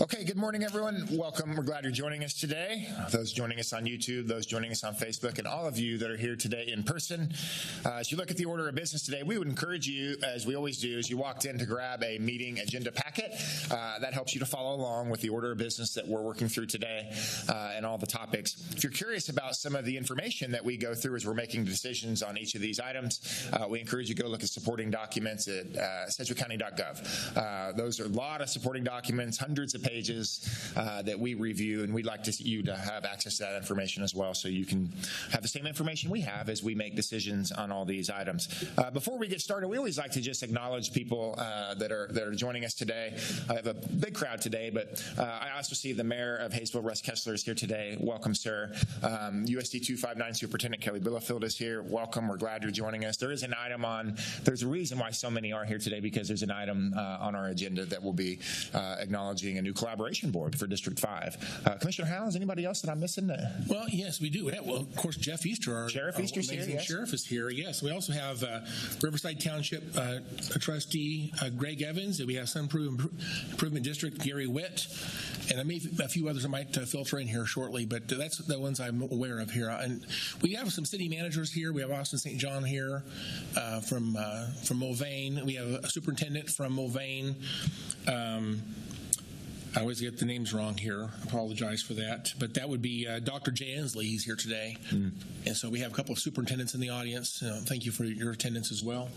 Okay, good morning, everyone. Welcome. We're glad you're joining us today. Those joining us on YouTube, those joining us on Facebook, and all of you that are here today in person. As you look at the order of business today, we would encourage you, as we always do, as you walked in, to grab a meeting agenda packet. That helps you to follow along with the order of business that we're working through today and all the topics. If you're curious about some of the information that we go through as we're making decisions on each of these items, we encourage you to go look at supporting documents at sedgwickcounty.gov. Those are a lot of supporting documents, hundreds of pages that we review, and we'd like you to have access to that information as well, so you can have the same information we have as we make decisions on all these items. Before we get started, we always like to just acknowledge people that are joining us today. I have a big crowd today, but I also see the mayor of HAYSVILLE, Russ Kessler, is here today. Welcome, sir. USD 259 Superintendent Kelly Bielefeld is here. Welcome. We're glad you're joining us. There is an item there's a reason why so many are here today, because there's an item on our agenda that will be acknowledging a new collaboration board for District 5. Commissioner Howell, is anybody else that I'm missing? Well, yes, we do. Well, of course, Jeff Easter, our Sheriff Easter's here. Yes. Sheriff is here. Yes, we also have Riverside Township Trustee Greg Evans, and we have Sun Improvement District Gary Witt, and a few others I might filter in here shortly, but that's the ones I'm aware of here. And we have some city managers here. We have Austin St. John here from Mulvane. We have a superintendent from Mulvane. I always get the names wrong here. I apologize for that. But that would be Dr. Jay Ensley. He's here today. And so we have a couple of superintendents in the audience. Thank you for your attendance as well.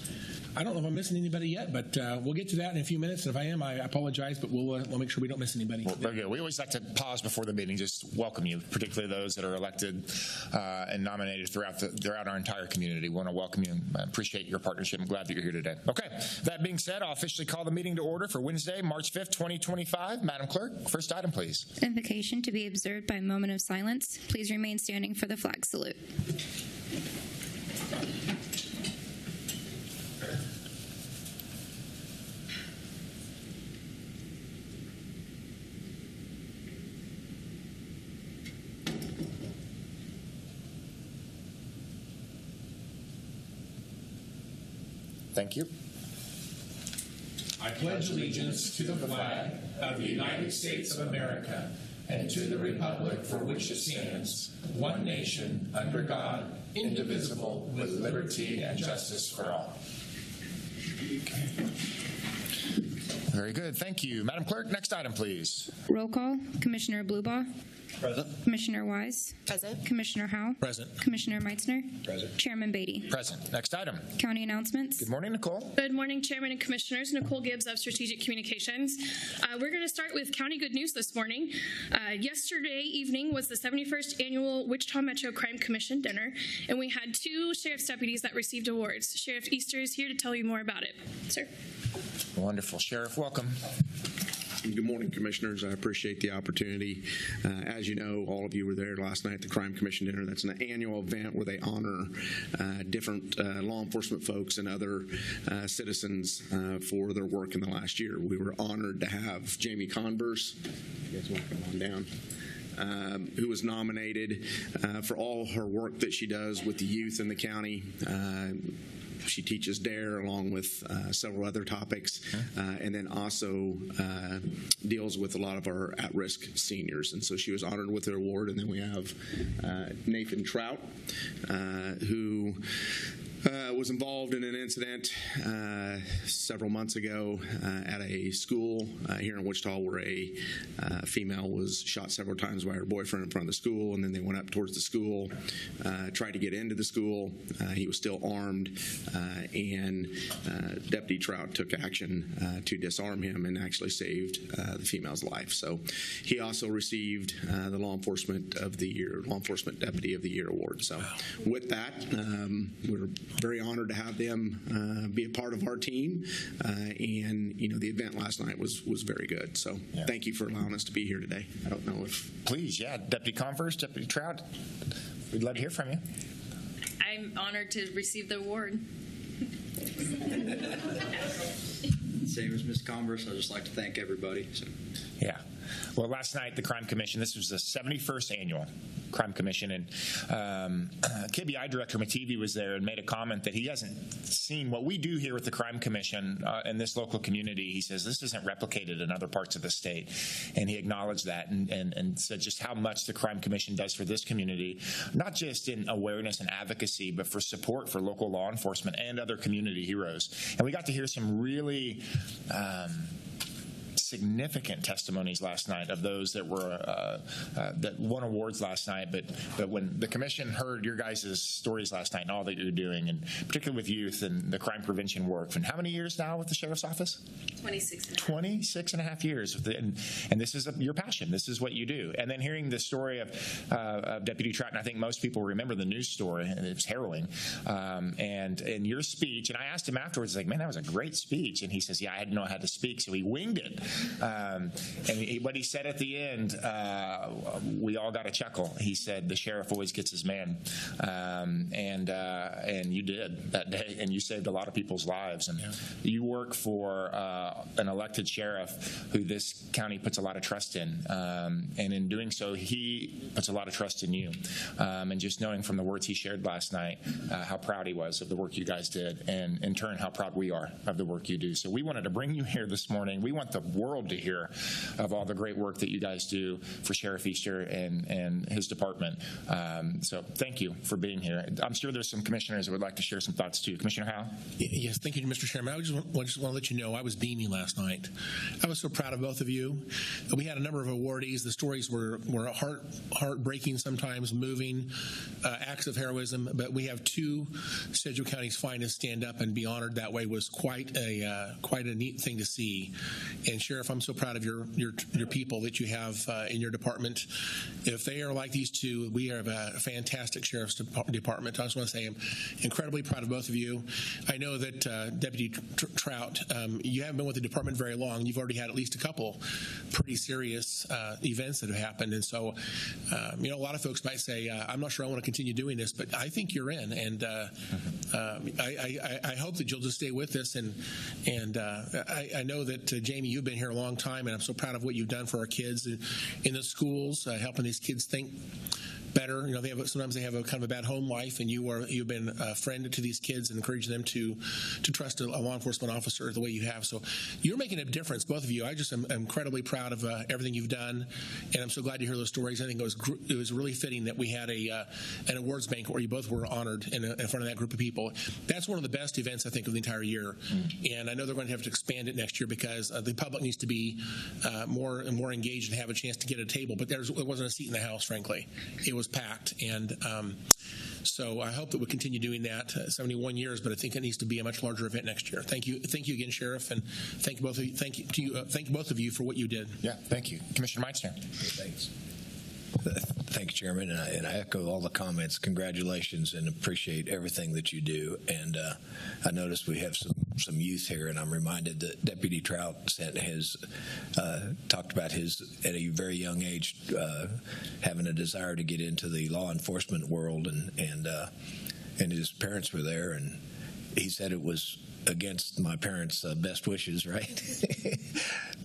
I don't know if I'm missing anybody yet, but we'll get to that in a few minutes. And if I am, I apologize, but we'll make sure we don't miss anybody. Well, very good. We always like to pause before the meeting, just welcome you, particularly those that are elected and nominated throughout our entire community. We want to welcome you and appreciate your partnership. I'm glad that you're here today. Okay, that being said, I'll officially call the meeting to order for Wednesday, March 5th, 2025. Madam Clerk, first item, please. Invocation to be observed by a moment of silence. Please remain standing for the flag salute. Thank you. I pledge allegiance to the flag of the United States of America and to the republic for which it stands, one nation, under God, indivisible, with liberty and justice for all. Very good. Thank you. Madam Clerk, next item, please. Roll call. Commissioner Blubaugh. Present. Commissioner Wise. Present. Commissioner Howell. Present. Commissioner Meitzner. Present. Chairman Beatty. Present. Next item. County announcements. Good morning, Nicole. Good morning, Chairman and Commissioners. Nicole Gibbs of Strategic Communications. We're going to start with county good news this morning. Yesterday evening was the 71st Annual Wichita Metro Crime Commission dinner, and we had 2 sheriff's deputies that received awards. Sheriff Easter is here to tell you more about it. Sir. Wonderful. Sheriff, welcome. Good morning, Commissioners. I appreciate the opportunity. As you know, all of you were there last night at the Crime Commission dinner. That's an annual event where they honor different law enforcement folks and other citizens for their work in the last year. We were honored to have Jamie Converse. You guys want to come on down? Who was nominated for all her work that she does with the youth in the county. She teaches DARE along with several other topics, and then also deals with a lot of our at-risk seniors. And so she was honored with her award. And then we have Nathan Trout, who was involved in an incident several months ago at a school here in Wichita where a female was shot several times by her boyfriend in front of the school, and then they went up towards the school, tried to get into the school. He was still armed, and Deputy Trout took action to disarm him and actually saved the female's life. So he also received the Law Enforcement Deputy of the Year award. So with that, we're very honored to have them be a part of our team, and the event last night was very good. So thank you for allowing us to be here today. I don't know if please, Deputy Converse, Deputy Trout, we'd love to hear from you. I'm honored to receive the award. Same as Ms. Converse, I'd just like to thank everybody. Yeah. Well, last night, the Crime Commission, this was the 71st annual. Crime Commission. And KBI Director Mativi was there and made a comment that he hasn't seen what we do here with the Crime Commission in this local community. He says this isn't replicated in other parts of the state. And he acknowledged that and said just how much the Crime Commission does for this community, not just in awareness and advocacy, but for support for local law enforcement and other community heroes. And we got to hear some really significant testimonies last night of those that were that won awards last night. But when the commission heard your guys' stories last night and all that you're doing, and particularly with youth and the crime prevention work, and how many years now with the Sheriff's Office? 26 and a half years. And this is your passion. This is what you do. And then hearing the story of Deputy Trout, and I think most people remember the news story, and it was harrowing. And in your speech, and I asked him afterwards, like, man, that was a great speech. And he says, yeah, I didn't know how to speak, so he winged it. What he said at the end, we all got a chuckle. He said, the sheriff always gets his man. And you did that day, and you saved a lot of people's lives. And you work for an elected sheriff who this county puts a lot of trust in. And in doing so, he puts a lot of trust in you. And just knowing from the words he shared last night how proud he was of the work you guys did, and in turn, how proud we are of the work you do. So we wanted to bring you here this morning. We want the world to hear of all the great work that you guys do for Sheriff Easter and his department. So thank you for being here. I'm sure there's some commissioners that would like to share some thoughts too. Commissioner Howe? Yes, thank you, Mr. Chairman. I just want to let you know I was beaming last night. I was so proud of both of you. We had a number of awardees. The stories were heartbreaking sometimes, moving, acts of heroism, but we have two Sedgwick County's finest stand up and be honored that way. Was quite a neat thing to see. And Sheriff, I'm so proud of your people that you have in your department. If they are like these two, we have a fantastic Sheriff's Department. I just want to say I'm incredibly proud of both of you. I know that Deputy Trout, you haven't been with the department very long. You've already had at least a couple pretty serious events that have happened. And so, a lot of folks might say, I'm not sure I want to continue doing this, but I think you're in. And I hope that you'll just stay with us. And I know that, Jamie, you've been here a long time, and I'm so proud of what you've done for our kids in the schools, helping these kids think better. Sometimes they have a kind of a bad home life, and you've been a friend to these kids and encouraging them to trust a law enforcement officer the way you have. So you're making a difference, both of you. I just am incredibly proud of everything you've done, and I'm so glad to hear those stories. I think it was really fitting that we had an awards banquet where you both were honored in front of that group of people. That's one of the best events, I think, of the entire year. And I know they're going to have to expand it next year because the public needs to be more engaged and have a chance to get a table. But there wasn't a seat in the house, frankly. It was packed, and so I hope that we continue doing that. 71 years, but I think it needs to be a much larger event next year. Thank you again, Sheriff, and thank both of you for what you did. Yeah, thank you, Commissioner Meitzner. Thanks. Thank you, Chairman, and I echo all the comments. Congratulations, and appreciate everything that you do. And I noticed we have some youth here, and I'm reminded that Deputy Trout talked about his, at a very young age, having a desire to get into the law enforcement world, and his parents were there, and he said it was against my parents' best wishes, right?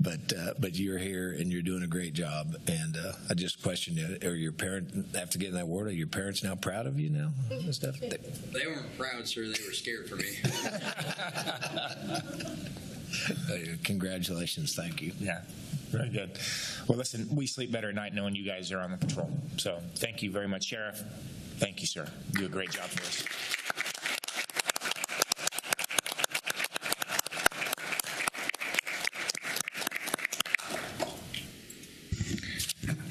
But you're here and you're doing a great job. And I just question you: are your parents, after getting that award, are your parents now proud of you now? And stuff? They weren't proud, sir. They were scared for me. Congratulations! Thank you. Yeah. Very good. Well, listen, we sleep better at night knowing you guys are on the patrol. So thank you very much, Sheriff. Thank you, sir. You do a great job for us.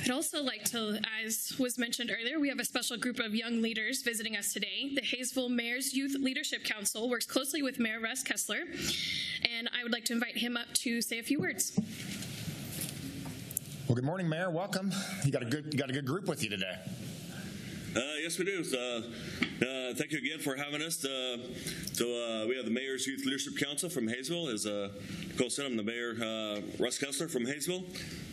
I'd also like to, as was mentioned earlier, we have a special group of young leaders visiting us today. The Hayesville Mayor's Youth Leadership Council works closely with Mayor Russ Kessler, and I would like to invite him up to say a few words. Well, good morning, Mayor. Welcome. You got a good group with you today. Yes, we do. Thank you again for having us. We have the Mayor's Youth Leadership Council from Hayesville. As co-sent, I'm the Mayor, Russ Kessler from Hayesville.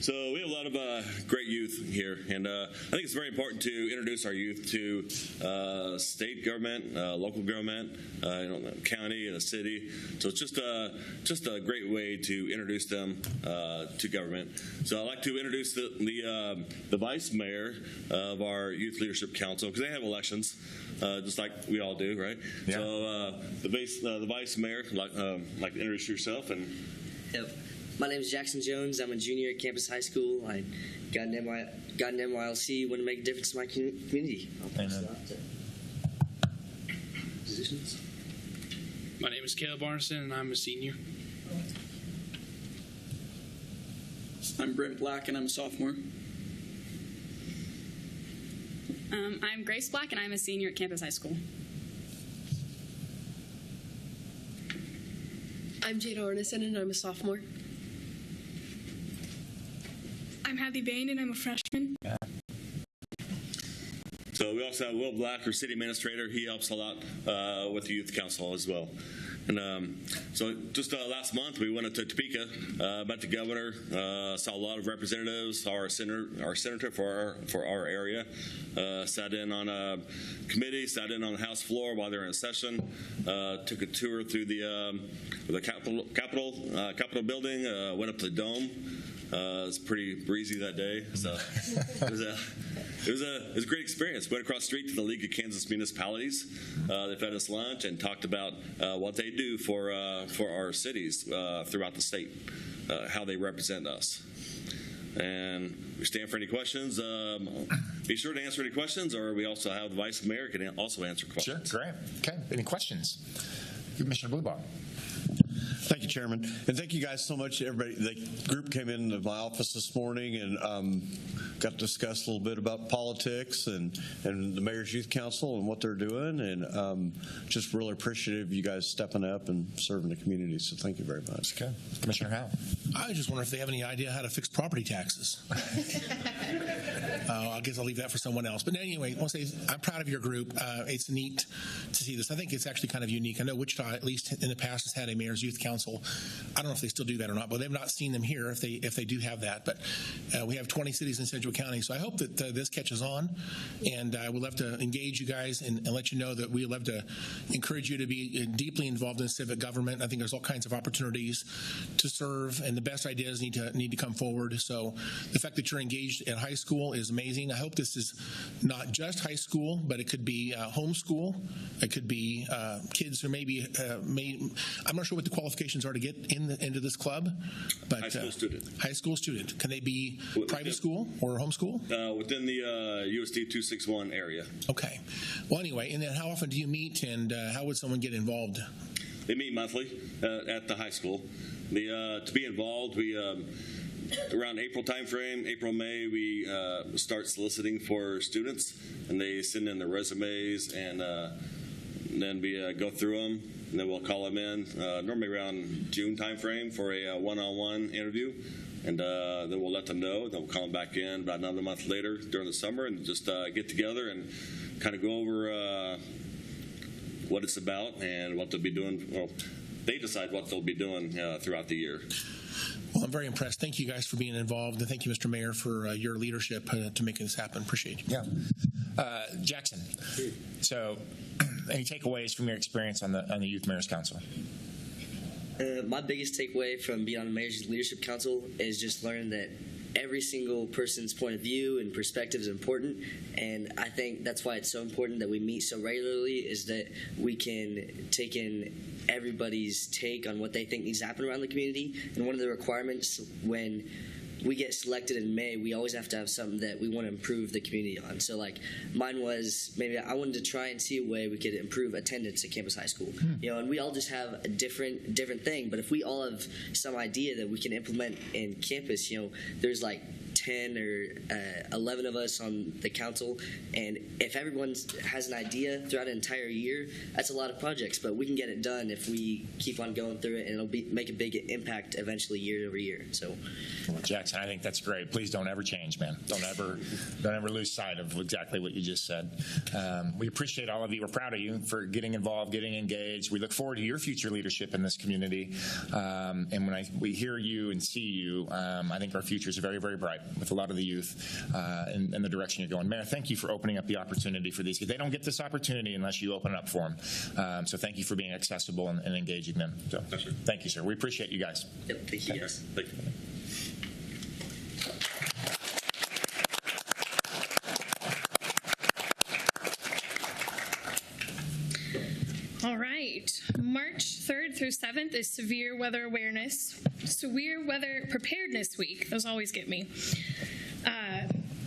So we have a lot of great youth here, and I think it's very important to introduce our youth to state government, local government, the county and the city. So it's just a great way to introduce them to government. So I'd like to introduce the vice mayor of our Youth Leadership Council, because they have elections, just like we all do, right? Yeah. So the vice mayor, like to introduce yourself. And Yep. My name is Jackson Jones. I'm a junior at Campus High School. I got an NYLC, want to make a difference in my community. I'll pass it on to positions. My name is Caleb Arneson, and I'm a senior. I'm Brent Black, and I'm a sophomore. I'm Grace Black, and I'm a senior at Campus High School. I'm Jada Arneson, and I'm a sophomore. I'm Hadley Bain, and I'm a freshman. so we also have Will Black, our city administrator. He helps a lot with the youth council as well. And so just last month, we went to Topeka, met the governor, saw a lot of representatives, our senator for our area, sat in on a committee, sat in on the House floor while they were in session, took a tour through the Capitol building, went up to the Dome. It was pretty breezy that day, so it was a great experience. Went across the street to the League of Kansas Municipalities. They fed us lunch and talked about what they do for our cities throughout the state, how they represent us. And we stand for any questions. Be sure to answer any questions, or we also have the vice mayor can also answer questions. Sure, great. Okay, any questions? Commissioner Blubaugh. Thank you, Chairman. And thank you guys so much, everybody. The group came into my office this morning and got to discuss a little bit about politics and the Mayor's Youth Council and what they're doing. And just really appreciative of you guys stepping up and serving the community. So thank you very much. Okay. Commissioner Howe. I just wonder if they have any idea how to fix property taxes. I guess I'll leave that for someone else. But anyway, I want to say I'm proud of your group. It's neat to see this. I think it's actually kind of unique. I know Wichita, at least in the past, has had a Mayor's Youth Council. I don't know if they still do that or not, but they've not seen them here if they do have that. But we have 20 cities in Sedgwick County, so I hope that this catches on. And I would love to engage you guys and let you know that we love to encourage you to be deeply involved in civic government. I think there's all kinds of opportunities to serve, and the best ideas need to come forward. So the fact that you're engaged at high school is amazing. I hope this is not just high school, but it could be homeschool. It could be kids who maybe I'm not sure what the qualifications are to get into this club, but high school student. High school student. Can they be private school or homeschool? Within the USD 261 area. Okay. Well, anyway, and then how often do you meet, and how would someone get involved? They meet monthly at the high school. To be involved, we around April timeframe, April, May, we start soliciting for students, and they send in their resumes, and then we go through them. And then we'll call them in, normally around June timeframe for a one-on-one interview. And then we'll let them know. Then we'll call them back in about another month later during the summer and just get together and kind of go over what it's about and what they'll be doing. Well, they decide what they'll be doing throughout the year. Well, I'm very impressed. Thank you guys for being involved. And thank you, Mr. Mayor, for your leadership to making this happen. Appreciate you. Yeah. Jackson, so any takeaways from your experience on the Youth Mayor's Council? My biggest takeaway from being on the Mayor's Leadership Council is just learning that every single person's point of view and perspective is important, and I think that's why it's so important that we meet so regularly, is that we can take in everybody's take on what they think needs to happen around the community. And one of the requirements when we get selected in May, we always have to have something that we want to improve the community on. So like mine was, maybe I wanted to try and see a way we could improve attendance at Campus High School. And we all just have a different thing, but if we all have some idea that we can implement in campus, there's like 10 or 11 of us on the council, and if everyone has an idea throughout an entire year, that's a lot of projects, but we can get it done if we keep on going through it, and it'll make a big impact eventually year over year. So, well, Jackson, I think that's great. Please don't ever change, man. Don't ever lose sight of exactly what you just said. We appreciate all of you. We're proud of you for getting involved, getting engaged. We look forward to your future leadership in this community. And when we hear you and see you, I think our future is very, very bright with a lot of the youth in the direction you're going. Mayor, thank you for opening up the opportunity for these kids. They don't get this opportunity unless you open it up for them. So thank you for being accessible and engaging them. So, thank you, sir. We appreciate you guys. Yep, thank you, guys. Thank you. All right. March 3rd through 7th is Severe Weather Preparedness Week. Those always get me.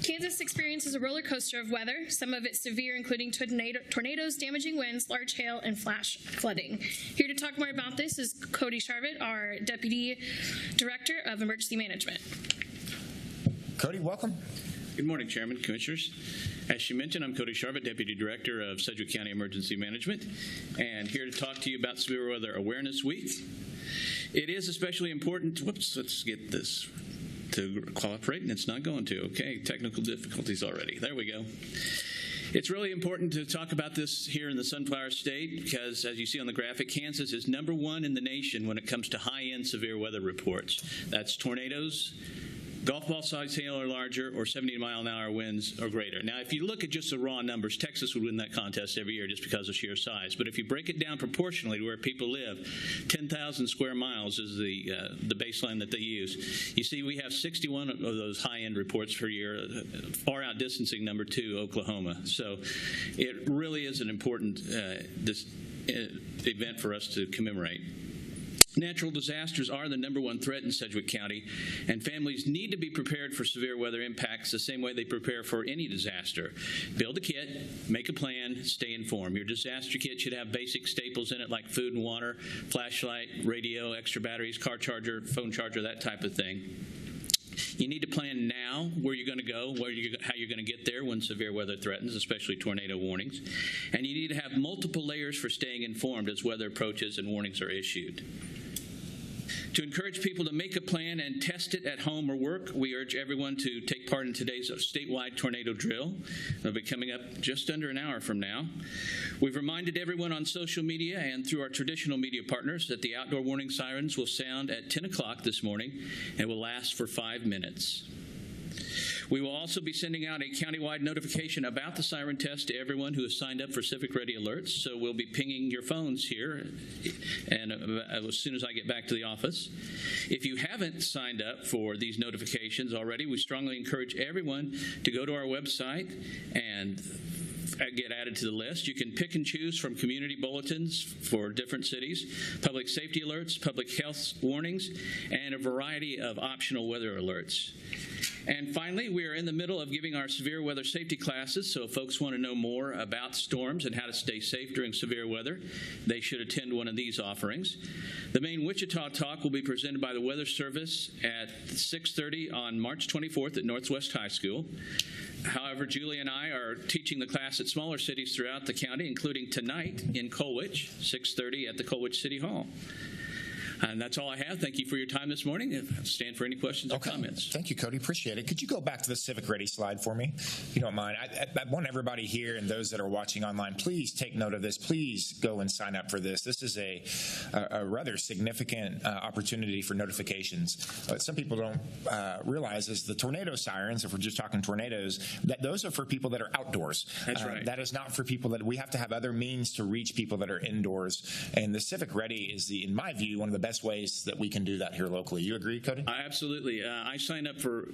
Kansas experiences a roller coaster of weather, some of it severe, including tornadoes, damaging winds, large hail, and flash flooding. Here to talk more about this is Cody Sharvett, our Deputy Director of Emergency Management. Cody, welcome. Good morning, Chairman, Commissioners. As she mentioned, I'm Cody Sharvett, Deputy Director of Sedgwick County Emergency Management, and here to talk to you about Severe Weather Awareness Week. It is especially important. Whoops, let's get this to cooperate, and it's not going to. Okay, technical difficulties already. There we go. It's really important to talk about this here in the Sunflower State because, as you see on the graphic, Kansas is #1 in the nation when it comes to high-end severe weather reports. That's tornadoes, golf ball size hail or larger, or 70-mile-an-hour winds or greater. Now, if you look at just the raw numbers, Texas would win that contest every year just because of sheer size. But if you break it down proportionally to where people live, 10,000 square miles is the baseline that they use. You see, we have 61 of those high-end reports per year, far outdistancing #2, Oklahoma. So it really is an important event for us to commemorate. Natural disasters are the #1 threat in Sedgwick County, and families need to be prepared for severe weather impacts the same way they prepare for any disaster. Build a kit, make a plan, stay informed. Your disaster kit should have basic staples in it like food and water, flashlight, radio, extra batteries, car charger, phone charger, that type of thing. You need to plan now where you're going to go, how you're going to get there when severe weather threatens, especially tornado warnings. And you need to have multiple layers for staying informed as weather approaches and warnings are issued. To encourage people to make a plan and test it at home or work, we urge everyone to take part in today's statewide tornado drill. It'll be coming up just under an hour from now. We've reminded everyone on social media and through our traditional media partners that the outdoor warning sirens will sound at 10 o'clock this morning and will last for 5 minutes. We will also be sending out a countywide notification about the siren test to everyone who has signed up for Civic Ready Alerts. So we'll be pinging your phones here and as soon as I get back to the office. If you haven't signed up for these notifications already, we strongly encourage everyone to go to our website and get added to the list. You can pick and choose from community bulletins for different cities, public safety alerts, public health warnings, and a variety of optional weather alerts. And finally, we are in the middle of giving our severe weather safety classes, so if folks want to know more about storms and how to stay safe during severe weather, they should attend one of these offerings. The main Wichita talk will be presented by the Weather Service at 6:30 on March 24th at Northwest High School. However, Julie and I are teaching the class at smaller cities throughout the county, including tonight in Colwich, 6:30 at the Colwich City Hall. And that's all I have. Thank you for your time this morning. I'll stand for any questions or comments. Thank you, Cody. Appreciate it. Could you go back to the Civic Ready slide for me, if you don't mind? I want everybody here and those that are watching online, please take note of this. Please go and sign up for this. This is a rather significant opportunity for notifications. What some people don't realize is the tornado sirens, if we're just talking tornadoes, that those are for people that are outdoors. That's right. That is not for people that we have to have other means to reach people that are indoors. And the Civic Ready is, in my view, one of the best ways that we can do that here locally. You agree, Cody? Absolutely. I sign up for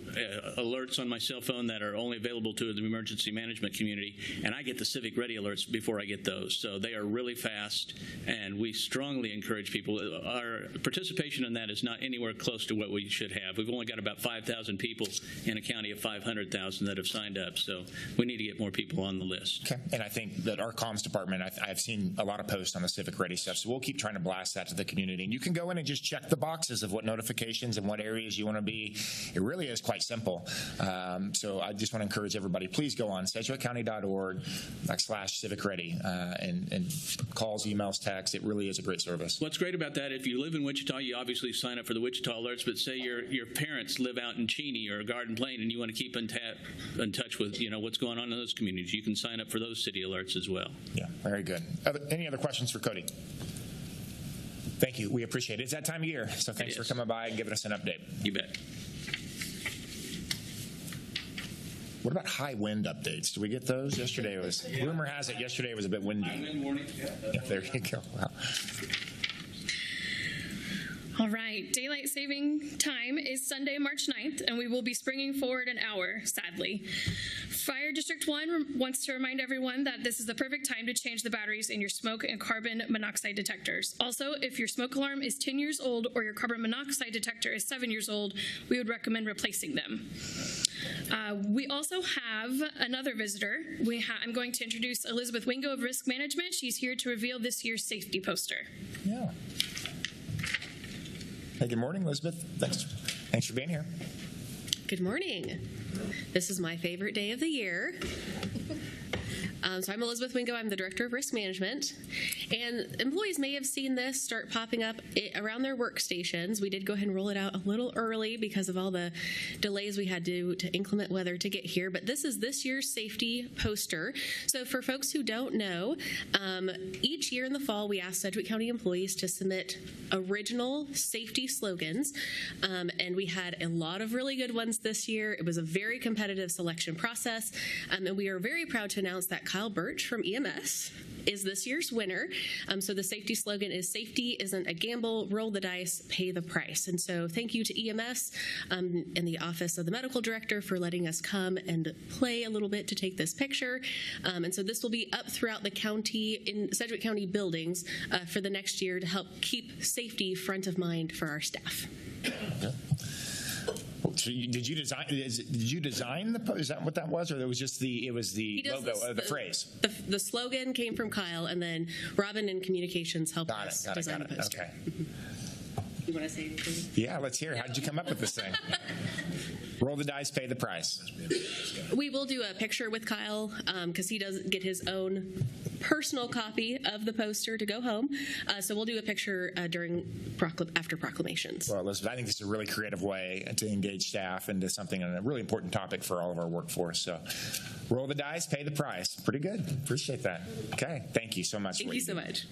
alerts on my cell phone that are only available to the emergency management community, and I get the Civic Ready alerts before I get those. So they are really fast, and we strongly encourage people. Our participation in that is not anywhere close to what we should have. We've only got about 5,000 people in a county of 500,000 that have signed up, so we need to get more people on the list. Okay. And I think that our comms department, I've seen a lot of posts on the Civic Ready stuff, so we'll keep trying to blast that to the community. And you can go go in and just check the boxes of what notifications and what areas you want to be. It really is quite simple. So I just want to encourage everybody, please go on sedgwickcounty.org/civicready and calls, emails, texts. It really is a great service. What's great about that, if you live in Wichita, you obviously sign up for the Wichita alerts, but say your parents live out in Cheney or Garden Plain and you want to keep in touch with what's going on in those communities, you can sign up for those city alerts as well. Yeah, very good. Any other questions for Cody? Thank you. We appreciate it. It's that time of year, so thanks for coming by and giving us an update. You bet. What about high wind updates? Do we get those? Yesterday was, rumor has it yesterday was a bit windy. Yeah, there you go. Wow. All right, daylight saving time is Sunday, March 9th, and we will be springing forward an hour, sadly. Fire District 1 wants to remind everyone that this is the perfect time to change the batteries in your smoke and carbon monoxide detectors. Also, if your smoke alarm is 10 years old or your carbon monoxide detector is 7 years old, we would recommend replacing them. We also have another visitor. I'm going to introduce Elizabeth Wingo of Risk Management. She's here to reveal this year's safety poster. Yeah. Hey, good morning, Elizabeth. Thanks for being here. Good morning. This is my favorite day of the year. So I'm Elizabeth Wingo. I'm the Director of Risk Management. And employees may have seen this start popping up around their workstations. We did go ahead and roll it out a little early because of all the delays we had to inclement weather to get here. But this is this year's safety poster. So for folks who don't know, each year in the fall, we ask Sedgwick County employees to submit original safety slogans. And we had a lot of really good ones this year. It was a very competitive selection process. And we are very proud to announce that Kyle Birch from EMS is this year's winner. So the safety slogan is "Safety isn't a gamble, roll the dice, pay the price." And so thank you to EMS and the Office of the Medical Director for letting us come and play a little bit to take this picture. And so this will be up throughout the county, in Sedgwick County buildings for the next year to help keep safety front of mind for our staff. Okay. So did you design the post? Is that what that was, or it was just the logo, the phrase? The slogan came from Kyle, and then Robin in Communications helped us design the poster. Okay. You want to say anything? Yeah, let's hear it. How did you come up with this thing? Roll the dice, pay the price. We will do a picture with Kyle because he does get his own personal copy of the poster to go home. So we'll do a picture after proclamations. Well, Elizabeth, I think this is a really creative way to engage staff into something on a really important topic for all of our workforce. So roll the dice, pay the price. Pretty good. Appreciate that. Okay. Thank you so much. Thank you so much.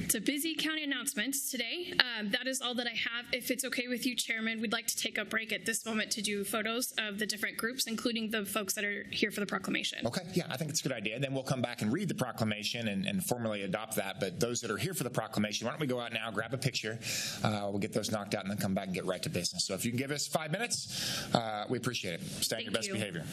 It's a busy county announcements today. That is all that I have. If it's okay with you, Chairman, we'd like to take a break at this moment to do photos of the different groups, including the folks that are here for the proclamation. Okay, yeah, I think it's a good idea. Then we'll come back and read the proclamation and formally adopt that. But those that are here for the proclamation, why don't we go out now, grab a picture. We'll get those knocked out and then come back and get right to business. So if you can give us 5 minutes, we appreciate it. Stay on your best behavior.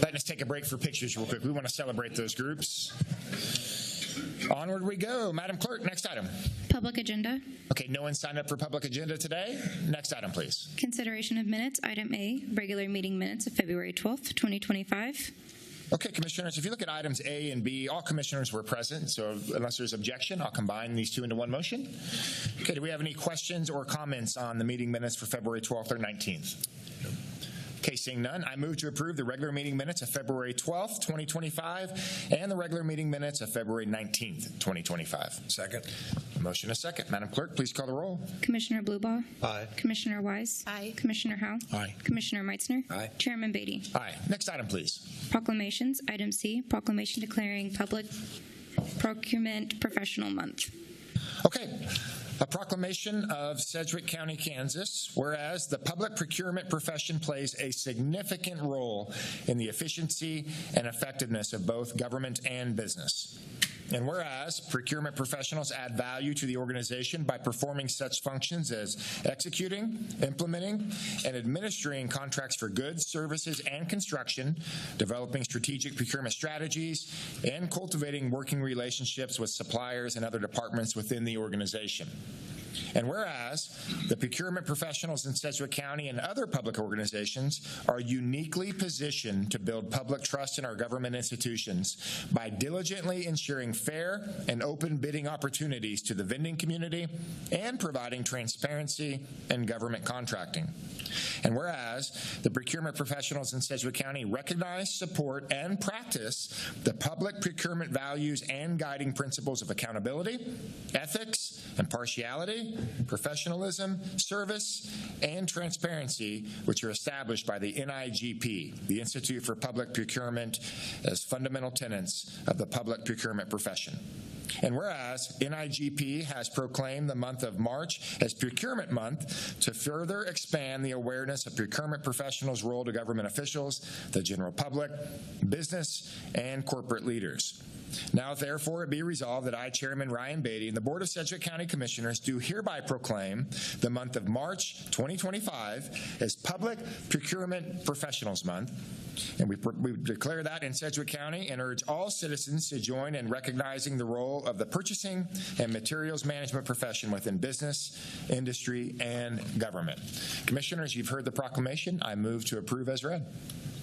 letting us take a break for pictures real quick. We want to celebrate those groups. Onward we go. Madam Clerk, next item. Public agenda. Okay, no one signed up for public agenda today. Next item, please. Consideration of minutes. Item A, regular meeting minutes of February 12th, 2025. Okay, Commissioners, if you look at items A and B, all Commissioners were present, so unless there's objection, I'll combine these two into one motion. Okay, do we have any questions or comments on the meeting minutes for February 12th or 19th? Okay, seeing none, I move to approve the regular meeting minutes of February 12th, 2025, and the regular meeting minutes of February 19th, 2025. Second. Motion a second. Madam Clerk, please call the roll. Commissioner Blubaugh. Aye. Commissioner Wise. Aye. Commissioner Howe. Aye. Commissioner Meitzner. Aye. Chairman Beatty. Aye. Next item, please. Proclamations. Item C, proclamation declaring Public Procurement Professional Month. Okay. A proclamation of Sedgwick County, Kansas, whereas the public procurement profession plays a significant role in the efficiency and effectiveness of both government and business. And whereas procurement professionals add value to the organization by performing such functions as executing, implementing, and administering contracts for goods, services, and construction, developing strategic procurement strategies, and cultivating working relationships with suppliers and other departments within the organization. And whereas the procurement professionals in Sedgwick County and other public organizations are uniquely positioned to build public trust in our government institutions by diligently ensuring fair and open bidding opportunities to the vending community and providing transparency in government contracting. And whereas the procurement professionals in Sedgwick County recognize, support, and practice the public procurement values and guiding principles of accountability, ethics, impartiality, professionalism, service, and transparency, which are established by the NIGP, the Institute for Public Procurement, as fundamental tenets of the public procurement profession. And whereas NIGP has proclaimed the month of March as Procurement Month to further expand the awareness of procurement professionals' role to government officials, the general public, business, and corporate leaders. Now, therefore, it be resolved that I, Chairman Ryan Beatty, and the Board of Sedgwick County Commissioners do hereby proclaim the month of March 2025 as Public Procurement Professionals Month. And we declare that in Sedgwick County and urge all citizens to join in recognizing the role of the purchasing and materials management profession within business, industry, and government. Commissioners, you've heard the proclamation. I move to approve as read.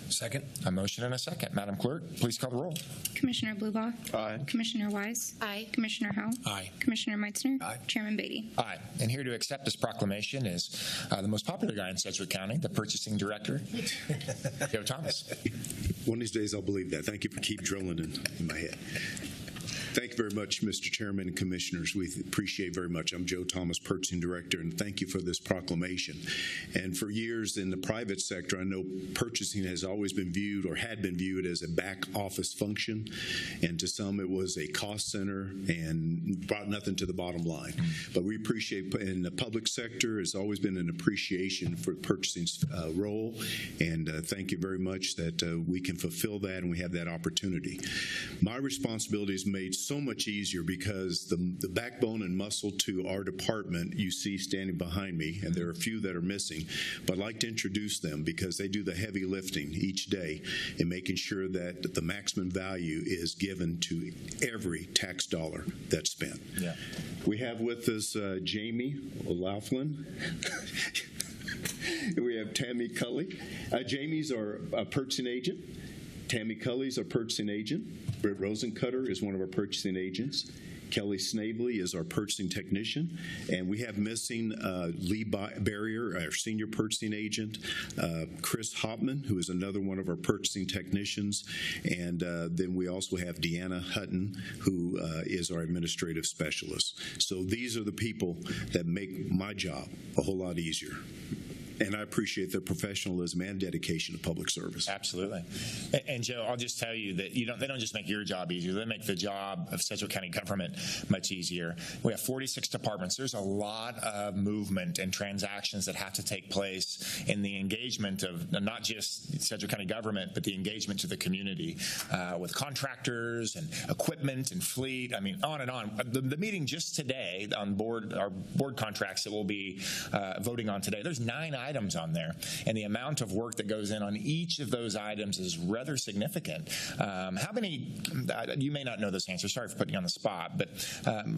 Second. A motion and a second. Madam Clerk, please call the roll. Commissioner Blubaugh. Aye. Commissioner Wise. Aye. Commissioner Howe. Aye. Commissioner Meitzner. Aye. Chairman Beatty. Aye. And here to accept this proclamation is the most popular guy in Sedgwick County, the purchasing director, Joe Thomas. One of these days I'll believe that. Thank you for keep drilling in my head. Thank you very much, Mr. Chairman and Commissioners. We appreciate very much. I'm Joe Thomas, Purchasing Director, and thank you for this proclamation. And for years in the private sector, I know purchasing has always been viewed or had been viewed as a back office function, and to some it was a cost center and brought nothing to the bottom line. But we appreciate, in the public sector, it's always been an appreciation for purchasing's role, and thank you very much that we can fulfill that and we have that opportunity. My responsibility is made so much easier because the backbone and muscle to our department you see standing behind me, and there are a few that are missing, but I'd like to introduce them because they do the heavy lifting each day in making sure that the maximum value is given to every tax dollar that's spent. Yeah. We have with us Jamie O'Laughlin. We have Tammy Cully. Jamie's our purchasing agent. Tammy Cully's our purchasing agent. Britt Rosencutter is one of our purchasing agents. Kelly Snavely is our purchasing technician. And we have missing Lee Barrier, our senior purchasing agent, Chris Hopman, who is another one of our purchasing technicians. And then we also have Deanna Hutton, who is our administrative specialist. So these are the people that make my job a whole lot easier. And I appreciate their professionalism and dedication to public service. Absolutely. And Joe, I'll just tell you that they don't just make your job easier, they make the job of Sedgwick County government much easier. We have 46 departments. There's a lot of movement and transactions that have to take place in the engagement of not just Sedgwick County government, but the engagement to the community with contractors and equipment and fleet. I mean, on and on. The meeting just today on our board contracts that we'll be voting on today, there's 9 items on there, and the amount of work that goes in on each of those items is rather significant. How many, you may not know this answer, sorry for putting you on the spot, but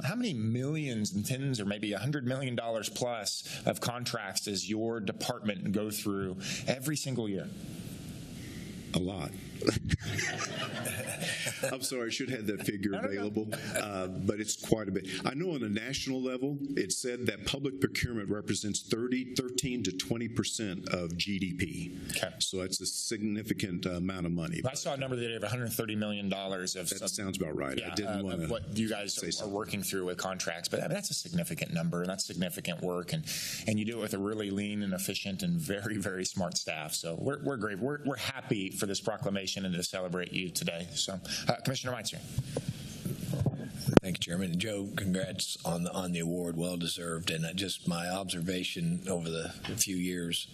how many millions and tens or maybe $100 million plus of contracts does your department go through every single year? A lot. I'm sorry, I should have that figure available, but it's quite a bit. I know on a national level, it said that public procurement represents 13 to 20% of GDP. Okay. So that's a significant amount of money. I saw a number the other day of $130 million of... That sounds about right. Yeah, I didn't want to... what you guys are working through with contracts, but I mean, that's a significant number, and that's significant work, and you do it with a really lean and efficient and very, very smart staff. So we're great. We're happy for this proclamation and to celebrate you today. So, Commissioner Meitzner. Thank you, Chairman. And Joe, congrats on the award, well deserved. And just my observation over the few years,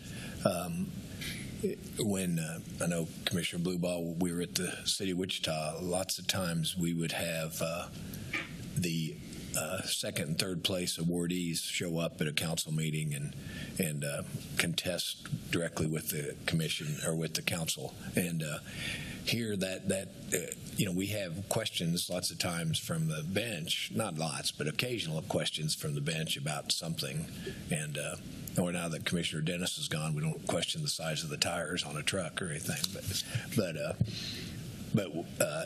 when I know Commissioner Blueball, we were at the City of Wichita, lots of times we would have the second and third place awardees show up at a council meeting and contest directly with the commission or with the council. And here we have questions lots of times from the bench, not lots, but occasional questions from the bench about something. And or now that Commissioner Dennis is gone, we don't question the size of the tires on a truck or anything. But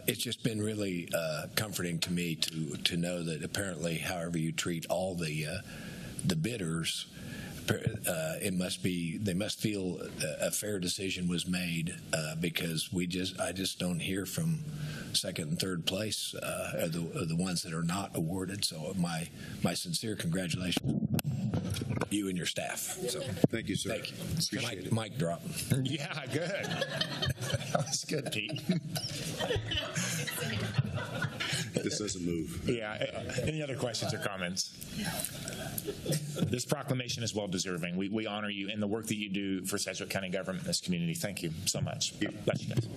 it's just been really comforting to me to know that apparently, however you treat all the bidders, they must feel a fair decision was made because I just don't hear from second and third place are the ones that are not awarded. So my sincere congratulations. You and your staff. So, thank you, sir. Thank you. Appreciate it. Mic drop. Yeah, good. That was good, Pete. This doesn't move. Yeah. Any other questions or comments? This proclamation is well deserving. We honor you and the work that you do for Sedgwick County government in this community. Thank you so much. Bless you guys.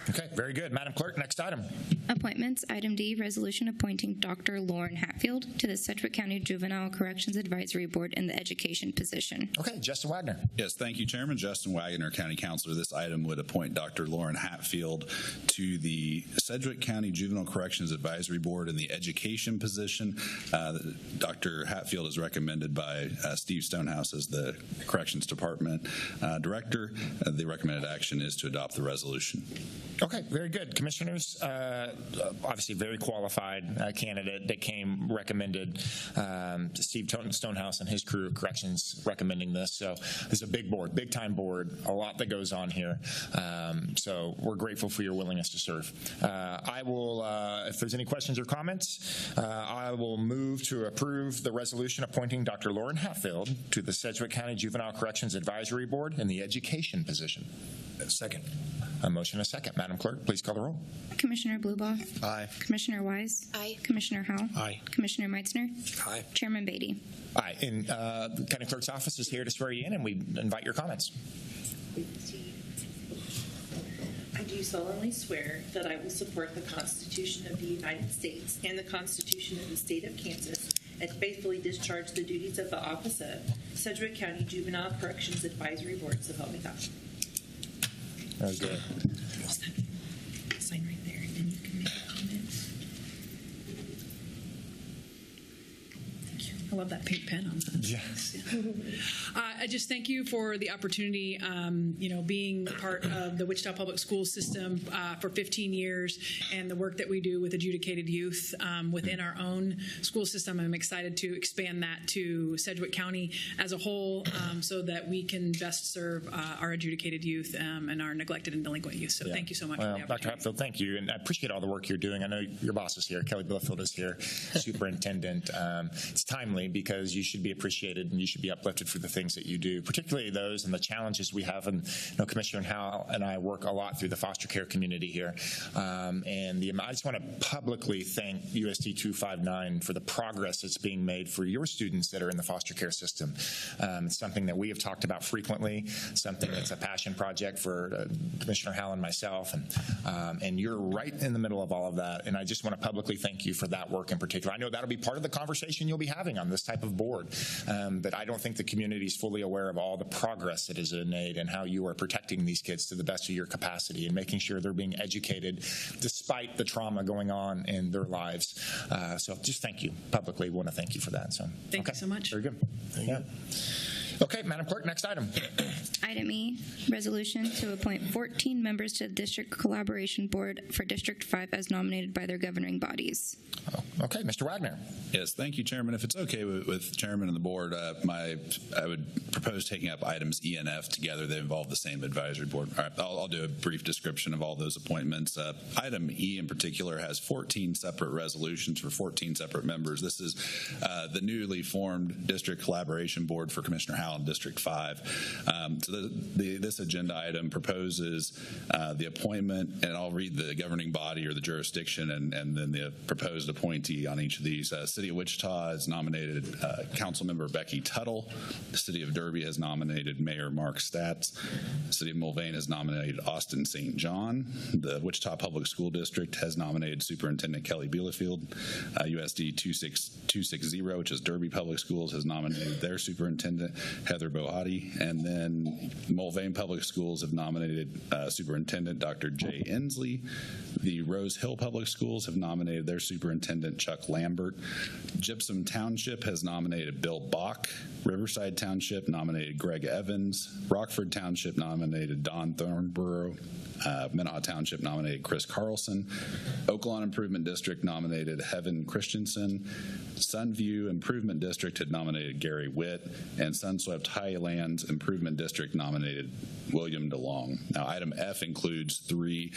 Okay, very good. Madam Clerk, next item. Appointments. Item D, resolution appointing Dr. Loren Hatfield to the Sedgwick County Juvenile Corrections Advisory Board in the education position. Okay, Justin Wagner. Yes, thank you, Chairman. Justin Wagner, County Councilor. This item would appoint Dr. Loren Hatfield to the Sedgwick County Juvenile Corrections Advisory Board in the education position. Dr. Hatfield is recommended by Steve Stonehouse as the Corrections Department Director. The recommended action is to adopt the resolution. Okay, very good. Commissioners, obviously very qualified candidate that came recommended. Steve Stonehouse and his crew of corrections recommending this. So this is a big board, big time board, a lot that goes on here. So we're grateful for your willingness to serve. I will, if there's any questions or comments, I will move to approve the resolution appointing Dr. Loren Hatfield to the Sedgwick County Juvenile Corrections Advisory Board in the education position. Second. A motion, a second. Madam Clerk, please call the roll. Commissioner Bluebow. Aye. Commissioner Wise. Aye. Commissioner Howell. Aye. Commissioner Meitzner. Aye. Chairman Beatty. Aye. And the County Clerk's office is here to swear you in, and we invite your comments. I do solemnly swear that I will support the Constitution of the United States and the Constitution of the State of Kansas and faithfully discharge the duties of the office of Sedgwick County Juvenile Corrections Advisory Board. So help me God. That was good. Sign right there, and then you can make a comment. Thank you. I love that pink pen on that. Yes. I just thank you for the opportunity, being part of the Wichita Public School System for 15 years and the work that we do with adjudicated youth within our own school system. I'm excited to expand that to Sedgwick County as a whole so that we can best serve our adjudicated youth and our neglected and delinquent youth. So thank you so much for the opportunity. Dr. Hatfield, thank you. And I appreciate all the work you're doing. I know your boss is here. Kelly Bielefeld is here, superintendent. It's timely family because you should be appreciated and you should be uplifted for the things that you do, particularly those and the challenges we have. And Commissioner Howell and I work a lot through the foster care community here. I just want to publicly thank USD 259 for the progress that's being made for your students that are in the foster care system. It's something that we have talked about frequently, something that's a passion project for Commissioner Howell and myself, and you're right in the middle of all of that. And I just want to publicly thank you for that work in particular. I know that'll be part of the conversation you'll be having on this type of board, but I don't think the community is fully aware of all the progress that is made and how you are protecting these kids to the best of your capacity and making sure they're being educated despite the trauma going on in their lives. So just thank you. Publicly want to thank you for that. So Thank you so much. Very good. Yeah. Okay, Madam Clerk, next item. Item E, resolution to appoint 14 members to the District Collaboration Board for District 5 as nominated by their governing bodies. Okay, Mr. Wagner. Yes, thank you, Chairman. If it's okay with Chairman and the board, I would propose taking up items E and F together. They involve the same advisory board. All right, I'll do a brief description of all those appointments. Item E in particular has 14 separate resolutions for 14 separate members. This is the newly formed District Collaboration Board for Commissioner Howell in District 5. So this agenda item proposes the appointment, and I'll read the governing body or the jurisdiction and then the proposed appointee on each of these. City of Wichita has nominated Councilmember Becky Tuttle. The City of Derby has nominated Mayor Mark Statz. The City of Mulvane has nominated Austin St. John. The Wichita Public School District has nominated Superintendent Kelly Bielefeld. USD 260, which is Derby Public Schools, has nominated their superintendent, Heather BOHATY. And then Mulvane Public Schools have nominated Superintendent Dr. Jay Ensley. The Rose Hill Public Schools have nominated their superintendent, Chuck Lambert. Gypsum Township has nominated Bill Bach. Riverside Township nominated Greg Evans. Rockford Township nominated Don Thornborough. Minnehaha Township nominated Chris Carlson. Oaklawn Improvement District nominated Heaven Christensen. Sunview Improvement District had nominated Gary Witt, and Sunswept Highlands Improvement District nominated William DeLong. Now, item F includes 3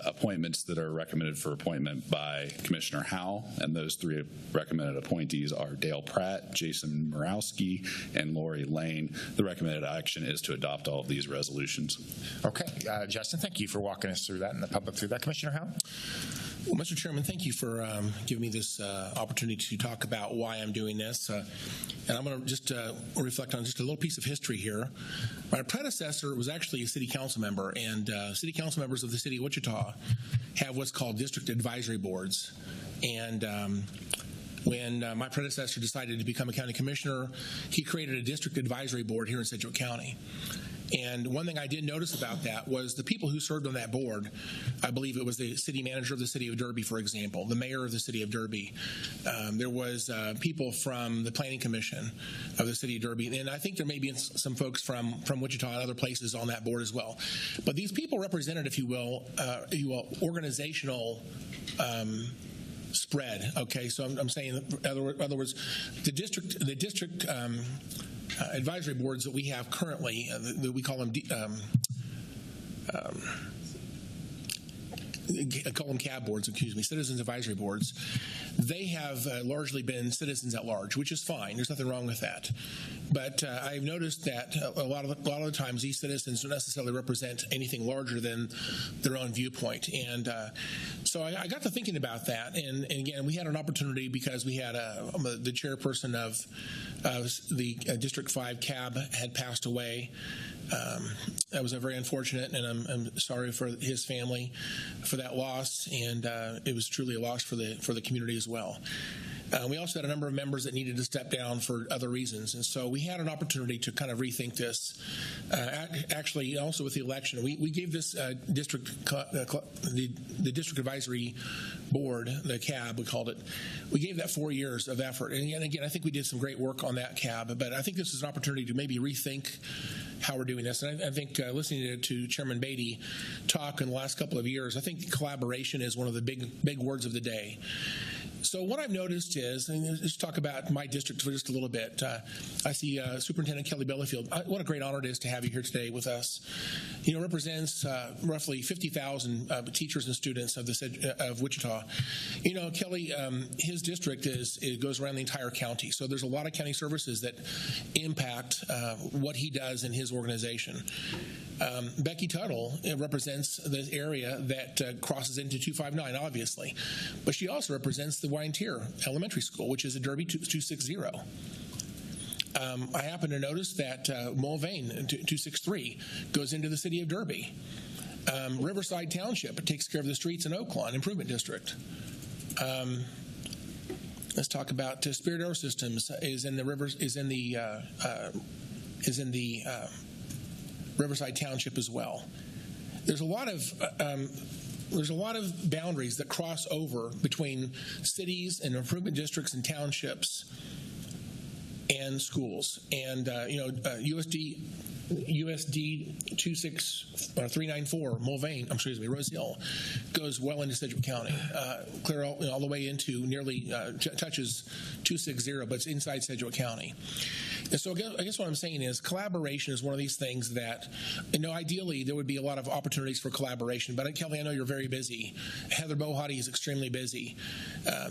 appointments that are recommended for appointment by Commissioner Howell, and those 3 recommended appointees are Dale Pratt, Jason Morawski, and Lori Lane. The recommended action is to adopt all of these resolutions. Okay, Justin, thank you for walking us through that and the public through that. Commissioner Howell? Well, Mr. Chairman, thank you for giving me this opportunity to talk about why I'm doing this. And I'm going to just reflect on just a little piece of history here. My predecessor was actually a city council member, and city council members of the city of Wichita have what's called district advisory boards. And when my predecessor decided to become a county commissioner, he created a district advisory board here in Sedgwick County. And one thing I did notice about that was the people who served on that board. I believe it was the city manager of the city of Derby, for example, the mayor of the city of Derby. There was people from the planning commission of the city of Derby, and I think there may be some folks from Wichita and other places on that board as well. But these people represented, if you will, organizational spread. Okay, so I'm saying, in other words, the district advisory boards that we have currently, we call them CAB boards, citizens advisory boards. They have largely been citizens at large, which is fine. There's nothing wrong with that. But I've noticed that a lot of the times these citizens don't necessarily represent anything larger than their own viewpoint. And so I got to thinking about that. And again, we had an opportunity because we had the chairperson of the District 5 CAB had passed away. That was very unfortunate, and I'm sorry for his family for that loss, and it was truly a loss for the community as well. We also had a number of members that needed to step down for other reasons, and so we had an opportunity to kind of rethink this. Actually, also with the election, we gave this district, the district advisory board, the CAB, we called it, we gave that 4 years of effort. And again, I think we did some great work on that CAB, but I think this is an opportunity to maybe rethink how we're doing this. And I think listening to Chairman Beatty talk in the last couple of years, I think collaboration is one of the big words of the day. So what I've noticed is, and let's talk about my district for just a little bit. I see Superintendent Kelly BIELEFELD. What a great honor it is to have you here today with us. Represents roughly 50,000 teachers and students of Wichita. Kelly, his district it goes around the entire county. So there's a lot of county services that impact what he does in his organization. Becky TUTTLE represents the area that crosses into 259, obviously, but she also represents the Wyantier Elementary School, which is a Derby 260. I happen to notice that Mulvane 263 goes into the city of Derby. Riverside Township takes care of the streets in Oaklawn Improvement District. Let's talk about Spirit Air Systems is in the Riverside Township as well. There's a lot of boundaries that cross over between cities and improvement districts and townships and schools. And USD 394 Mulvane, Rose Hill, goes well into Sedgwick County, clear all the way into nearly touches 260, but it's inside Sedgwick County. And so I guess what I'm saying is collaboration is one of these things that, ideally there would be a lot of opportunities for collaboration. But Kelly, I know you're very busy. Heather BOHATY is extremely busy.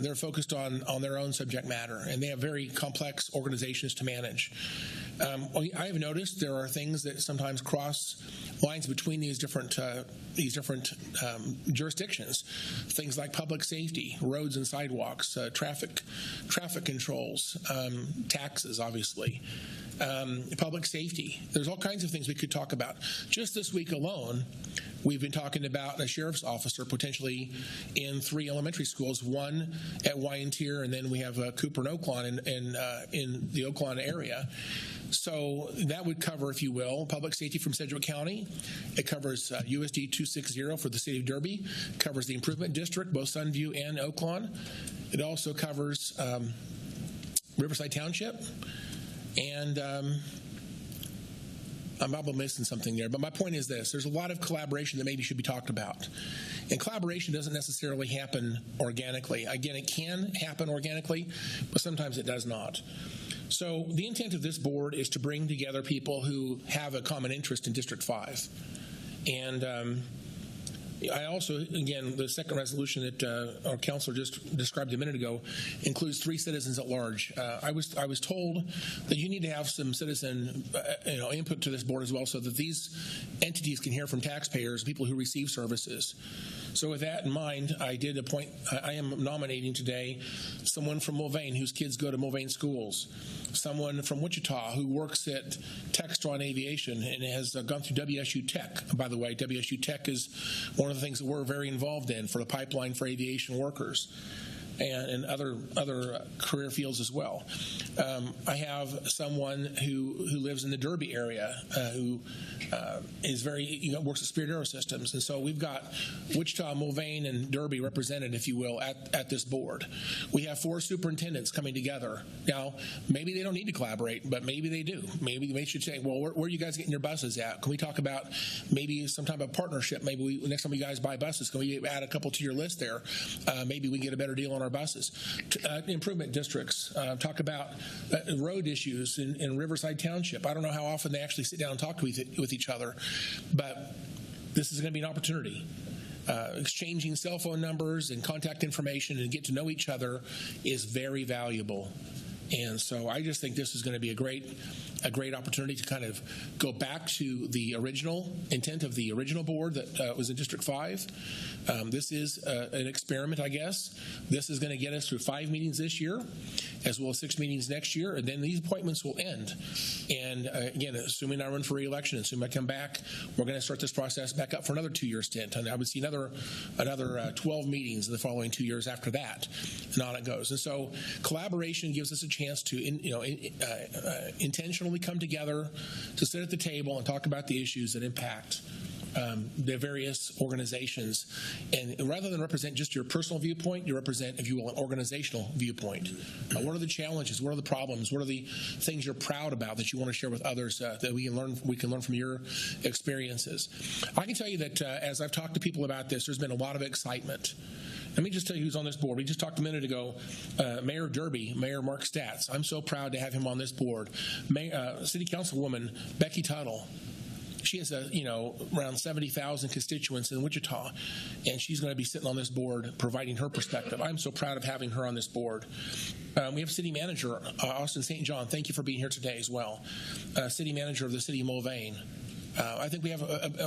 They're focused on their own subject matter, and they have very complex organizations to manage. I have noticed there are things that sometimes cross lines between these different jurisdictions. Things like public safety, roads and sidewalks, traffic controls, taxes, obviously. Public safety. There's all kinds of things we could talk about. Just this week alone, we've been talking about a sheriff's officer potentially in 3 elementary schools, one at Wyantier, and then we have Cooper and Oaklawn in the Oaklawn area. So that would cover, if you will, public safety from Sedgwick County. It covers USD 260 for the city of Derby. It covers the improvement district, both Sunview and Oaklawn. It also covers Riverside Township. And I'm probably missing something there, but my point is this. There's a lot of collaboration that maybe should be talked about. And collaboration doesn't necessarily happen organically. Again, it can happen organically, but sometimes it does not. So the intent of this board is to bring together people who have a common interest in District 5. And I also, again, the second resolution that our counselor just described a minute ago includes 3 citizens at large. I was told that you need to have some citizen input to this board as well, so that these entities can hear from taxpayers, people who receive services. So with that in mind, I am nominating today someone from Mulvane whose kids go to Mulvane schools, someone from Wichita who works at Textron Aviation and has gone through WSU Tech. By the way, WSU Tech is one of the things that we're very involved in for the pipeline for aviation workers and other career fields as well. I have someone who lives in the Derby area who is works at Spirit Air Systems, and so we've got Wichita, Mulvane, and Derby represented, if you will, at this board. We have 4 superintendents coming together. Now, maybe they don't need to collaborate, but maybe they do. Maybe they should say, well, where are you guys getting your buses at? Can we talk about maybe some type of partnership? Maybe next time you guys buy buses, can we add a couple to your list there? Maybe we can get a better deal on our buses. Improvement districts, talk about road issues in Riverside Township. I don't know how often they actually sit down and talk with each other, but this is going to be an opportunity. Exchanging cell phone numbers and contact information and get to know each other is very valuable. And so I just think this is going to be a great opportunity to kind of go back to the original intent of the original board that was in District 5. This is an experiment, I guess. This is going to get us through 5 meetings this year, as well as 6 meetings next year, and then these appointments will end. And again, assuming I run for re-election, assuming I come back, we're going to start this process back up for another 2-year stint. And I would see another 12 meetings in the following 2 years after that, and on it goes. And so collaboration gives us a chance to intentionally come together to sit at the table and talk about the issues that impact the various organizations. And rather than represent just your personal viewpoint, you represent, if you will, an organizational viewpoint. What are the challenges? What are the problems? What are the things you're proud about that you want to share with others that we can learn from your experiences? I can tell you that as I've talked to people about this, there's been a lot of excitement. Let me just tell you who's on this board. We just talked a minute ago, Mayor Derby, Mayor Mark Statz. I'm so proud to have him on this board. City Councilwoman Becky Tuttle. She has around 70,000 constituents in Wichita, and she's going to be sitting on this board providing her perspective. I'm so proud of having her on this board. We have City Manager Austin St. John. Thank you for being here today as well. City Manager of the City of Mulvane. I think we have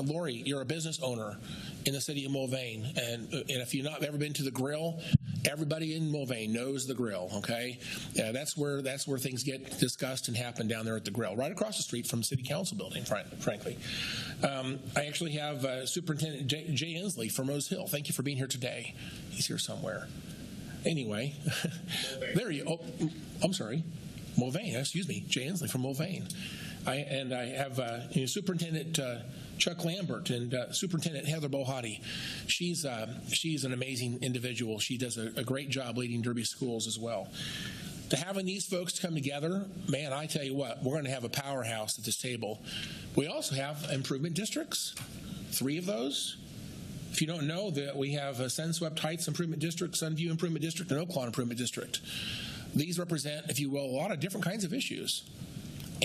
Lori, you're a business owner in the city of Mulvane, and if you've not ever been to the Grill, everybody in Mulvane knows the Grill. Okay, that's where things get discussed and happen down there at the Grill, right across the street from City Council building. Frankly, I actually have Superintendent Jay Ensley from Rose Hill. Thank you for being here today. He's here somewhere. Anyway, there you. Oh, I'm sorry, Mulvane. Excuse me, Jay Ensley from Mulvane. I have Superintendent Chuck Lambert and Superintendent Heather Bohati. She's an amazing individual. She does a great job leading Derby schools as well. To having these folks come together, man, I tell you what, we're going to have a powerhouse at this table. We also have improvement districts, 3 of those. If you don't know, that we have a Sunswept Heights Improvement District, Sunview Improvement District, and Oaklawn Improvement District. These represent, if you will, a lot of different kinds of issues.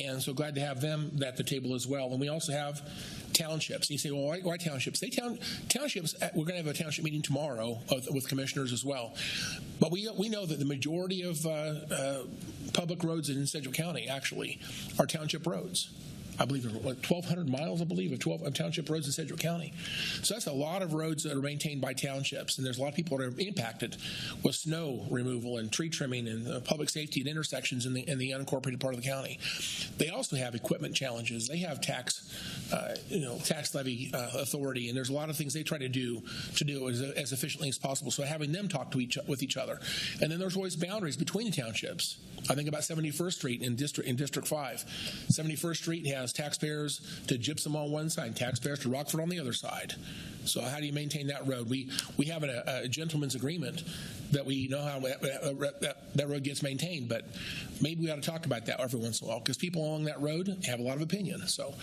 And so glad to have them at the table as well. And we also have townships. And you say, well, why townships? Townships, we're going to have a township meeting tomorrow with commissioners as well. But we know that the majority of public roads in Sedgwick County actually are township roads. I believe there are 1,200 miles, of township roads in Sedgwick County. So that's a lot of roads that are maintained by townships, and there's a lot of people that are impacted with snow removal and tree trimming and public safety and intersections in the unincorporated part of the county. They also have equipment challenges. They have tax levy authority, and there's a lot of things they try to do as efficiently as possible. So having them talk with each other, and then there's always boundaries between the townships. I think about 71st Street in District 5. 71st Street has taxpayers to Gypsum on one side, taxpayers to Rockford on the other side. So how do you maintain that road? We have a gentleman's agreement that we know how that road gets maintained, but maybe we ought to talk about that every once in a while because people along that road have a lot of opinion. So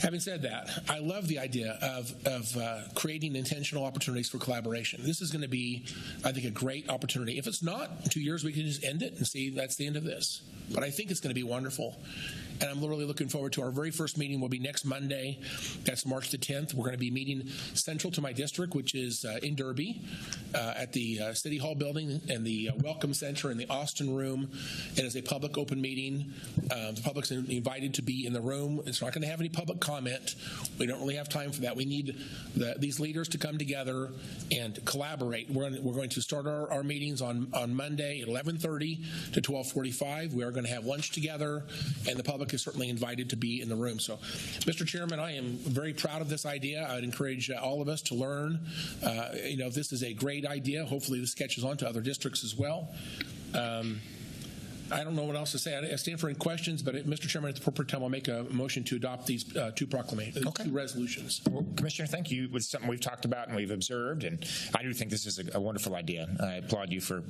having said that, I love the idea of creating intentional opportunities for collaboration. This is going to be, I think, a great opportunity. If it's not, in 2 years we can just end it and see that's the end of this. But I think it's going to be wonderful. And I'm really looking forward to our very first meeting will be next Monday. That's March the 10th. We're going to be meeting central to my district, which is in Derby, at the City Hall building and the Welcome Center in the Austin room. It is a public open meeting. The public's invited to be in the room. It's not going to have any public comment. We don't really have time for that. We need these leaders to come together and collaborate. We're going to start our meetings on Monday at 11:30 to 12:45. We are going to have lunch together, and the public is certainly invited to be in the room. So, Mr. Chairman, I am very proud of this idea. I would encourage all of us to learn. This is a great idea. Hopefully this catches on to other districts as well. I don't know what else to say. I stand for any questions, but Mr. Chairman, at the appropriate time, I'll make a motion to adopt these two resolutions. Well, Commissioner, thank you. It's something we've talked about and we've observed, and I do think this is a wonderful idea. I applaud you for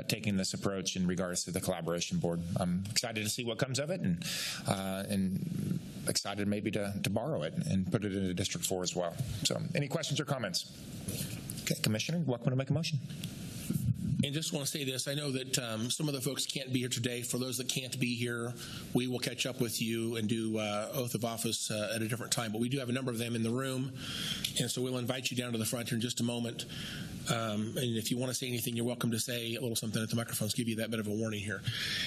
taking this approach in regards to the collaboration board. I'm excited to see what comes of it, and excited maybe to borrow it and put it into District 4 as well. So, any questions or comments? Okay, Commissioner, welcome to make a motion. And just want to say this, I know that some of the folks can't be here today. For those that can't be here, we will catch up with you and do oath of office at a different time. But we do have a number of them in the room, and so we'll invite you down to the front here in just a moment. And if you want to say anything, you're welcome to say a little something at the microphones, give you that bit of a warning here.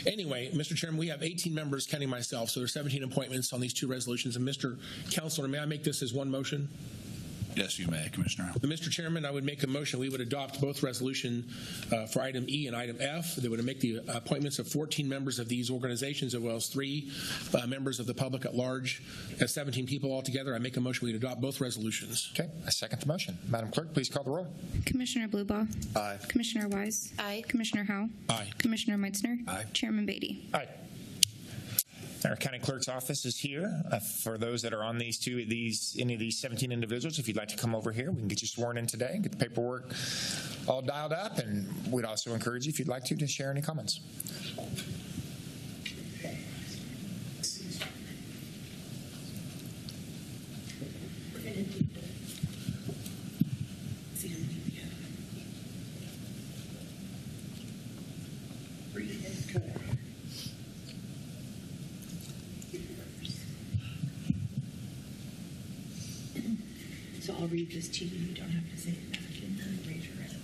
Anyway, Mr. Chairman, we have 18 members counting myself, so there's 17 appointments on these two resolutions. And Mr. Counselor, may I make this as one motion? Yes, you may, Commissioner. Mr. Chairman, I would make a motion we would adopt both resolution for item E and item F. They would make the appointments of 14 members of these organizations as well as 3 members of the public at large, as 17 people altogether. I make a motion we would adopt both resolutions. Okay, I second the motion. Madam Clerk, please call the roll. Commissioner Blubaugh. Aye. Commissioner Wise. Aye. Commissioner Howell. Aye. Commissioner Meitzner. Aye. Chairman Beatty. Aye. Our county clerk's office is here. For those that are on any of these 17 individuals, if you'd like to come over here, we can get you sworn in today, get the paperwork all dialed up, and we'd also encourage you, if you'd like to share any comments. read and code. So I'll read this to you. You don't have to say it back and then raise your hand.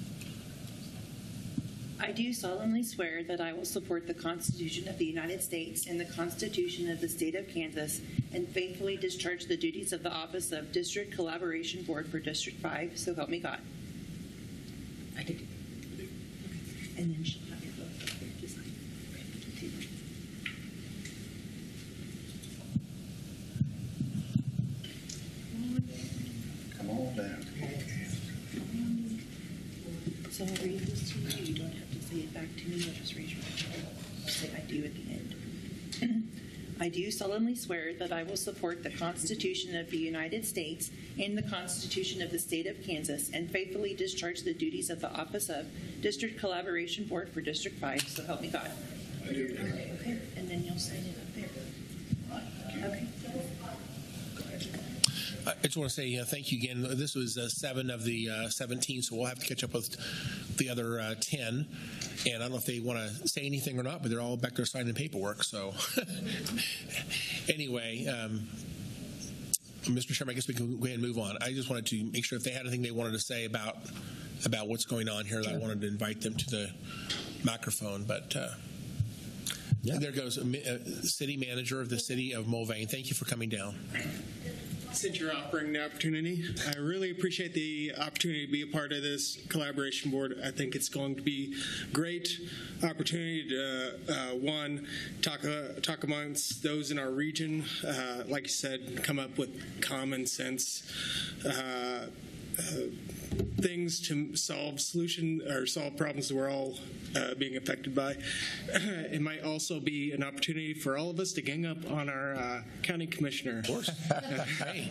I do solemnly swear that I will support the Constitution of the United States and the Constitution of the State of Kansas and faithfully discharge the duties of the office of District Collaboration Board for District 5, so help me God. I did. And then she'll have your vote up there to sign. Come on down. So I'll read this to you. You don't have to say it back to me. You'll just raise your hand. Say I do at the end. I do solemnly swear that I will support the Constitution of the United States and the Constitution of the State of Kansas and faithfully discharge the duties of the office of District Collaboration Board for District 5, so help me God. I do. Okay. And then you'll sign it up there. Okay. I just want to say thank you again. This was 7 of the 17, so we'll have to catch up with the other 10. And I don't know if they want to say anything or not, but they're all back there signing paperwork. So anyway, Mr. Chairman, I guess we can go ahead and move on. I just wanted to make sure if they had anything they wanted to say about what's going on here, that I wanted to invite them to the microphone. But there goes City Manager of the City of Mulvane. Thank you for coming down. Since you're offering the opportunity, I really appreciate the opportunity to be a part of this collaboration board. I think it's going to be a great opportunity to, talk amongst those in our region, like you said, come up with common sense things to solve problems that we're all being affected by. It might also be an opportunity for all of us to gang up on our county commissioner. Of course. Hey,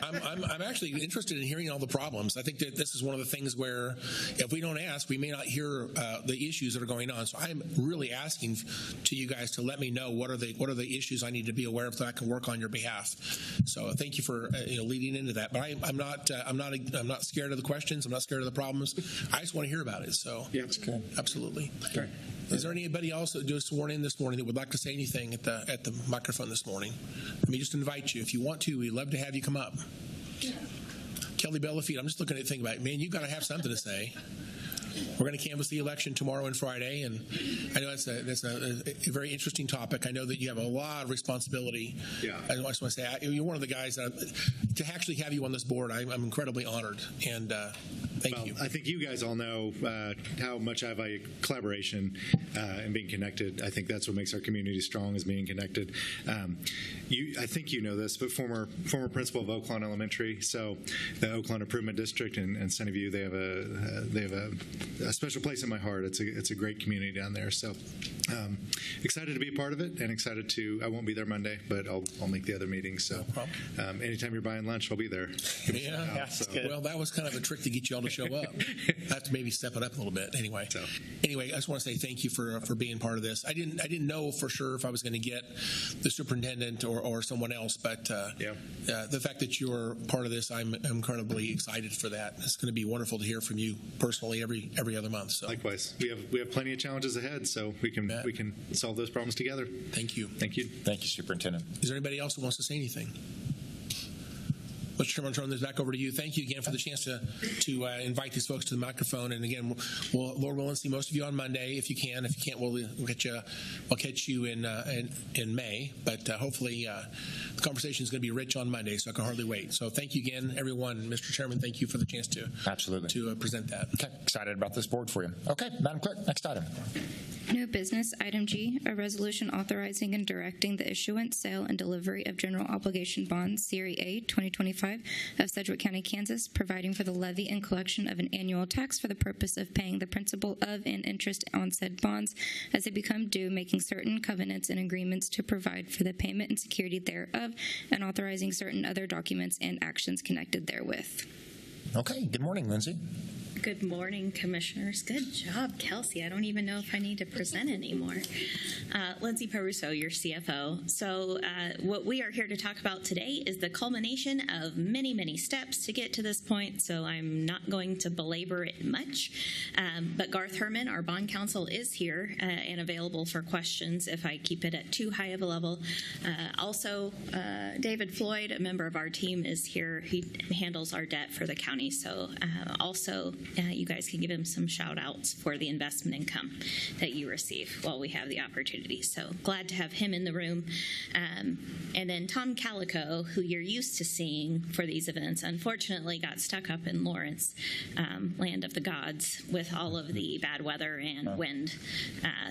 I'm actually interested in hearing all the problems. I think that this is one of the things where if we don't ask, we may not hear the issues that are going on. So I'm really asking to you guys to let me know what are the issues I need to be aware of that I can work on your behalf. So thank you for leading into that. But I'm not scared of the questions. I'm not scared of the problems. I just want to hear about it. So yeah, that's good. Absolutely. Okay. Is there anybody else that just sworn in this morning that would like to say anything at the microphone this morning? Let me just invite you. If you want to, we'd love to have you come up. Yeah. Kelly BIELEFELD, I'm just looking at thinking about it. Man, you've got to have something to say. We're going to canvass the election tomorrow and Friday, and I know that's a very interesting topic. I know that you have a lot of responsibility. Yeah. I just want to say you're one of the guys to actually have you on this board. I'm incredibly honored, and thank you. I think you guys all know how much I value collaboration and being connected. I think that's what makes our community strong, is being connected. I think you know this, but former principal of Oaklawn Elementary, so the Oaklawn Improvement District and Sunny View, they have a special place in my heart. It's a great community down there. So excited to be a part of it, and excited to. I won't be there Monday, but I'll make the other meetings. So anytime you're buying lunch, I'll be there. Yeah, that's good. Well, that was kind of a trick to get you all to show up. I have to maybe step it up a little bit. Anyway, I just want to say thank you for being part of this. I didn't know for sure if I was going to get the superintendent or someone else, but the fact that you're part of this, I'm incredibly excited for that. It's going to be wonderful to hear from you personally every other month. So likewise, we have plenty of challenges ahead, so we can solve those problems together. Thank you. Thank you. Thank you, Superintendent. Is there anybody else who wants to say anything? Mr. Chairman, I'll turn this back over to you. Thank you again for the chance to invite these folks to the microphone. And again, Lord willing, see most of you on Monday if you can. If you can't, we'll catch you in May. But hopefully, the conversation is going to be rich on Monday, so I can hardly wait. So thank you again, everyone. Mr. Chairman, thank you for the chance to present that. Okay, excited about this board for you. Okay, Madam Clerk, next item. New business, item G, a resolution authorizing and directing the issuance, sale, and delivery of general obligation bonds, Series A, 2025, of Sedgwick County, Kansas, providing for the levy and collection of an annual tax for the purpose of paying the principal of and interest on said bonds as they become due, making certain covenants and agreements to provide for the payment and security thereof, and authorizing certain other documents and actions connected therewith. Okay, good morning, Lindsay. Good morning, Commissioners. Good job, Kelsey. I don't even know if I need to present anymore. Lindsay Peruso, your CFO. So what we are here to talk about today is the culmination of many, many steps to get to this point, so I'm not going to belabor it much. But Garth Herman, our bond counsel, is here and available for questions if I keep it at too high of a level. Also, David Floyd, a member of our team, is here. He handles our debt for the county, so also you guys can give him some shout outs for the investment income that you receive while we have the opportunity. So glad to have him in the room. And then Tom Calico, who you're used to seeing for these events, unfortunately got stuck up in Lawrence, land of the gods, with all of the bad weather and wind.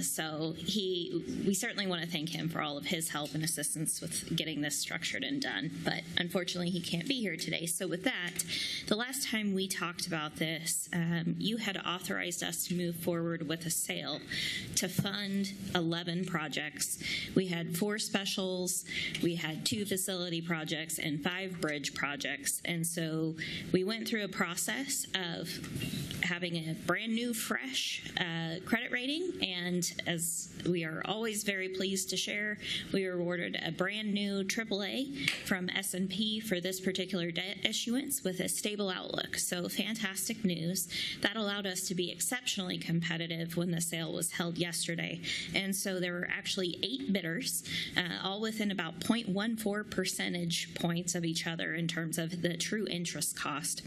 So we certainly want to thank him for all of his help and assistance with getting this structured and done. But unfortunately, he can't be here today. So with that, the last time we talked about this, you had authorized us to move forward with a sale to fund 11 projects. We had 4 specials, we had 2 facility projects, and 5 bridge projects. And so we went through a process of having a brand new, fresh credit rating. And as we are always very pleased to share, we were awarded a brand new AAA from S&P for this particular debt issuance with a stable outlook. So fantastic news. That allowed us to be exceptionally competitive when the sale was held yesterday. And so there were actually 8 bidders, all within about 0.14 percentage points of each other in terms of the true interest cost.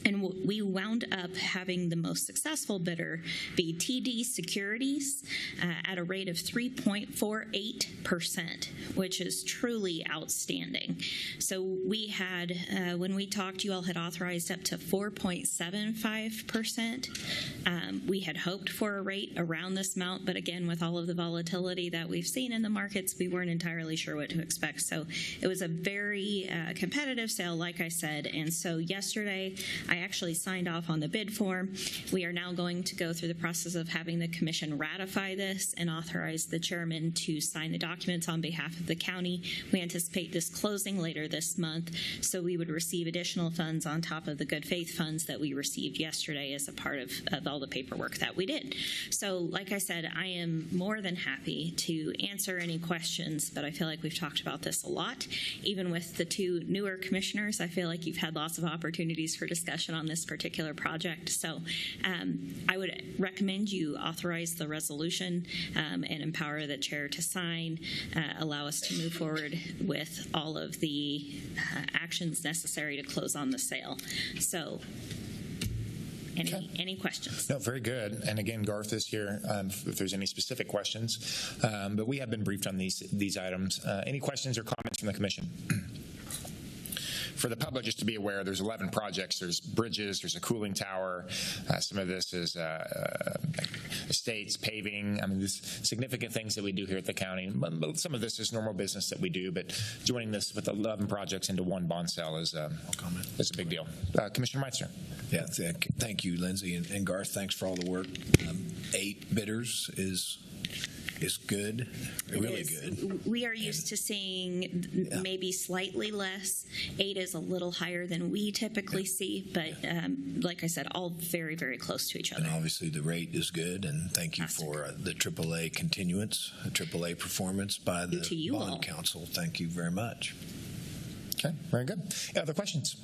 And we wound up having the most successful bidder be TD Securities at a rate of 3.48%, which is truly outstanding. So we had, when we talked, you all had authorized up to 4.75%. We had hoped for a rate around this amount, but again, with all of the volatility that we've seen in the markets, we weren't entirely sure what to expect. So it was a very competitive sale, like I said. And so yesterday, I actually signed off on the bid form. We are now going to go through the process of having the commission ratify this and authorize the chairman to sign the documents on behalf of the county. We anticipate this closing later this month, so we would receive additional funds on top of the good faith funds that we received yesterday as a part of all the paperwork that we did. So like I said, I am more than happy to answer any questions, but I feel like we've talked about this a lot. Even with the 2 newer commissioners, I feel like you've had lots of opportunities for discussion on this particular project. So I would recommend you authorize the resolution and empower the chair to sign, allow us to move forward with all of the actions necessary to close on the sale. So any questions? No, very good. And again, Garth is here if there's any specific questions. But we have been briefed on these items. Any questions or comments from the commission? For the public, just to be aware, there's 11 projects. There's bridges, there's a cooling tower. Some of this is estates, paving. I mean, there's significant things that we do here at the county. But some of this is normal business that we do, but joining this with 11 projects into one bond sale is a big deal. Commissioner Meitzner. Yeah, thank you, Lindsay, and Garth, thanks for all the work. 8 bidders is good, really good. We are used to seeing maybe slightly less. 8 is a little higher than we typically see, but like I said, all very, very close to each other. And obviously the rate is good, and thank you for the AAA continuance, AAA performance by the bond council. Thank you very much. Okay, very good. Any other questions?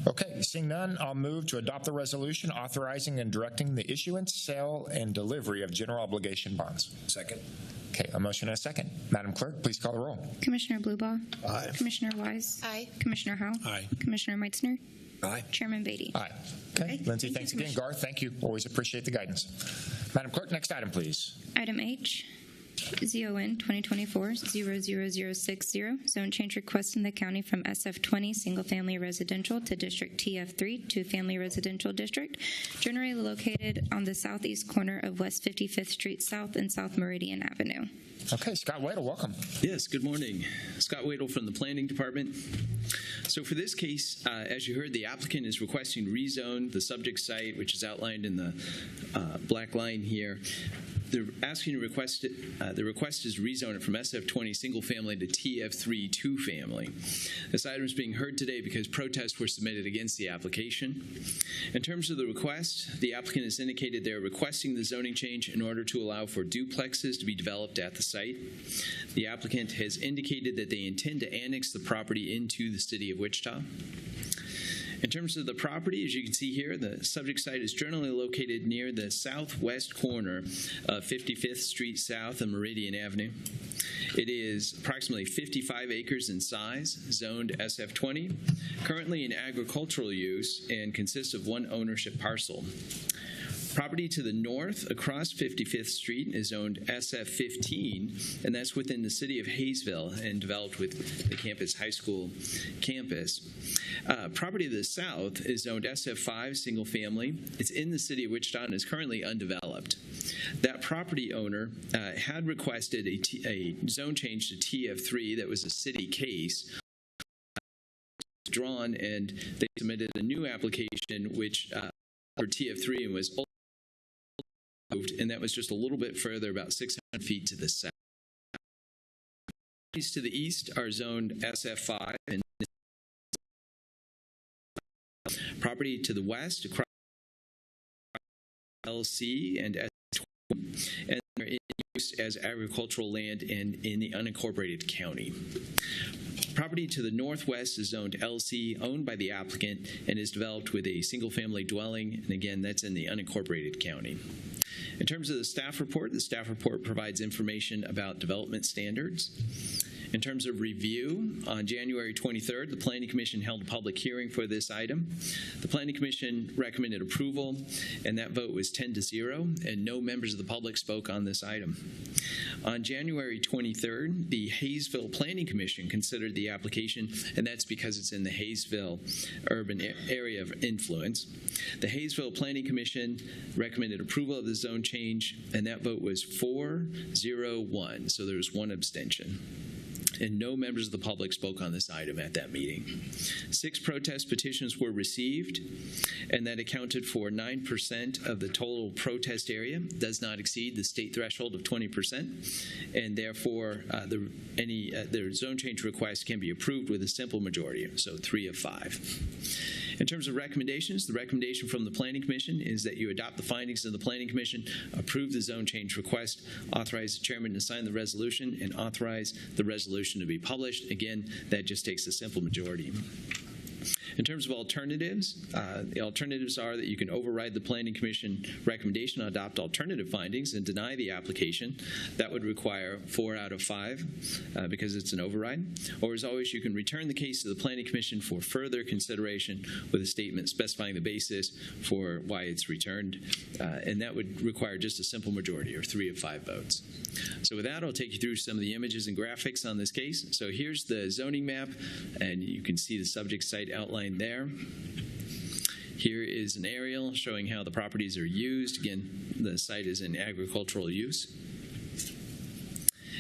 Okay, seeing none, I'll move to adopt the resolution authorizing and directing the issuance, sale, and delivery of general obligation bonds. Second. Okay, a motion and a second. Madam Clerk, please call the roll. Commissioner Blubaugh? Aye. Commissioner Wise? Aye. Commissioner Howell? Aye. Commissioner Meitzner? Aye. Chairman Beatty? Aye. Okay, Lindsay, thanks again. Garth, thank you. Always appreciate the guidance. Madam Clerk, next item, please. Item H. ZON 2024-00060, zone change request in the county from SF20 single-family residential to District TF3 to Family Residential District, generally located on the southeast corner of West 55th Street South and South Meridian Avenue. Okay, Scott Wadle, welcome. Yes, good morning. Scott Wadle from the Planning Department. So for this case, as you heard, the applicant is requesting rezone the subject site, which is outlined in the black line here, They're asking to request it. The request is rezone it from SF20 single family to TF3 two family. This item is being heard today because protests were submitted against the application. In terms of the request, the applicant has indicated they're requesting the zoning change in order to allow for duplexes to be developed at the site. The applicant has indicated that they intend to annex the property into the city of Wichita. In terms of the property, as you can see here, the subject site is generally located near the southwest corner of 55th Street South and Meridian Avenue. It is approximately 55 acres in size, zoned SF20, currently in agricultural use, and consists of one ownership parcel. Property to the north across 55th Street is zoned SF15, and that's within the city of HAYSVILLE and developed with the campus high school campus. Property to the south is zoned SF5, single family. It's in the city of Wichita and is currently undeveloped. That property owner had requested a zone change to TF3 that was a city case. Drawn, and they submitted a new application which for TF3 and was moved, and that was just a little bit further, about 600 feet to the south. Properties to the east are zoned SF5, and property to the west across LC and S20, and they're in use as agricultural land and in the unincorporated county. Property to the northwest is zoned LC, owned by the applicant, and is developed with a single-family dwelling, and again, that's in the unincorporated county. In terms of the staff report provides information about development standards. In terms of review, on January 23rd, the Planning Commission held a public hearing for this item. The Planning Commission recommended approval, and that vote was 10-0, and no members of the public spoke on this item. On January 23rd, the HAYSVILLE Planning Commission considered the application, and that's because it's in the HAYSVILLE urban area of influence. The HAYSVILLE Planning Commission recommended approval of the zone change, and that vote was 4-0-1, so there was one abstention. And no members of the public spoke on this item at that meeting. 6 protest petitions were received, and that accounted for 9% of the total protest area. Does not exceed the state threshold of 20%, and therefore the zone change request can be approved with a simple majority, so 3 of 5. In terms of recommendations, the recommendation from the Planning Commission is that you adopt the findings of the Planning Commission, approve the zone change request, authorize the chairman to sign the resolution, and authorize the resolution to be published. Again, that just takes a simple majority. In terms of alternatives, the alternatives are that you can override the Planning Commission recommendation, adopt alternative findings, and deny the application. That would require 4 out of 5 because it's an override. Or as always, you can return the case to the Planning Commission for further consideration with a statement specifying the basis for why it's returned. And that would require just a simple majority, or 3 of 5 votes. So with that, I'll take you through some of the images and graphics on this case. So here's the zoning map, and you can see the subject site outlined there. Here is an aerial showing how the properties are used. Again, the site is in agricultural use.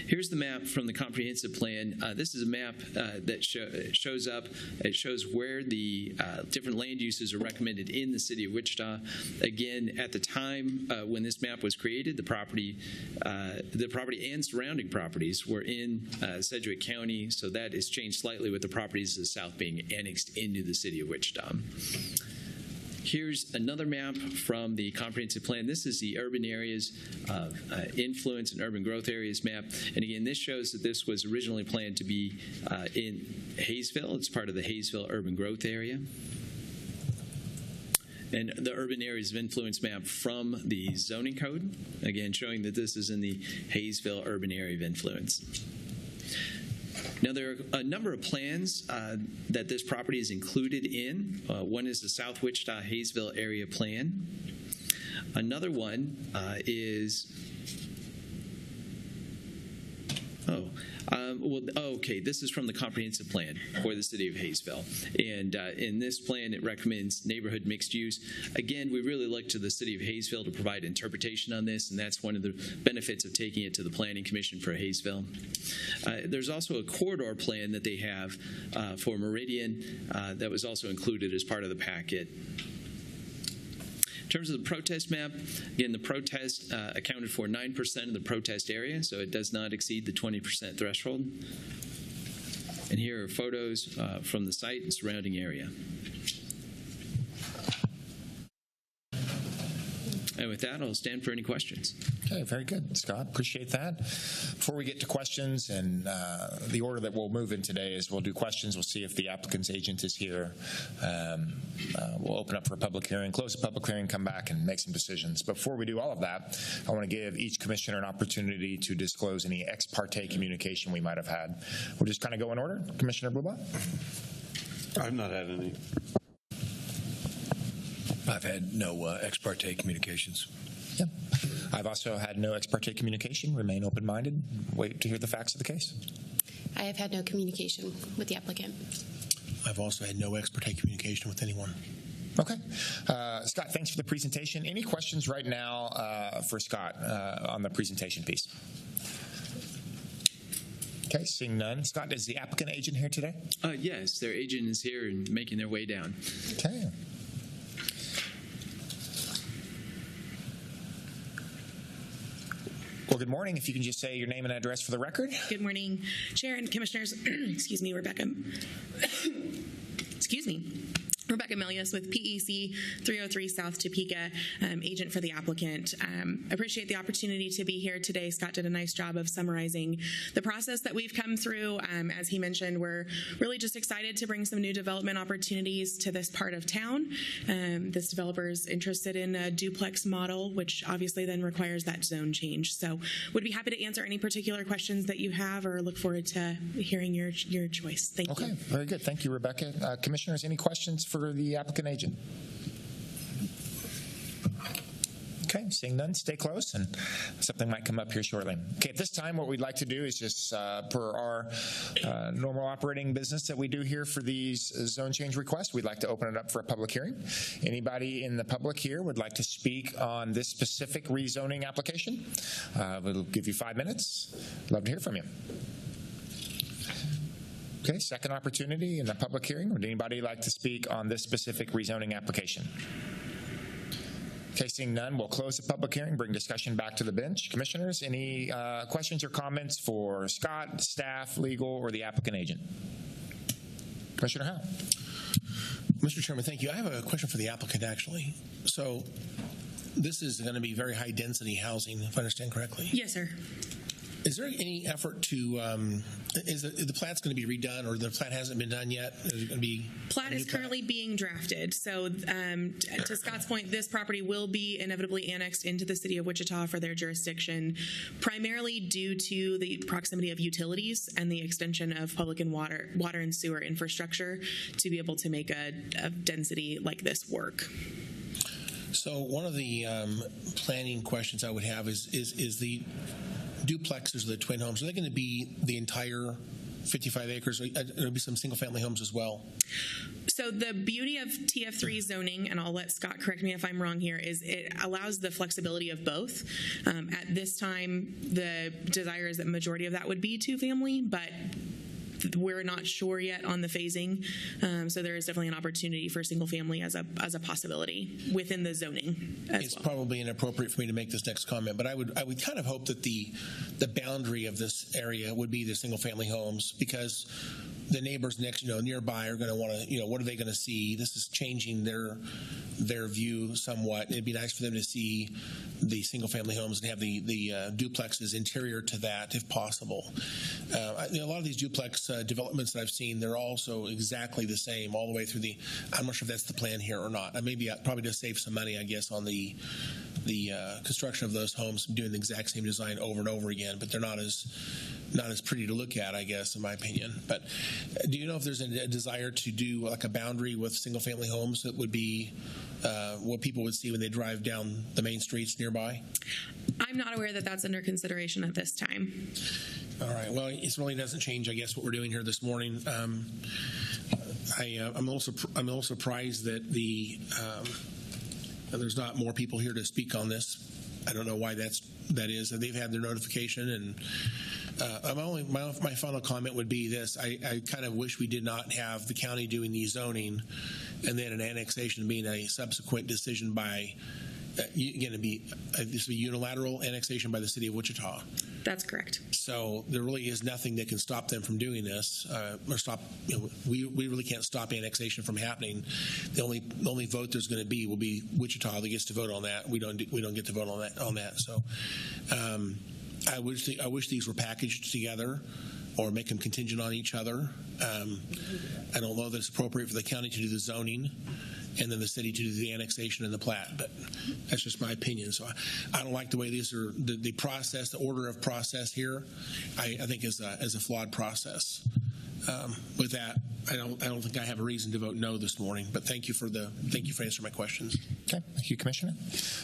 Here's the map from the comprehensive plan. This is a map that shows up. It shows where the different land uses are recommended in the city of Wichita. Again, at the time when this map was created, the property and surrounding properties were in Sedgwick County, so that has changed slightly with the properties to the south being annexed into the city of Wichita. Here's another map from the comprehensive plan. This is the urban areas of influence and urban growth areas map. And again, this shows that this was originally planned to be in HAYSVILLE. It's part of the HAYSVILLE urban growth area. And the urban areas of influence map from the zoning code, again, showing that this is in the HAYSVILLE urban area of influence. Now, there are a number of plans that this property is included in. One is the South Wichita HAYSVILLE Area Plan. Another one is, this is from the comprehensive plan for the city of HAYSVILLE. And in this plan, it recommends neighborhood mixed use. Again, we really look to the city of HAYSVILLE to provide interpretation on this, and that's one of the benefits of taking it to the Planning Commission for HAYSVILLE. There's also a corridor plan that they have for Meridian that was also included as part of the packet. In terms of the protest map, again, the protest accounted for 9% of the protest area, so it does not exceed the 20% threshold. And here are photos from the site and surrounding area. And with that, I'll stand for any questions. Okay, very good, Scott. Appreciate that. Before we get to questions, and the order that we'll move in today is we'll do questions. We'll see if the applicant's agent is here. We'll open up for a public hearing, close the public hearing, come back and make some decisions. Before we do all of that, I want to give each commissioner an opportunity to disclose any ex parte communication we might have had. We'll just kind of go in order. Commissioner Bluba? I've not had any. I've had no ex parte communications. Yep. I've also had no ex parte communication. Remain open-minded. Wait to hear the facts of the case. I have had no communication with the applicant. I've also had no ex parte communication with anyone. Okay. Scott, thanks for the presentation. Any questions right now for Scott on the presentation piece? Okay, seeing none. Scott, is the applicant agent here today? Yes, their agent is here and making their way down. Okay. Well, good morning. If you can just say your name and address for the record. Good morning, Chair and Commissioners. Excuse me, Rebecca. Excuse me. Rebecca Milius with PEC 303 South Topeka, agent for the applicant. Appreciate the opportunity to be here today. Scott did a nice job of summarizing the process that we've come through. As he mentioned, we're really just excited to bring some new development opportunities to this part of town. This developer is interested in a duplex model, which obviously then requires that zone change. So would be happy to answer any particular questions that you have or look forward to hearing your choice. Thank you. Okay, very good. Thank you, Rebecca. Commissioners, any questions for the applicant agent? Okay, seeing none, stay close, and something might come up here shortly. Okay, at this time, what we'd like to do is just, per our normal operating business that we do here for these zone change requests, we'd like to open it up for a public hearing. Anybody in the public here would like to speak on this specific rezoning application? We'll give you 5 minutes. Love to hear from you. Okay, second opportunity in the public hearing. Would anybody like to speak on this specific rezoning application? Okay, seeing none, we'll close the public hearing, bring discussion back to the bench. Commissioners, any questions or comments for Scott, staff, legal, or the applicant agent? Commissioner Howe. Mr. Chairman, thank you. I have a question for the applicant, actually. So this is going to be very high-density housing, if I understand correctly. Yes, sir. Is there any effort to, is the plat's going to be redone, or the plat hasn't been done yet? Is it going to be? Plat is currently being drafted. So to Scott's point, this property will be inevitably annexed into the city of Wichita for their jurisdiction, primarily due to the proximity of utilities and the extension of public and water and sewer infrastructure to be able to make a density like this work. So one of the planning questions I would have is the duplexes, the twin homes, are they going to be the entire 55 acres? There'll be some single-family homes as well. So the beauty of TF3 zoning, and I'll let Scott correct me if I'm wrong here, is it allows the flexibility of both. At this time, the desire is that majority of that would be two-family, but we're not sure yet on the phasing. So there is definitely an opportunity for single family as a possibility within the zoning as It's well. probably inappropriate for me to make this next comment, but I would kind of hope that the boundary of this area would be the single family homes, because the neighbors nearby are going to want to, what are they going to see? This is changing their view somewhat. It'd be nice for them to see the single family homes and have the duplexes interior to that if possible. A lot of these duplex developments that I've seen, they're also exactly the same all the way through I'm not sure if that's the plan here or not. Maybe probably to save some money, I guess, on the construction of those homes, doing the exact same design over and over again, but they're not as pretty to look at, I guess, in my opinion. But do you know if there's a desire to do like a boundary with single family homes that would be what people would see when they drive down the main streets nearby? I'm not aware that that's under consideration at this time. All right. Well, it really doesn't change, I guess, what we're doing here this morning. I'm a little surprised that there's not more people here to speak on this. I don't know why that is. They've had their notification, and My final comment would be this. I kind of wish we did not have the county doing the zoning and then an annexation being a subsequent decision by, this would be unilateral annexation by the city of Wichita. That's correct. So there really is nothing that can stop them from doing this, or stop. We really can't stop annexation from happening. The only vote there's going to be will be Wichita that gets to vote on that. We don't get to vote on that. So I wish these were packaged together, or make them contingent on each other. I don't know that it's appropriate for the county to do the zoning and then the city to do the annexation and the plat, but that's just my opinion. So I don't like the way these are, the process, the order of process here, I think is a flawed process. With that, I don't think I have a reason to vote no this morning, but thank you for answering my questions. Okay, thank you, Commissioner.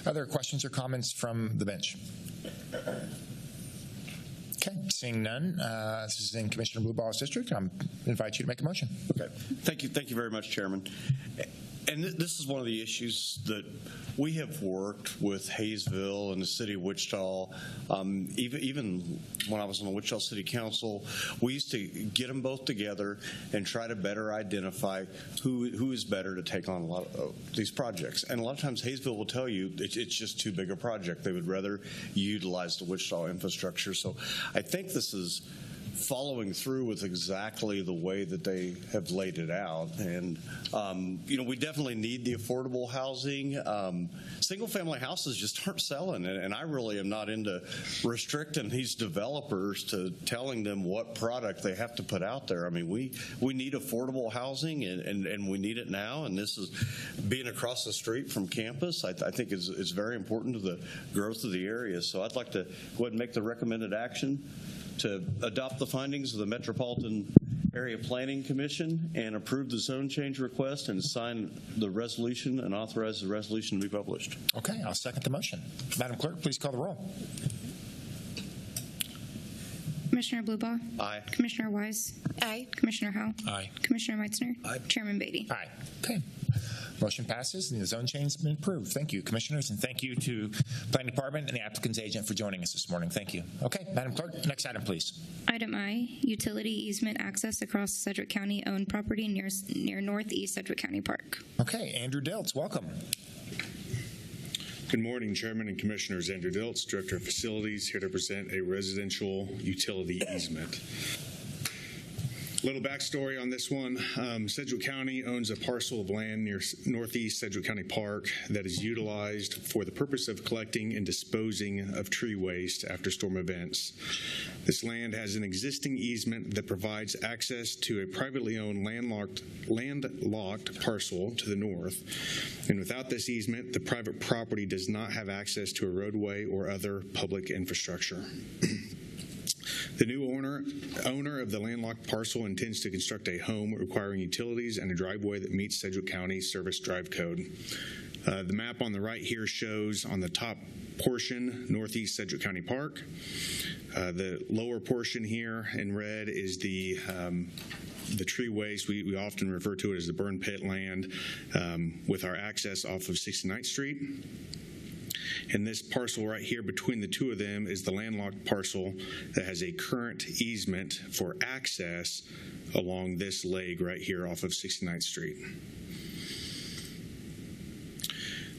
Other questions or comments from the bench? Okay, seeing none, this is in Commissioner Blueball's district. I invite you to make a motion. Okay, thank you very much, Chairman. And this is one of the issues that we have worked with HAYSVILLE and the city of Wichita. Even when I was on the Wichita City Council, we used to get them both together and try to better identify who is better to take on a lot of these projects. And a lot of times HAYSVILLE will tell you it's just too big a project. They would rather utilize the Wichita infrastructure. So I think this is following through with exactly the way that they have laid it out. And, we definitely need the affordable housing. Single-family houses just aren't selling, and I really am not into restricting these developers to telling them what product they have to put out there. I mean, we need affordable housing, and we need it now, and this is being across the street from campus, I think is very important to the growth of the area. So I'd like to go ahead and make the recommended action to adopt the findings of the Metropolitan Area Planning Commission and approve the zone change request and sign the resolution and authorize the resolution to be published. Okay, I'll second the motion. Madam Clerk, please call the roll. Commissioner Bluebow? Aye. Commissioner Wise? Aye. Commissioner Howell? Aye. Commissioner Meitzner? Aye. Chairman Beatty? Aye. Okay. Motion passes and the zone change has been approved. Thank you, Commissioners, and thank you to Planning Department and the applicant's agent for joining us this morning. Thank you. Okay, Madam Clerk, next item, please. Item I, utility easement access across Sedgwick County owned property near Northeast Sedgwick County Park. Okay, Andrew Diltz, welcome. Good morning, Chairman and Commissioners. Andrew Diltz, Director of Facilities, here to present a residential utility easement. Little backstory on this one. Sedgwick County owns a parcel of land near Northeast Sedgwick County Park that is utilized for the purpose of collecting and disposing of tree waste after storm events. This land has an existing easement that provides access to a privately owned landlocked parcel to the north. And without this easement, the private property does not have access to a roadway or other public infrastructure. The new owner of the landlocked parcel intends to construct a home requiring utilities and a driveway that meets Sedgwick County Service Drive Code. The map on the right here shows on the top portion Northeast Sedgwick County Park. The lower portion here in red is the tree waste. We often refer to it as the burn pit land with our access off of 69th Street. And this parcel right here between the two of them is the landlocked parcel that has a current easement for access along this leg right here off of 69th Street.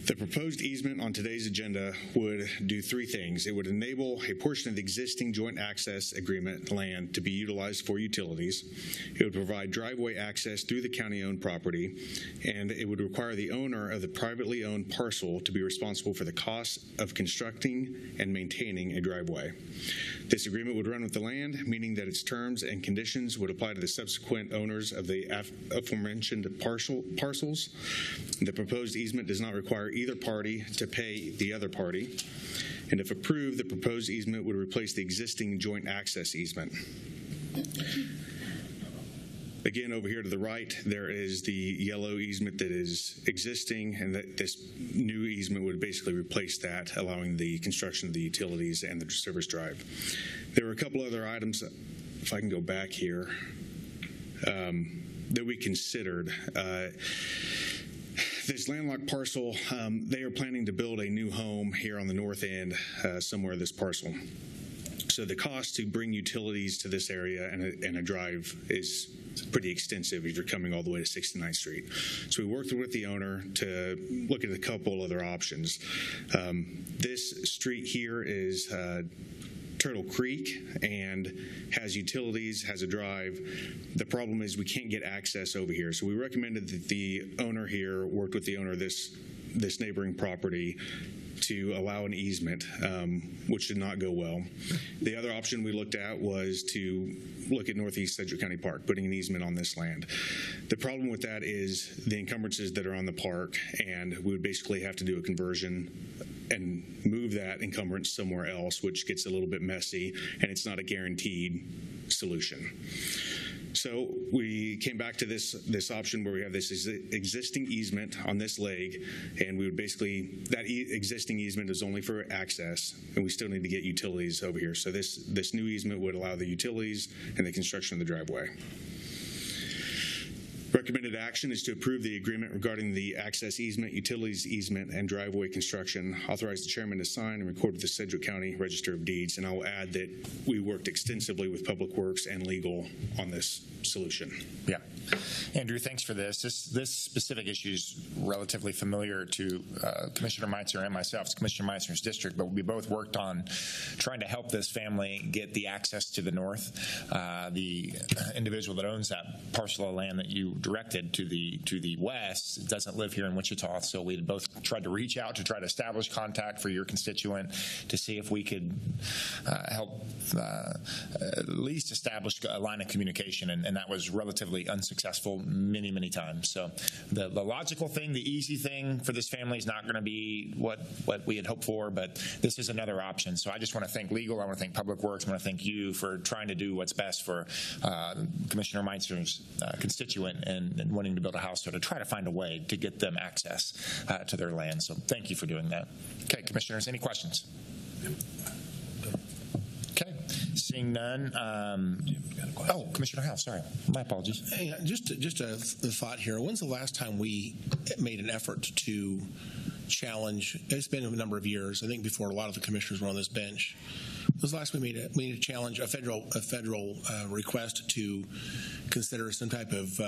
The proposed easement on today's agenda would do three things. It would enable a portion of the existing joint access agreement land to be utilized for utilities. It would provide driveway access through the county-owned property, and it would require the owner of the privately owned parcel to be responsible for the cost of constructing and maintaining a driveway. This agreement would run with the land, meaning that its terms and conditions would apply to the subsequent owners of the aforementioned parcels. The proposed easement does not require either party to pay the other party. And if approved, the proposed easement would replace the existing joint access easement. Again, over here to the right, there is the yellow easement that is existing, and that this new easement would basically replace that, allowing the construction of the utilities and the service drive. There were a couple other items, if I can go back here, that we considered. This landlocked parcel, they are planning to build a new home here on the north end, somewhere this parcel. So the cost to bring utilities to this area and a drive is pretty extensive if you're coming all the way to 69th Street. So we worked with the owner to look at a couple other options. This street here is Turtle Creek and has utilities, has a drive. The problem is we can't get access over here. So we recommended that the owner here worked with the owner of this neighboring property to allow an easement, which did not go well. The other option we looked at was to look at Northeast Sedgwick County Park, putting an easement on this land. The problem with that is the encumbrances that are on the park, and we would basically have to do a conversion and move that encumbrance somewhere else, which gets a little bit messy, and it's not a guaranteed solution. So we came back to this option where we have this existing easement on this leg, and we would basically, that existing easement is only for access, and we still need to get utilities over here. So this new easement would allow the utilities and the construction of the driveway. Recommended action is to approve the agreement regarding the access easement, utilities easement, and driveway construction. Authorize the chairman to sign and record with the Sedgwick County Register of Deeds. And I will add that we worked extensively with Public Works and legal on this solution. Yeah. Andrew, thanks for this. This specific issue is relatively familiar to Commissioner Meitzer and myself. It's Commissioner Meitzer's district, but we both worked on trying to help this family get the access to the north. The individual that owns that parcel of land that you directed to the west doesn't live here in Wichita, so we both tried to reach out to try to establish contact for your constituent to see if we could help at least establish a line of communication, and that was relatively unsuccessful many times. So the logical thing, the easy thing for this family is not going to be what we had hoped for, but this is another option. So I just want to thank legal, I want to thank Public Works, I want to thank you for trying to do what's best for Commissioner Meitzer's constituent and wanting to build a house there to try to find a way to get them access to their land. So thank you for doing that. Okay, Commissioners, any questions? Okay, seeing none. Oh, Commissioner Howe, sorry. My apologies. Hey, just a thought here. When's the last time we made an effort to challenge? It's been a number of years, I think, before a lot of the commissioners were on this bench. When was the last we made a challenge, a federal request to consider some type of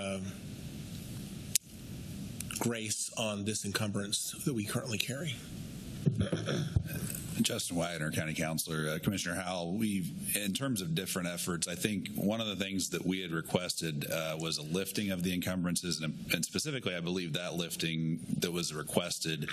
grace on this encumbrance that we currently carry? Justin Widener, County Councilor. Commissioner Howell, in terms of different efforts, I think one of the things that we had requested was a lifting of the encumbrances, and specifically, I believe that lifting that was requested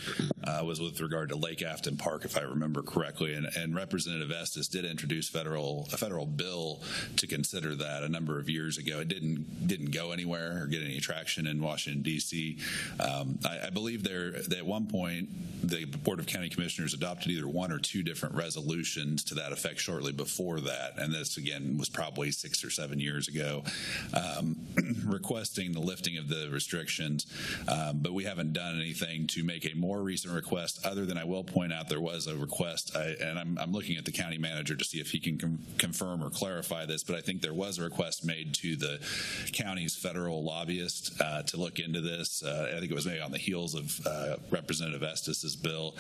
was with regard to Lake Afton Park, if I remember correctly, and Representative Estes did introduce a federal bill to consider that a number of years ago. It didn't go anywhere or get any traction in Washington, D.C. I believe that at one point, the Board of County Commissioners adopted either one or two different resolutions to that effect shortly before that, and this again was probably 6 or 7 years ago, requesting the lifting of the restrictions, but we haven't done anything to make a more recent request, other than I will point out there was a request, and I'm looking at the county manager to see if he can confirm or clarify this, but I think there was a request made to the county's federal lobbyist to look into this. I think it was maybe on the heels of Representative Estes' bill,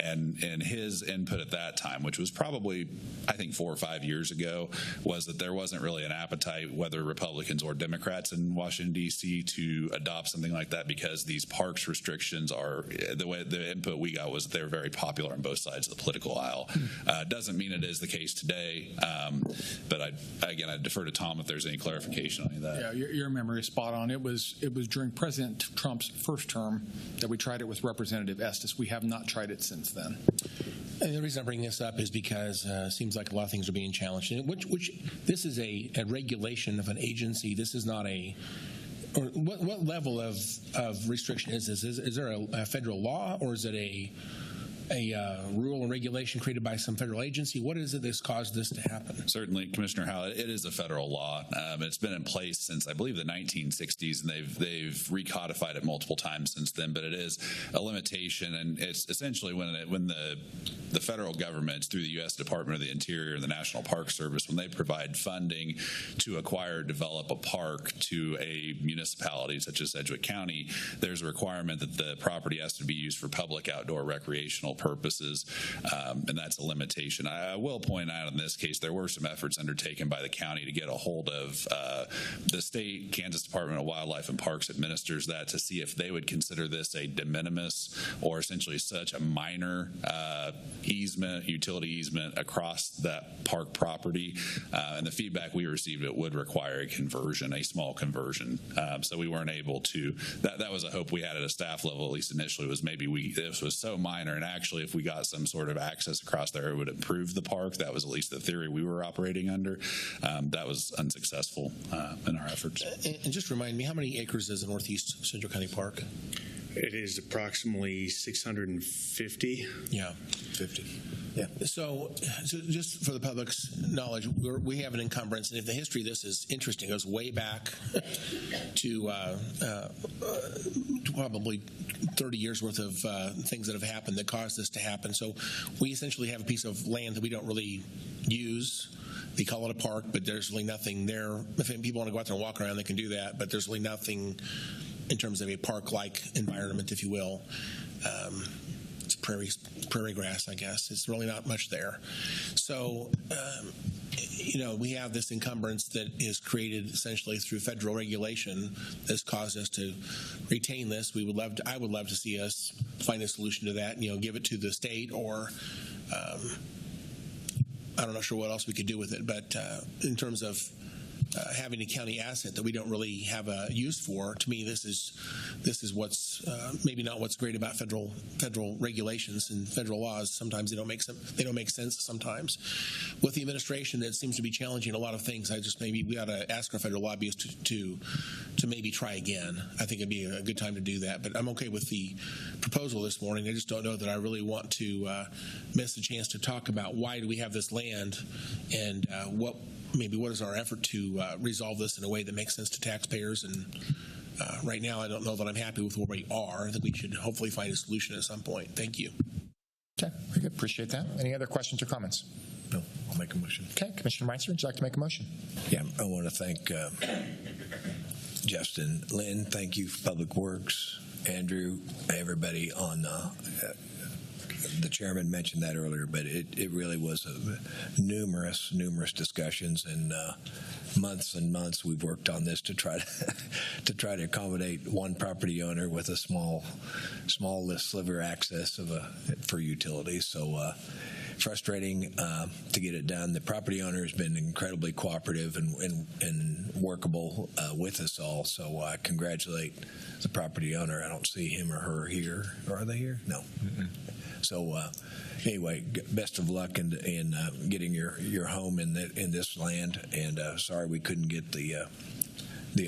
and his input at that time, which was probably, I think, 4 or 5 years ago, was that there wasn't really an appetite, whether Republicans or Democrats in Washington, D.C., to adopt something like that, because these parks restrictions are, the input we got was that they were very popular on both sides of the political aisle. Doesn't mean it is the case today, but I defer to Tom if there's any clarification on that. Yeah, your memory is spot on. It was during President Trump's first term that we tried it with Representative Estes. We have not tried it since then. And the reason I bring this up is because it seems like a lot of things are being challenged. Which this is a regulation of an agency. This is not a. Or what level of restriction is this? Is there a federal law, or is it a rule and regulation created by some federal agency? What is it that's caused this to happen? Certainly, Commissioner Howell, it is a federal law. It's been in place since, I believe, the 1960s, and they've recodified it multiple times since then, but it is a limitation, and it's essentially when the federal government, through the U.S. Department of the Interior and the National Park Service, when they provide funding to acquire or develop a park to a municipality such as Sedgwick County, there's a requirement that the property has to be used for public outdoor recreational residential purposes, and that's a limitation. I will point out in this case there were some efforts undertaken by the county to get a hold of the state. Kansas Department of Wildlife and Parks administers that, to see if they would consider this a de minimis or essentially such a minor easement, utility easement across that park property. And the feedback we received, it would require a conversion, a small conversion. So we weren't able to, that was a hope we had at a staff level, at least initially, was maybe this was so minor, and actually if we got some sort of access across there, it would improve the park. That was at least the theory we were operating under. That was unsuccessful in our efforts. And just remind me, how many acres is the Northeast Central County Park? It is approximately 650. Yeah, 50. Yeah. So just for the public's knowledge, we have an encumbrance, and if the history of this is interesting, it goes way back to probably 30 years worth of things that have happened that caused this to happen. So we essentially have a piece of land that we don't really use. They call it a park, but there's really nothing there. If people want to go out there and walk around, they can do that, but there's really nothing in terms of a park-like environment, if you will. It's prairie grass, I guess. It's really not much there. So, we have this encumbrance that is created essentially through federal regulation that's caused us to retain this. I would love to see us find a solution to that, give it to the state, or I'm not sure what else we could do with it. But in terms of having a county asset that we don't really have a use for, to me, this is what's maybe not what's great about federal regulations and federal laws. Sometimes they don't make sense. Sometimes with the administration, that seems to be challenging a lot of things. Maybe we ought to ask our federal lobbyists to maybe try again. I think it'd be a good time to do that. But I'm okay with the proposal this morning. I just don't know that I really want to miss the chance to talk about why do we have this land, and what is our effort to resolve this in a way that makes sense to taxpayers. And right now, I don't know that I'm happy with where we are. I think we should hopefully find a solution at some point. Thank you. Okay, very good. Appreciate that. Any other questions or comments? No, I'll make a motion. Okay, Commissioner Meister, would you like to make a motion? Yeah, I want to thank Justin, Lynn, thank you for Public Works, Andrew, everybody on the chairman mentioned that earlier, but it really was numerous discussions, and months and months we've worked on this to try to accommodate one property owner with a small sliver access for utilities. So frustrating to get it done. The property owner has been incredibly cooperative and workable with us all. So I congratulate the property owner. I don't see him or her here. Are they here? No. Mm-hmm. So anyway, best of luck in getting your home in this land. And sorry we couldn't get the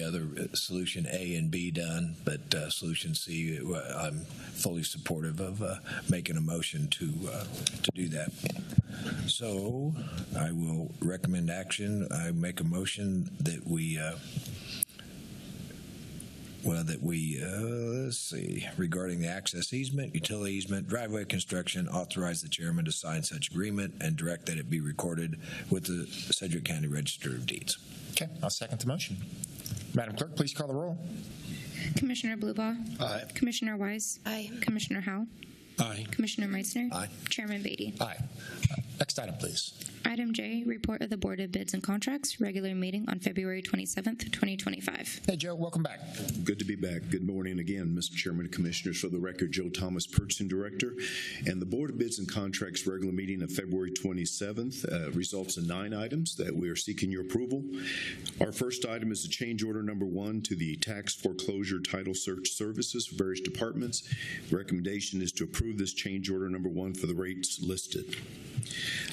other solution A and B done, but solution C, I'm fully supportive of making a motion to do that. So I will recommend action. I make a motion that we. Let's see, regarding the access easement, utility easement, driveway construction, authorize the chairman to sign such agreement and direct that it be recorded with the Sedgwick County Register of Deeds. Okay, I'll second the motion. Madam Clerk, please call the roll. Commissioner Blubaugh. Aye. Commissioner Wise. Aye. Commissioner Howell. Aye. Commissioner Meitzner. Aye. Chairman Beatty. Aye. Next item, please. Item J, report of the Board of Bids and Contracts, regular meeting on February 27th, 2025. Hey, Joe, welcome back. Good to be back. Good morning again, Mr. Chairman and Commissioners. For the record, Joe Thomas, Purchasing Director. And the Board of Bids and Contracts regular meeting of February 27th results in 9 items that we are seeking your approval. Our first item is the change order number 1 to the tax foreclosure title search services for various departments. The recommendation is to approve this change order number 1 for the rates listed.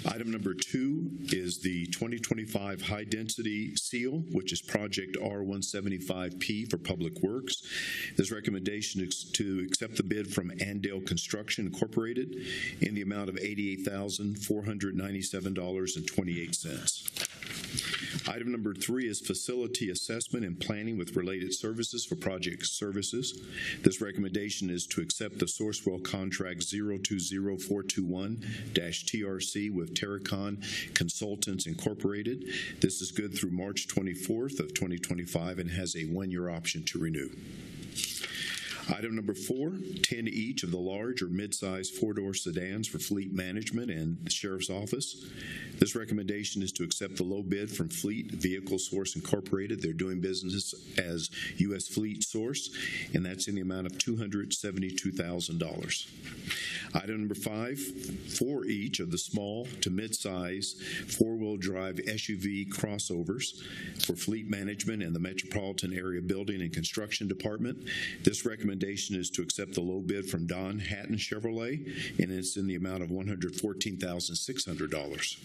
Item number 2 is the 2025 high-density seal, which is Project R175P for Public Works. This recommendation is to accept the bid from Andale Construction Incorporated in the amount of $88,497.28. Item number 3 is facility assessment and planning with related services for project services. This recommendation is to accept the Sourcewell contract 020421-TRC with Terracon Consultants Incorporated. This is good through March 24th of 2025 and has a 1-year option to renew. Item number 4, 10 each of the large or mid-size four-door sedans for fleet management and the Sheriff's Office. This recommendation is to accept the low bid from Fleet Vehicle Source Incorporated. They're doing business as U.S. Fleet Source, and that's in the amount of $272,000. Item number 5, 4 each of the small to mid-size four-wheel drive SUV crossovers for fleet management and the Metropolitan Area Building and Construction Department. This recommendation is to accept the low bid from Don Hatton Chevrolet, and it's in the amount of $114,600.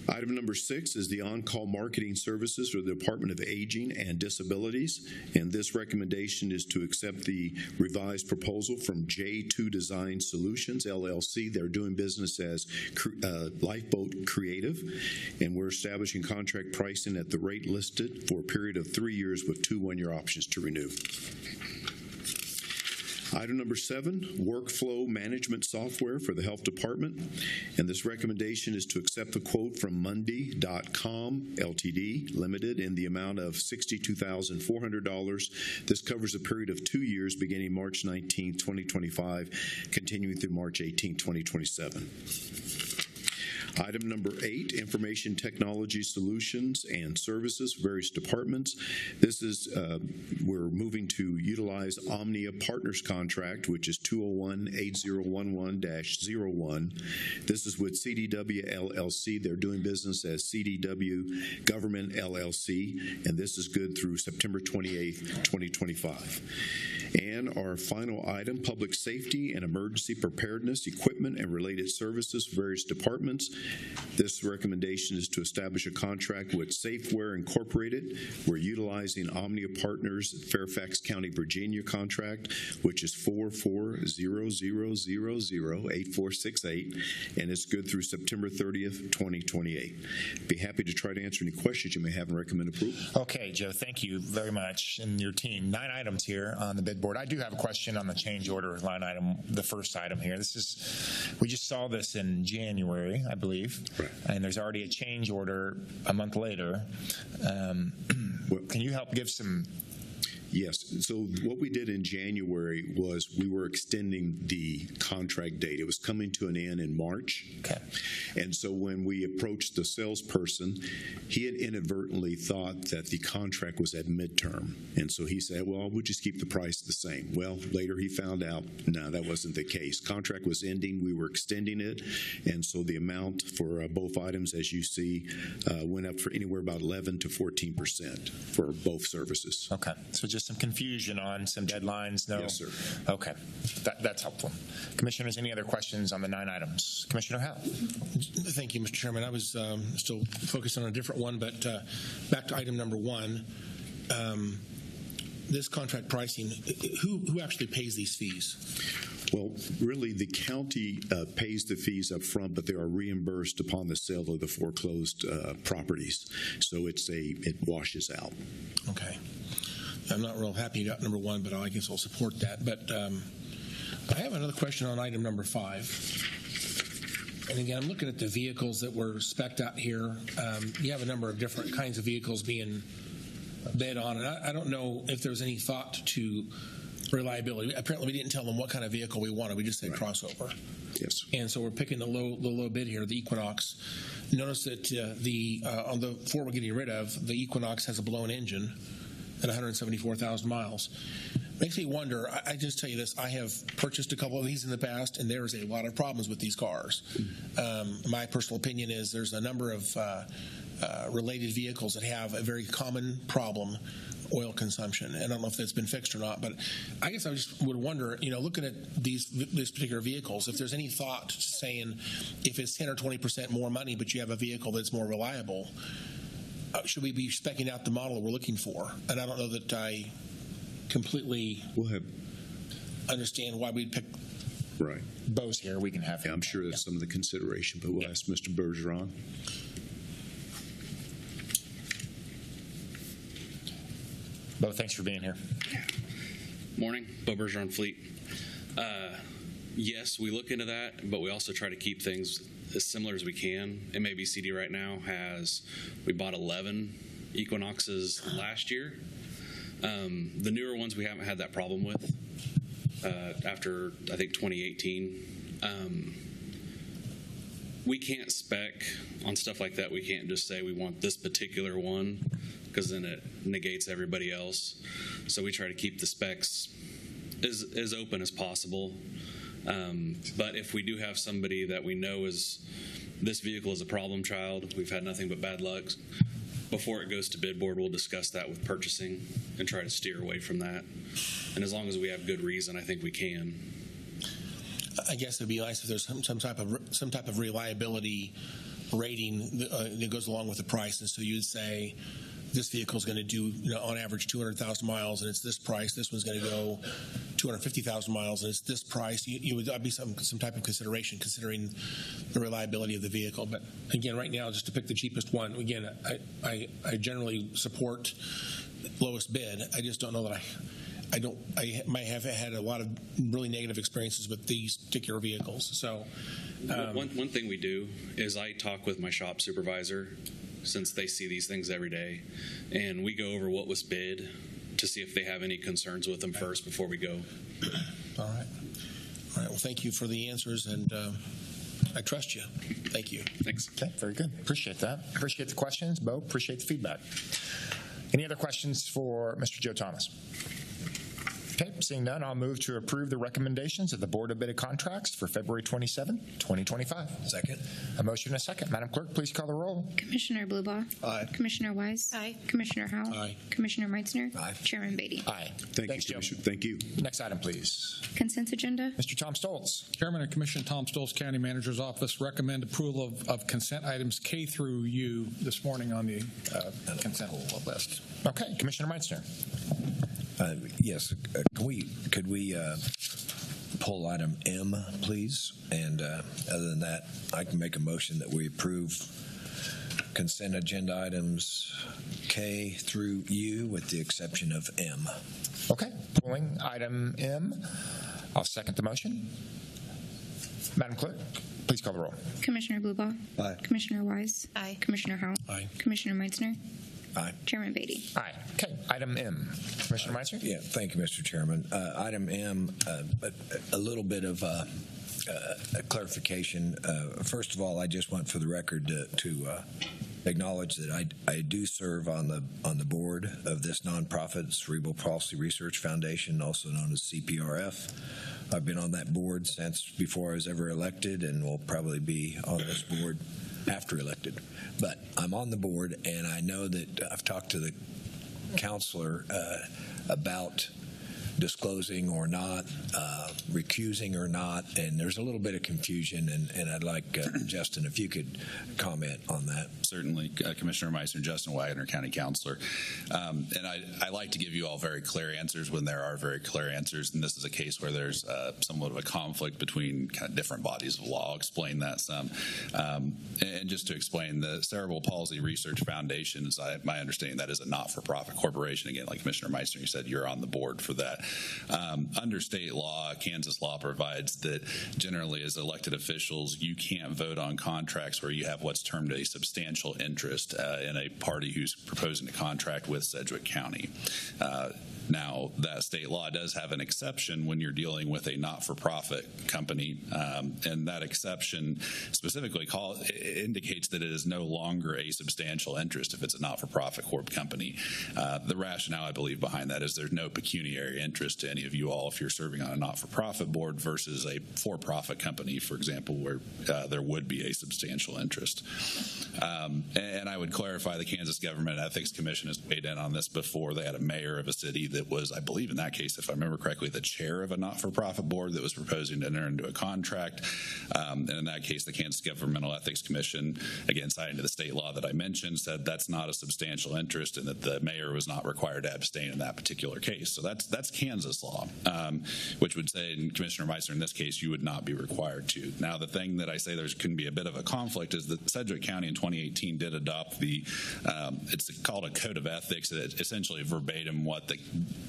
Item number 6 is the on-call marketing services for the Department of Aging and Disabilities, and this recommendation is to accept the revised proposal from J2 Design Solutions, LLC. They're doing business as Lifeboat Creative, and we're establishing contract pricing at the rate listed for a period of 3 years with 2 one-year options to renew. Item number 7, workflow management software for the Health Department, and this recommendation is to accept the quote from Monday.com Ltd. Limited in the amount of $62,400. This covers a period of 2 years beginning March 19, 2025, continuing through March 18, 2027. Item number 8, information technology solutions and services for various departments. This is, we're moving to utilize Omnia Partners Contract, which is 201-8011-01. This is with CDW LLC. They're doing business as CDW Government LLC, and this is good through September 28th, 2025. And our final item, public safety and emergency preparedness, equipment and related services for various departments. This recommendation is to establish a contract with Safeware Incorporated. We're utilizing Omnia Partners Fairfax County, Virginia contract, which is 4400008468, and it's good through September 30th, 2028. Be happy to try to answer any questions you may have and recommend approval. Okay, Joe, thank you very much and your team. 9 items here on the bid board. I do have a question on the change order line item, the first item here. This is, we just saw this in January, I believe, right, and there's already a change order a month later. Can you help give some? Yes. So what we did in January was we were extending the contract date. It was coming to an end in March. Okay. And so when we approached the salesperson, he had inadvertently thought that the contract was at midterm. And so he said, well, we'll just keep the price the same. Well, later he found out, no, that wasn't the case. Contract was ending. We were extending it. And so the amount for both items, as you see, went up for anywhere about 11 to 14% for both services. Okay. So just some confusion on some deadlines? No? Yes, sir. Okay. That's helpful. Commissioners, any other questions on the 9 items? Commissioner Howe. Thank you, Mr. Chairman. I was still focused on a different one, but back to item number 1. This contract pricing, who actually pays these fees? Well, really, the county pays the fees up front, but they are reimbursed upon the sale of the foreclosed properties. So it washes out. Okay. I'm not real happy about number 1, but I guess I'll support that. But I have another question on item number 5. And again, I'm looking at the vehicles that were spec'd out here. You have a number of different kinds of vehicles being bid on, and I don't know if there's any thought to reliability. Apparently, we didn't tell them what kind of vehicle we wanted. We just said crossover. Yes. And so we're picking the low bid here, the Equinox. Notice that on the 4 we're getting rid of, the Equinox has a blown engine at 174,000 miles. Makes me wonder, I just tell you this, I have purchased a couple of these in the past, and there's a lot of problems with these cars. My personal opinion is there's a number of related vehicles that have a very common problem, oil consumption. And I don't know if that's been fixed or not, but I guess I just would wonder, looking at these particular vehicles, if there's any thought to saying if it's 10 or 20% more money, but you have a vehicle that's more reliable, should we be speccing out the model we're looking for? And I don't know that I completely understand why we'd pick Bo's here. We can have him. I'm sure that's some of the consideration, but we'll ask Mr. Bergeron. Bo, thanks for being here. Morning, Bo Bergeron, Fleet. Yes, we look into that, but we also try to keep things as similar as we can. MABCD right now we bought 11 Equinoxes last year. The newer ones we haven't had that problem with after, I think, 2018. We can't spec on stuff like that. We can't just say we want this particular one because then it negates everybody else. So we try to keep the specs as open as possible. But if we do have somebody that we know is this vehicle is a problem child, we've had nothing but bad luck, before it goes to bid board, we'll discuss that with purchasing and try to steer away from that. And as long as we have good reason, I think we can. I guess it'd be nice if there's some type of reliability rating that goes along with the price. And so you'd say this vehicle is going to do, on average 200,000 miles, and it's this price. This one's going to go 250,000 miles, and it's this price. You would be some type of consideration considering the reliability of the vehicle. But again, right now, just to pick the cheapest one. Again, I generally support lowest bid. I just don't know that I might have had a lot of really negative experiences with these particular vehicles. So one thing we do is I talk with my shop supervisor, since they see these things every day, and we go over what was bid to see if they have any concerns with them first before we go. All right. Well, thank you for the answers, and I trust you. Thank you. Thanks. Okay, very good. Appreciate that. Appreciate the questions, Bo. Appreciate the feedback. Any other questions for Mr. Joe Thomas? Okay, seeing none, I'll move to approve the recommendations of the Board of Bidded Contracts for February 27, 2025. Second. A motion and a second. Madam Clerk, please call the roll. Commissioner Blubow. Aye. Commissioner Wise. Aye. Commissioner Howell. Aye. Commissioner Meitzner. Aye. Chairman Beatty. Aye. Thanks, Joe. Commissioner. Thank you. Next item, please. Consent agenda. Mr. Tom Stoltz. Chairman and Commissioner Tom Stoltz, County Manager's Office, recommend approval of consent items K through U this morning on the consent list. Okay, Commissioner Meitzner. Yes. Could we pull item M, please? And other than that, I can make a motion that we approve consent agenda items K through U with the exception of M. Okay, pulling item M. I'll second the motion. Madam Clerk, please call the roll. Commissioner Blubow. Aye. Commissioner Wise. Aye. Commissioner Howell. Aye. Commissioner Meitzner. Aye. Chairman Beatty. Aye. Okay, item M. Commissioner Meitzner? Yeah, thank you, Mr. Chairman. Item M, a little bit of a clarification. First of all, I just want for the record to acknowledge that I do serve on the board of this nonprofit, Cerebral Palsy Research Foundation, also known as CPRF. I've been on that board since before I was ever elected, and will probably be on this board after elected. But I'm on the board, and I know that I've talked to the counselor about disclosing or not, recusing or not, and there's a little bit of confusion, and I'd like, Justin, if you could comment on that. Certainly, Commissioner Meissner, Justin Wagner, County Councilor. And I like to give you all very clear answers when there are very clear answers, and this is a case where there's somewhat of a conflict between kind of different bodies of law. I'll explain that some. And just to explain, the Cerebral Palsy Research Foundation, is my understanding, that is a not-for-profit corporation. Again, like Commissioner Meissner, you said you're on the board for that. Under state law, Kansas law provides that generally as elected officials, you can't vote on contracts where you have what's termed a substantial interest in a party who's proposing to contract with Sedgwick County. Now, that state law does have an exception when you're dealing with a not-for-profit company, and that exception specifically indicates that it is no longer a substantial interest if it's a not-for-profit corp company. The rationale, I believe, behind that is there's no pecuniary interest to any of you all if you're serving on a not-for-profit board versus a for-profit company, for example, where there would be a substantial interest. And I would clarify, the Kansas Government Ethics Commission has weighed in on this before. They had a mayor of a city that was, I believe in that case, if I remember correctly, the chair of a not-for-profit board that was proposing to enter into a contract. And in that case, the Kansas Governmental Ethics Commission, again, citing to the state law that I mentioned, said that's not a substantial interest and that the mayor was not required to abstain in that particular case. So that's Kansas law, which would say, and Commissioner Meissner, in this case, you would not be required to. Now, the thing that I say there can be a bit of a conflict is that Sedgwick County in 2018 did adopt it's called a code of ethics that essentially verbatim what the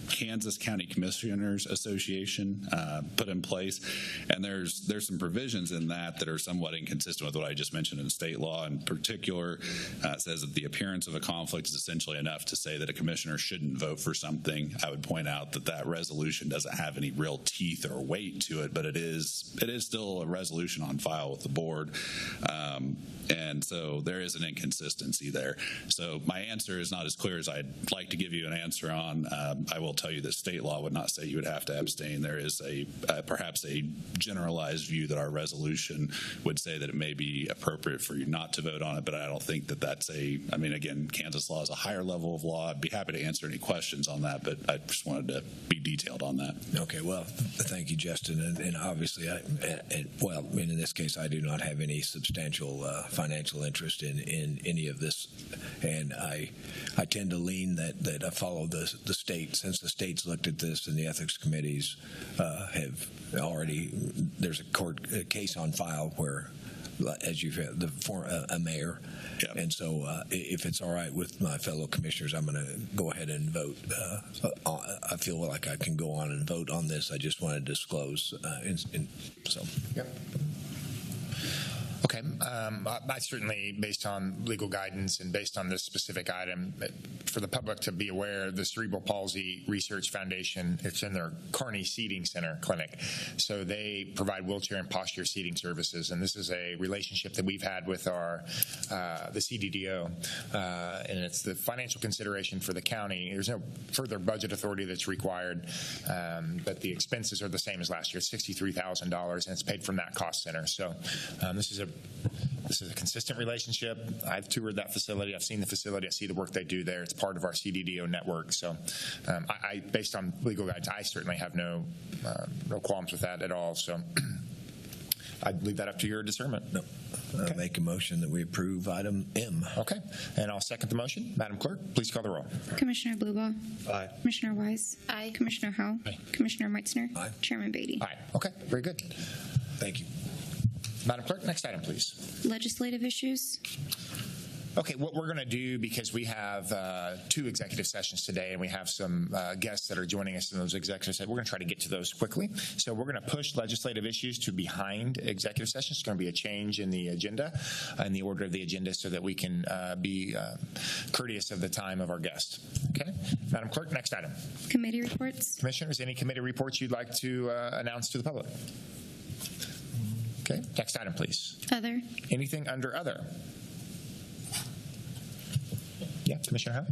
Kansas County Commissioners Association put in place, and there's some provisions in that are somewhat inconsistent with what I just mentioned in state law. In particular, it says that the appearance of a conflict is essentially enough to say that a commissioner shouldn't vote for something. I would point out that resolution doesn't have any real teeth or weight to it, but it is still a resolution on file with the board, and so there is an inconsistency there. So my answer is not as clear as I'd like to give you an answer on. I will tell you that state law would not say you would have to abstain. There is perhaps a generalized view that our resolution would say that it may be appropriate for you not to vote on it, but I don't think that's again, Kansas law is a higher level of law. I'd be happy to answer any questions on that, but I just wanted to be detailed on that. Okay, well, thank you, Justin. And obviously, in this case, I do not have any substantial financial interest in any of this, and I tend to lean that I follow the state, since the state's looked at this and the ethics committees have already, there's a case on file where, as you've had, a mayor. Yep. And so if it's all right with my fellow commissioners, I'm going to go ahead and vote. I feel like I can go on and vote on this. I just want to disclose. Yep. Okay. I certainly, based on legal guidance and based on this specific item, for the public to be aware, the Cerebral Palsy Research Foundation, it's in their Kearney Seating Center clinic. So they provide wheelchair and posture seating services, and this is a relationship that we've had with the CDDO, and it's the financial consideration for the county. There's no further budget authority that's required, but the expenses are the same as last year, $63,000, and it's paid from that cost center. So this is a consistent relationship. I've toured that facility. I've seen the facility. I see the work they do there. It's part of our CDDO network. So based on legal guidance, I certainly have no qualms with that at all. So I'd leave that up to your discernment. No. Okay. I make a motion that we approve item M. Okay. And I'll second the motion. Madam Clerk, please call the roll. Commissioner Blubow. Aye. Commissioner Wise. Aye. Commissioner Howell. Aye. Commissioner Meitzner. Aye. Chairman Beatty. Aye. Okay. Very good. Thank you. Madam Clerk, next item, please. Legislative issues. Okay, what we're going to do, because we have 2 executive sessions today and we have some guests that are joining us in those executive sessions, we're going to try to get to those quickly. So we're going to push legislative issues to behind executive sessions. It's going to be a change in the agenda, in the order of the agenda, so that we can be courteous of the time of our guests. Okay, Madam Clerk, next item. Committee reports. Commissioners, any committee reports you'd like to announce to the public? Okay, next item, please. Other. Anything under other? Yeah, Commissioner Howe.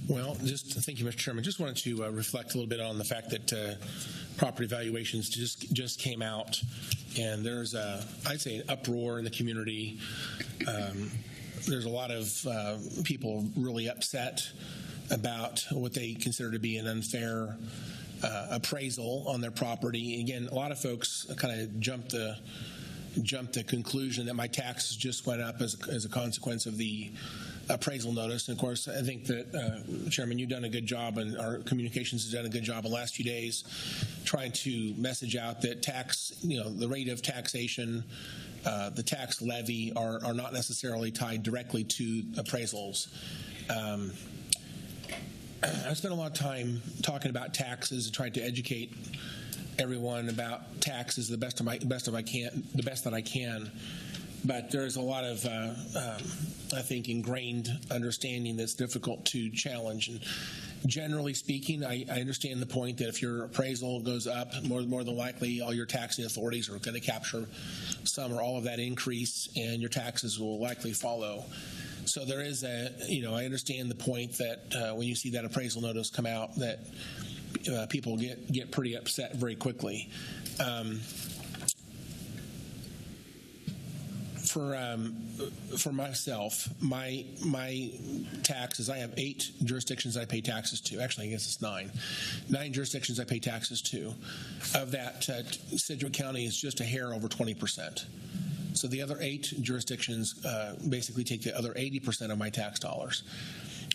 Well, thank you, Mr. Chairman. Just wanted to reflect a little bit on the fact that property valuations just came out, and there's I'd say an uproar in the community. There's a lot of people really upset about what they consider to be an unfair appraisal on their property. Again, a lot of folks kind of jumped the conclusion that my taxes just went up as a consequence of the appraisal notice. And of course, I think that Chairman, you've done a good job, and our communications has done a good job in the last few days trying to message out that the rate of taxation, the tax levy are not necessarily tied directly to appraisals. I spent a lot of time talking about taxes and trying to educate everyone about taxes the best that I can. But there's a lot of, I think, ingrained understanding that's difficult to challenge. And generally speaking, I understand the point that if your appraisal goes up, more than likely all your taxing authorities are going to capture some or all of that increase, and your taxes will likely follow. So there is I understand the point that when you see that appraisal notice come out, that people get pretty upset very quickly. For myself, my taxes, I have 8 jurisdictions I pay taxes to. Actually, I guess it's 9. 9 jurisdictions I pay taxes to. Of that, Sedgwick County is just a hair over 20%. So the other 8 jurisdictions basically take the other 80% of my tax dollars.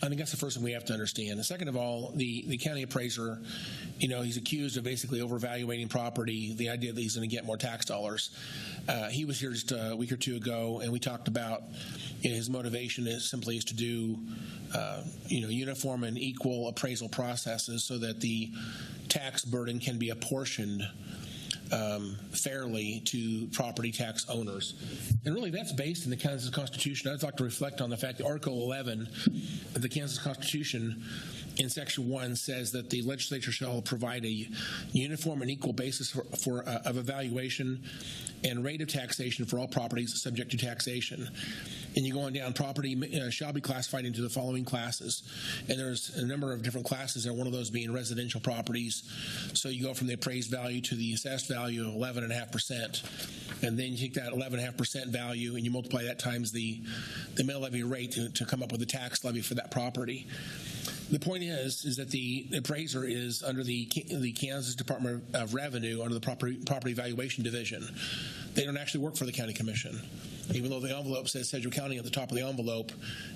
I think that's the first thing we have to understand. And second of all, the county appraiser, he's accused of basically overvaluating property, the idea that he's going to get more tax dollars. He was here just a week or two ago, and we talked about his motivation is to do uniform and equal appraisal processes so that the tax burden can be apportioned fairly to property tax owners. And really that's based in the Kansas Constitution. I'd like to reflect on the fact that Article 11 of the Kansas Constitution in Section 1 says that the legislature shall provide a uniform and equal basis of evaluation and rate of taxation for all properties subject to taxation. And you go on down, property shall be classified into the following classes. And there's a number of different classes, and one of those being residential properties. So you go from the appraised value to the assessed value of 11.5%. And then you take that 11.5% value and you multiply that times the mill levy rate to come up with the tax levy for that property. The point is that the appraiser is under the Kansas Department of Revenue, under the Property Valuation Division. They don't actually work for the county commission. Even though the envelope says Sedgwick County at the top of the envelope,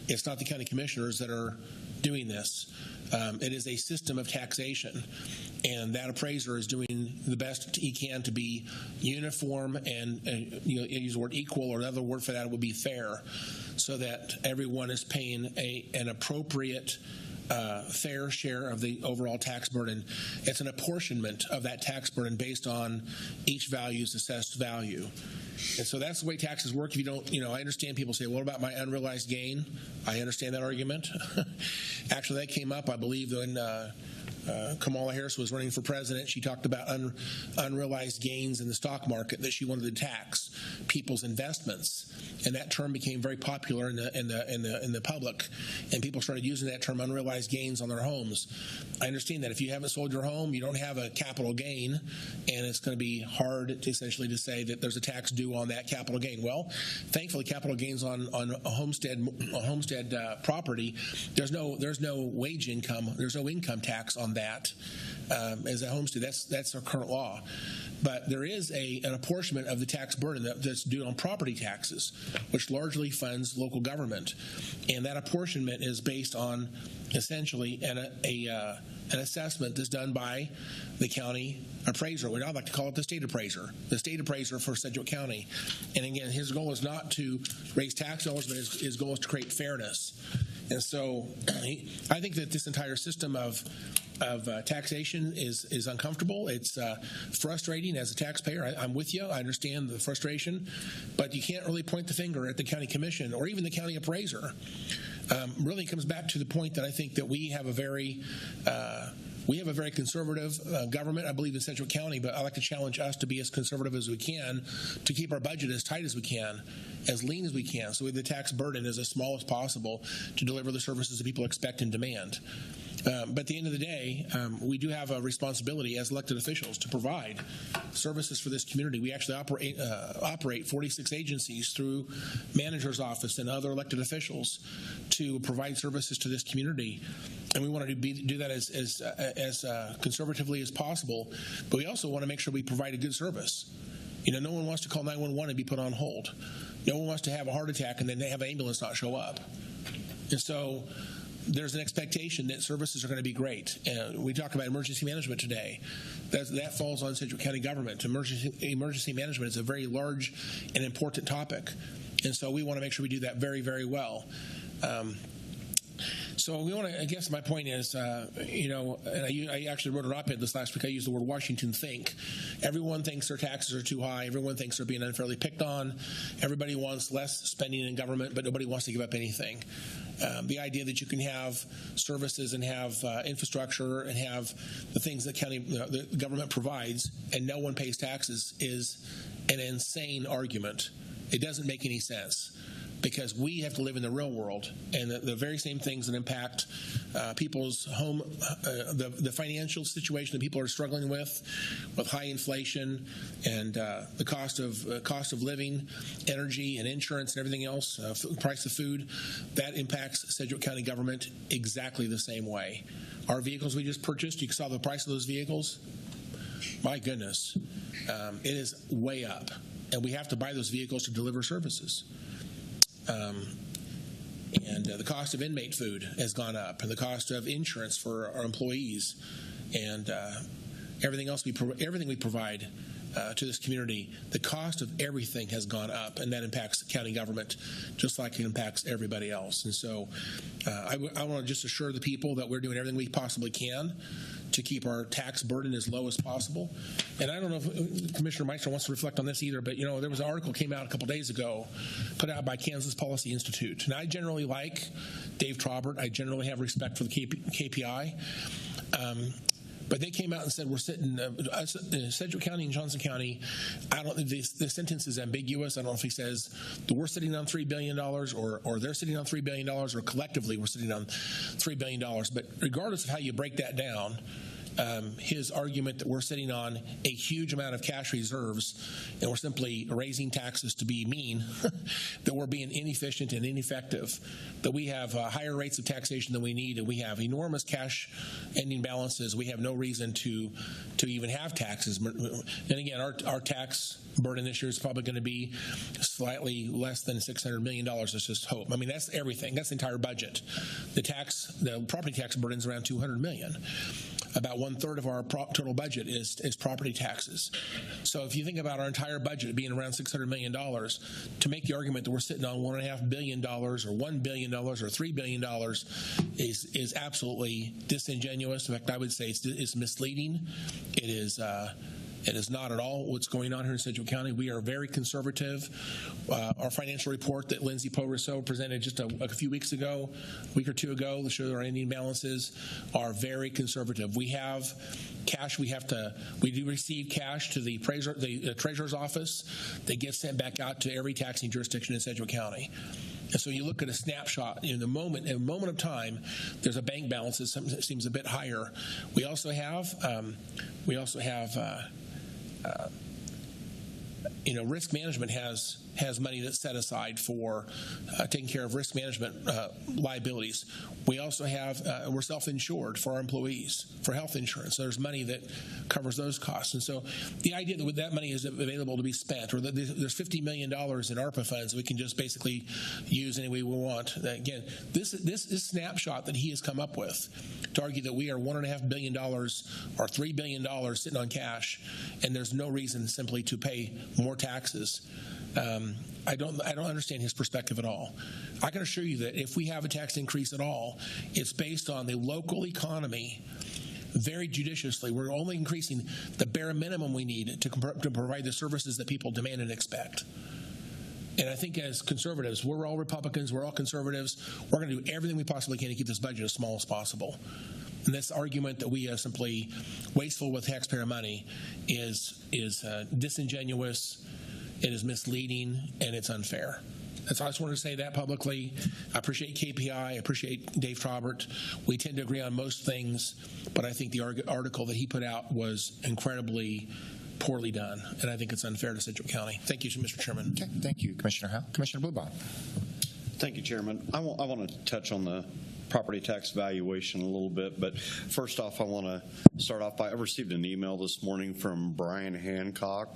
it's not the county commissioners that are doing this. It is a system of taxation, and that appraiser is doing the best he can to be uniform and use the word equal, or another word for that would be fair, so that everyone is paying an appropriate fair share of the overall tax burden. It's an apportionment of that tax burden based on each value's assessed value. And so that's the way taxes work. If you don't, I understand people say, what about my unrealized gain? I understand that argument. Actually, that came up, I believe, when Kamala Harris was running for president. She talked about unrealized gains in the stock market, that she wanted to tax people's investments, and that term became very popular in the public, and people started using that term, unrealized gains, on their homes. I understand that if you haven't sold your home, you don't have a capital gain, and it's going to be hard essentially to say that there's a tax due on that capital gain. Well, thankfully, capital gains on a homestead property, there's no wage income, there's no income tax on that as a homestead. That's our current law. But there is an apportionment of the tax burden that's due on property taxes, which largely funds local government. And that apportionment is based on essentially an assessment that's done by the county appraiser. I'd like to call it the state appraiser for Sedgwick County. And again, his goal is not to raise tax dollars, but his goal is to create fairness. And so I think that this entire system of taxation is uncomfortable. It's frustrating as a taxpayer. I'm with you. I understand the frustration, but you can't really point the finger at the county commission or even the county appraiser. Really comes back to the point that I think that we have a very conservative government, I believe, in Sedgwick County, but I like to challenge us to be as conservative as we can, to keep our budget as tight as we can, as lean as we can, so the tax burden is as small as possible to deliver the services that people expect and demand. But at the end of the day, we do have a responsibility as elected officials to provide services for this community. We actually operate 46 agencies through manager's office and other elected officials to provide services to this community. And we want to do that as conservatively as possible. But we also want to make sure we provide a good service. No one wants to call 911 and be put on hold. No one wants to have a heart attack and then they have an ambulance not show up. And so there's an expectation that services are going to be great. We talked about emergency management today. That falls on Sedgwick County government. Emergency management is a very large and important topic. And so we want to make sure we do that very, very well. So we want to, I guess my point is, and I actually wrote an op-ed this last week. I used the word Washington think. Everyone thinks their taxes are too high. Everyone thinks they're being unfairly picked on. Everybody wants less spending in government, but nobody wants to give up anything. The idea that you can have services and have infrastructure and have the things that the government provides and no one pays taxes is an insane argument. It doesn't make any sense, because we have to live in the real world, and the very same things that impact people's home, the financial situation that people are struggling with high inflation and the cost of living, energy and insurance and everything else, price of food, that impacts Sedgwick County government exactly the same way. Our vehicles we just purchased, you saw the price of those vehicles. My goodness, it is way up, and we have to buy those vehicles to deliver services. And the cost of inmate food has gone up, and the cost of insurance for our employees, and everything else everything we provide to this community, the cost of everything has gone up, and that impacts the county government just like it impacts everybody else. And so I want to just assure the people that we're doing everything we possibly can to keep our tax burden as low as possible. And I don't know if Commissioner Meister wants to reflect on this either, but there was an article came out a couple days ago put out by Kansas Policy Institute. And I generally like Dave Trobert. I generally have respect for the KPI. But they came out and said we're sitting Sedgwick County and Johnson County. I don't think the sentence is ambiguous. I don't know if he says that we're sitting on $3 billion or they're sitting on $3 billion or collectively we're sitting on $3 billion. But regardless of how you break that down, his argument that we're sitting on a huge amount of cash reserves and we're simply raising taxes to be mean, that we're being inefficient and ineffective, that we have higher rates of taxation than we need, and we have enormous cash ending balances. We have no reason to even have taxes. And again, our tax burden this year is probably going to be slightly less than $600 million. Let's just hope. I mean, that's everything. That's the entire budget. The property tax burden is around $200 million. About 1/3 of our total budget is property taxes. So if you think about our entire budget being around $600 million, to make the argument that we're sitting on $1.5 billion or $1 billion or $3 billion is absolutely disingenuous. In fact, I would say it's misleading. It is not at all what's going on here in Sedgwick County. We are very conservative. Our financial report that Lindsay Poe-Rousseau presented just a few weeks ago, a week or two ago, to show our ending balances are very conservative. We have cash. We do receive cash to the treasurer's office that gets sent back out to every taxing jurisdiction in Sedgwick County. And so you look at a snapshot in a moment of time, there's a bank balance that seems a bit higher. We also have risk management has money that's set aside for taking care of risk management liabilities. We also have we're self-insured for our employees for health insurance. So there's money that covers those costs. And so the idea that that money is available to be spent, or that there's $50 million in ARPA funds that we can just basically use any way we want. Again, this snapshot that he has come up with to argue that we are $1.5 billion or $3 billion sitting on cash, and there's no reason simply to pay more taxes. I don't understand his perspective at all. I can assure you that if we have a tax increase at all, it's based on the local economy very judiciously. We're only increasing the bare minimum we need to provide the services that people demand and expect. And I think as conservatives, we're all Republicans, we're all conservatives, we're going to do everything we possibly can to keep this budget as small as possible. And this argument that we are simply wasteful with taxpayer money is disingenuous. It is misleading, and it's unfair. So I just wanted to say that publicly. I appreciate KPI. I appreciate Dave Trobert. We tend to agree on most things, but I think the article that he put out was incredibly poorly done, and I think it's unfair to Sedgwick County. Thank you, Mr. Chairman. Okay, thank you, Commissioner Howe. Commissioner Blubaugh. Thank you, Chairman. I want to touch on the property tax valuation a little bit, but first off, I want to start off by I received an email this morning from Brian Hancock,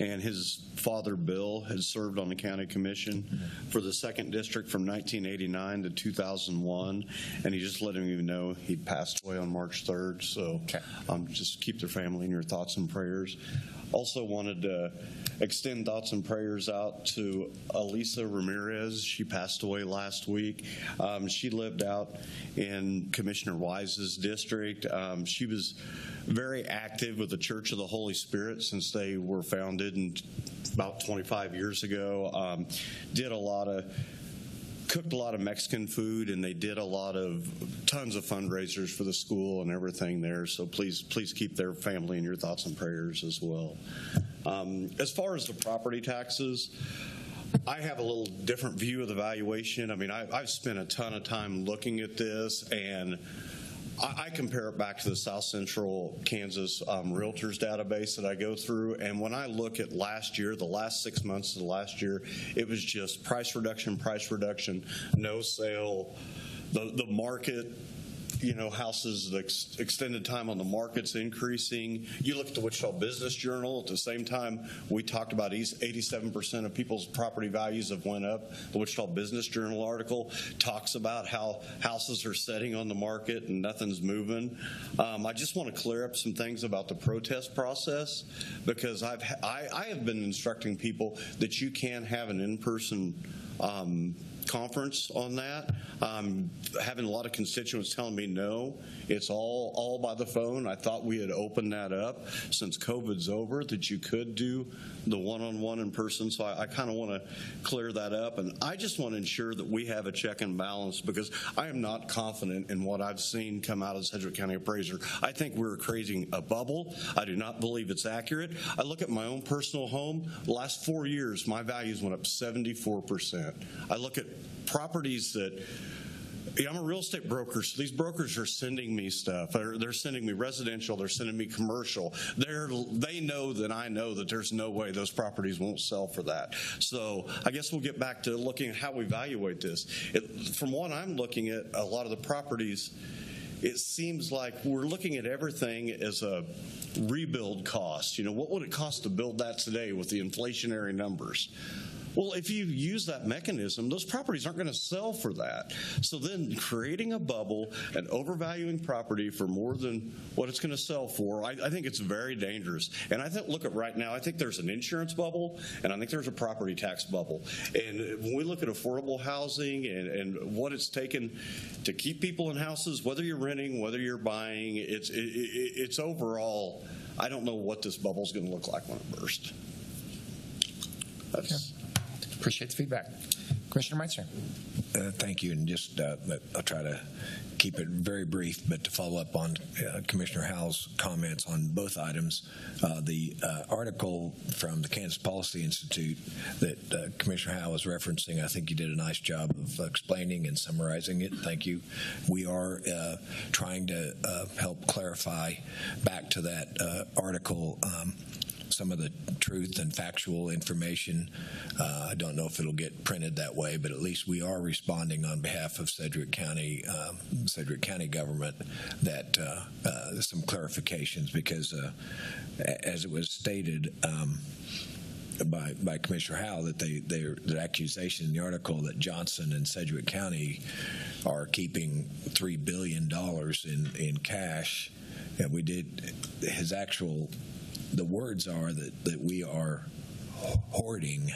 and his father Bill had served on the county commission for the 2nd District from 1989 to 2001, and he just let him know he passed away on March 3rd. So just keep their family in your thoughts and prayers. Also wanted to extend thoughts and prayers out to Elisa Ramirez. She passed away last week. She lived out in Commissioner Wise's district. She was very active with the Church of the Holy Spirit since they were founded about 25 years ago. Cooked a lot of Mexican food, and they did tons of fundraisers for the school and everything there. So please keep their family in your thoughts and prayers as well. As far as the property taxes, I have a little different view of the valuation. I mean, I've spent a ton of time looking at this, and I compare it back to the South Central Kansas Realtors database that I go through, and when I look at last year, the last 6 months of the last year, it was just price reduction, no sale. The market houses, the extended time on the market's increasing. You look at the Wichita Business Journal, at the same time we talked about 87% of people's property values have went up. The Wichita Business Journal article talks about how houses are sitting on the market and nothing's moving. I just want to clear up some things about the protest process, because I have been instructing people that you can have an in-person conference on that. Having a lot of constituents telling me no, it's all by the phone. I thought we had opened that up since COVID's over, that you could do the one-on-one in person. So I kind of want to clear that up, and I just want to ensure that we have a check and balance, because I am not confident in what I've seen come out of Sedgwick County Appraiser. I think we're creating a bubble. I do not believe it's accurate. I look at my own personal home. The last 4 years, my values went up 74%. I look at properties that, I'm a real estate broker, so these brokers are sending me stuff. They're sending me residential, they're sending me commercial. They know that I know that there's no way those properties won't sell for that. So I guess we'll get back to looking at how we evaluate this. From what I'm looking at, a lot of the properties, it seems like we're looking at everything as a rebuild cost. What would it cost to build that today with the inflationary numbers? Well, if you use that mechanism, those properties aren't going to sell for that. So then creating a bubble and overvaluing property for more than what it's going to sell for, I think it's very dangerous. And I think, look at right now, I think there's an insurance bubble, and I think there's a property tax bubble. And when we look at affordable housing and what it's taken to keep people in houses, whether you're renting, whether you're buying, it's overall, I don't know what this bubble is going to look like when it bursts. That's... Appreciate the feedback. Commissioner Meister. Thank you, and just I'll try to keep it very brief, but to follow up on Commissioner Howell's comments on both items, the article from the Kansas Policy Institute that Commissioner Howell was referencing, I think you did a nice job of explaining and summarizing it. Thank you. We are trying to help clarify back to that article some of the truth and factual information. I don't know if it'll get printed that way, but at least we are responding on behalf of Sedgwick County government that some clarifications, because as it was stated by Commissioner Howell, that the accusation in the article that Johnson and Sedgwick County are keeping $3 billion in cash, and we did his actual. The words are that we are hoarding,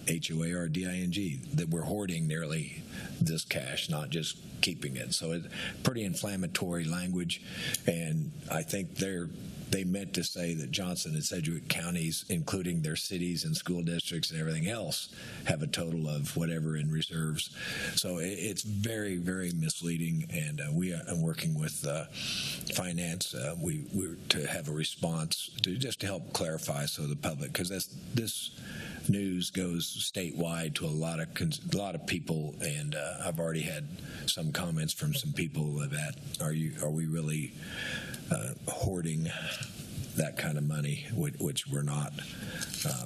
HOARDING, that we're hoarding nearly this cash, not just keeping it. So it's pretty inflammatory language, and I think they meant to say that Johnson and Sedgwick counties, including their cities and school districts and everything else, have a total of whatever in reserves. So it's very, very misleading, and we are working with finance we're to have a response to help clarify so the public, because this news goes statewide to a lot of people, and I've already had some comments from some people that are we really hoarding that kind of money, which we're not.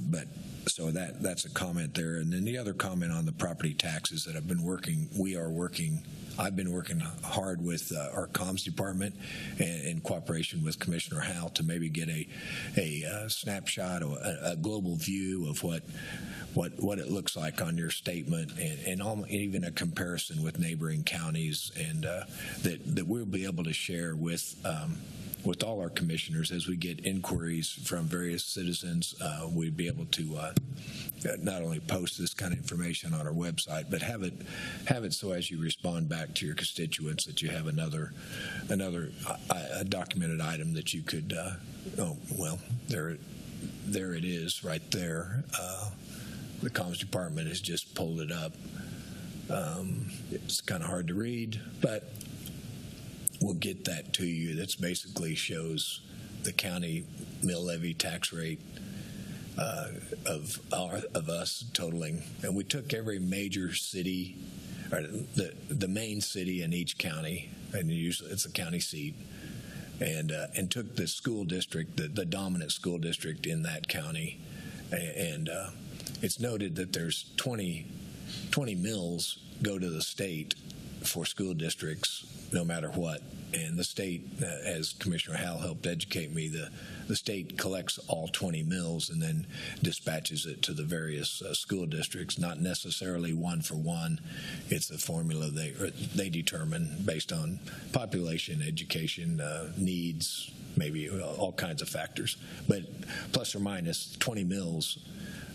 But so that's a comment there. And then the other comment on the property taxes that I've been working hard with our comms department and in cooperation with Commissioner Howell to maybe get a snapshot or a global view of what it looks like on your statement, and even a comparison with neighboring counties, and that we'll be able to share with all our commissioners as we get inquiries from various citizens. We'd be able to not only post this kind of information on our website, but have it so as you respond back to your constituents that you have another documented item that you could. There it is right there. The comms department has just pulled it up. It's kind of hard to read, but we'll get that to you. That's basically shows the county mill levy tax rate of us totaling, and we took every major city, or the main city in each county, and usually it's a county seat, and took the school district, the dominant school district in that county, and it's noted that there's 20 mills go to the state for school districts, no matter what. And the state, as Commissioner Howell helped educate me, the state collects all 20 mills and then dispatches it to the various school districts, not necessarily one for one. It's a formula they determine based on population, education, needs, maybe all kinds of factors. But plus or minus 20 mills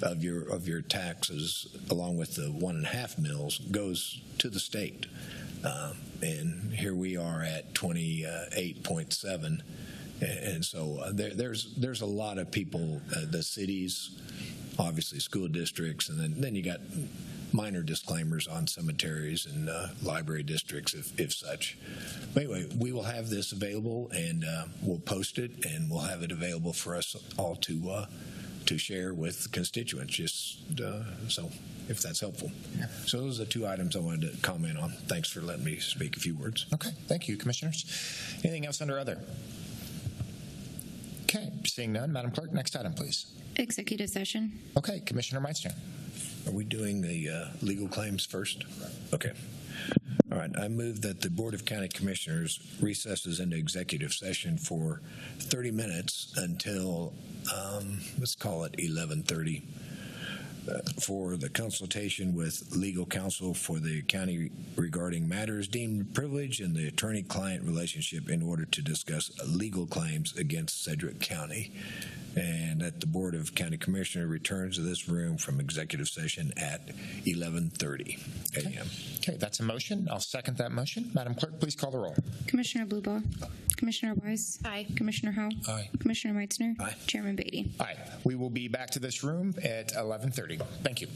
of your taxes, along with the 1.5 mills, goes to the state. And here we are at 28.7, and so there's a lot of people, the cities, obviously school districts, and then you got minor disclaimers on cemeteries and library districts if such. But anyway, we will have this available, and we'll post it, and we'll have it available for us all to share with constituents, just so if that's helpful. Yeah. So those are the two items I wanted to comment on. Thanks for letting me speak a few words. Okay, thank you, Commissioners. Anything else under other? Okay, seeing none, Madam Clerk, next item, please. Executive session. Okay, Commissioner Meitzner. Are we doing the legal claims first? Okay. All right. I move that the Board of County Commissioners recesses into executive session for 30 minutes until, let's call it 11:30, for the consultation with legal counsel for the county regarding matters deemed privileged in the attorney-client relationship in order to discuss legal claims against Sedgwick County. And that the Board of County Commissioners returns to this room from executive session at 11:30 a.m. Okay, that's a motion. I'll second that motion. Madam Clerk, please call the roll. Commissioner Bluebow. Commissioner Wise. Aye. Commissioner Howell. Aye. Commissioner Meitzner. Aye. Chairman Beatty. Aye. We will be back to this room at 11:30. Thank you.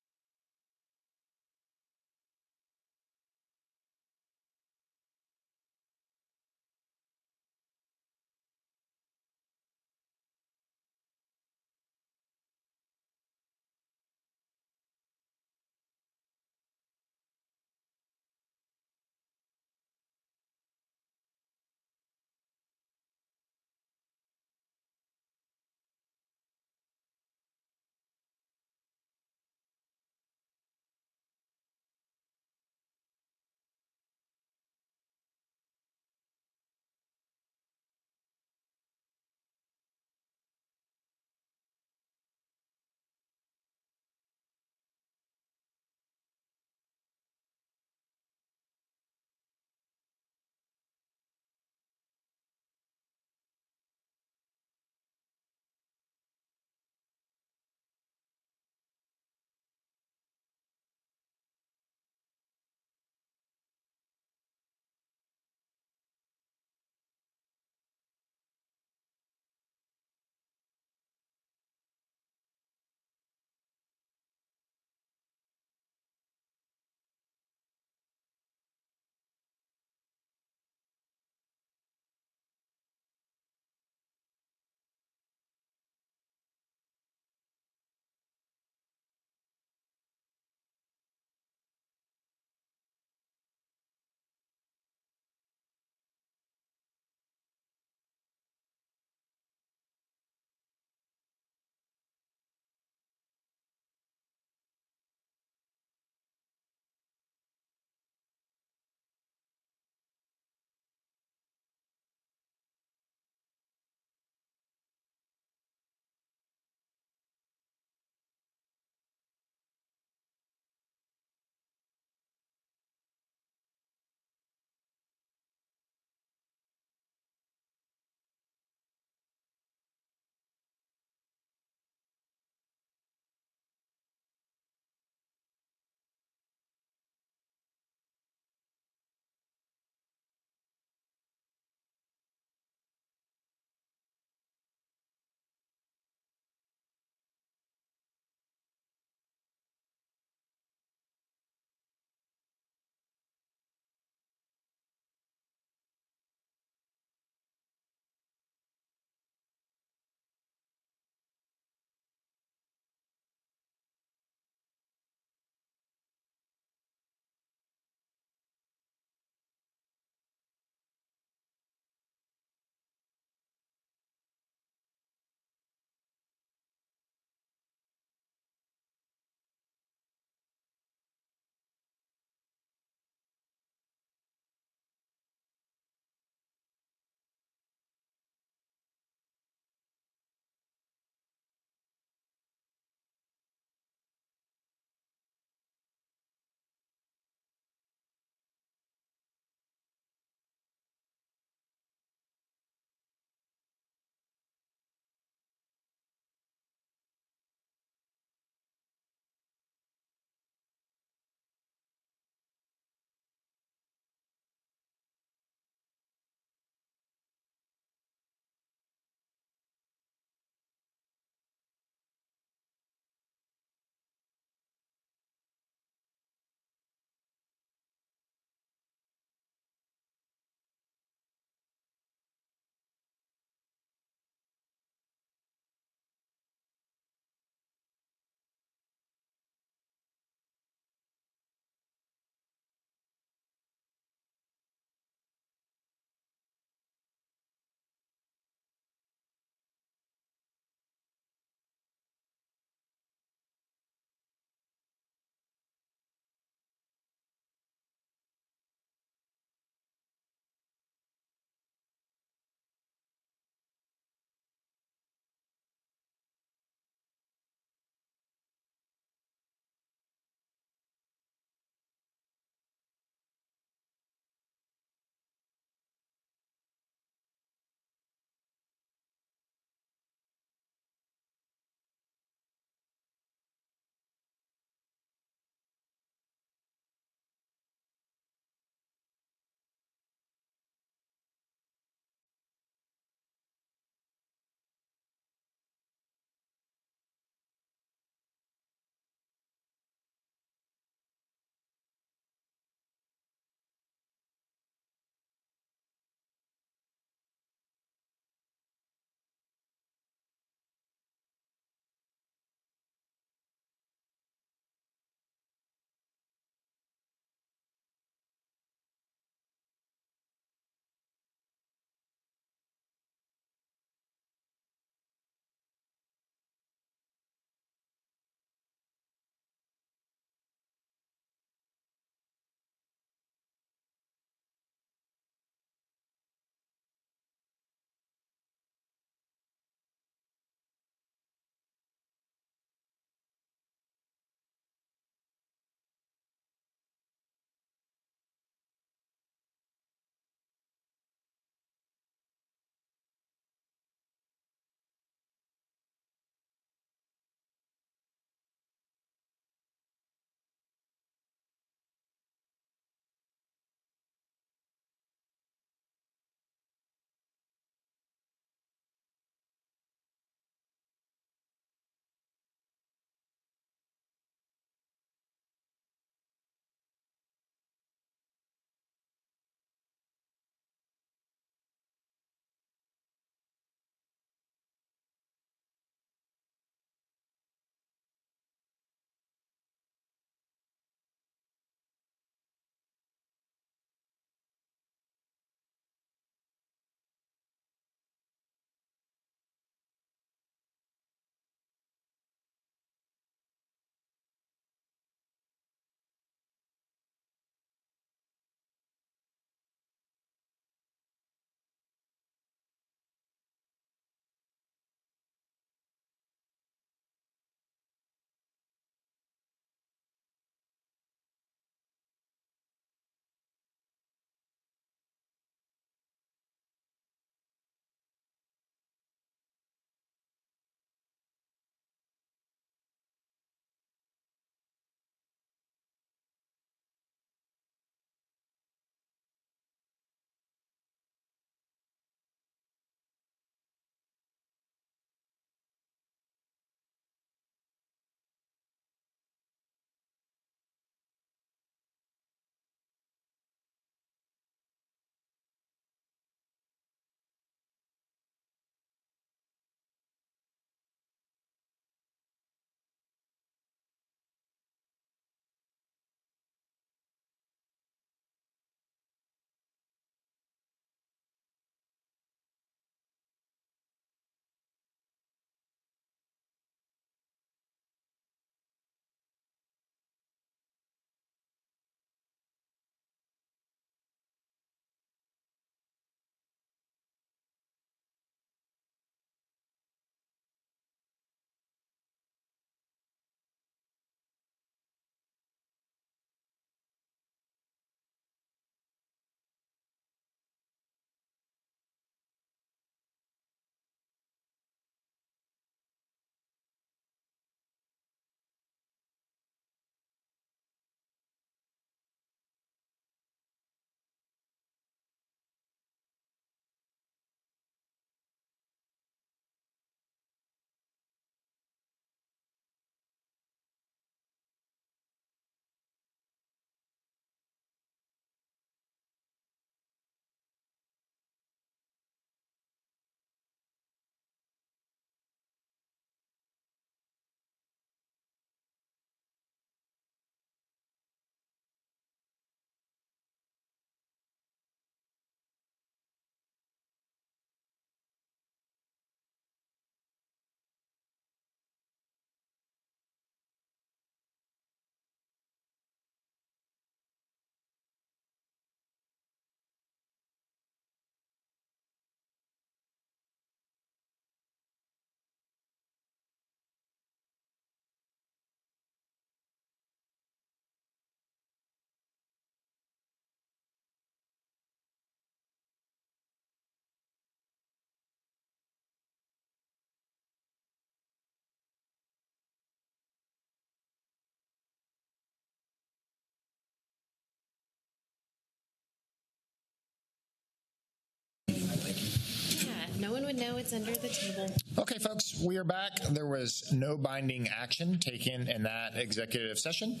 would know, it's under the table. Okay, folks, we are back. There was no binding action taken in that executive session.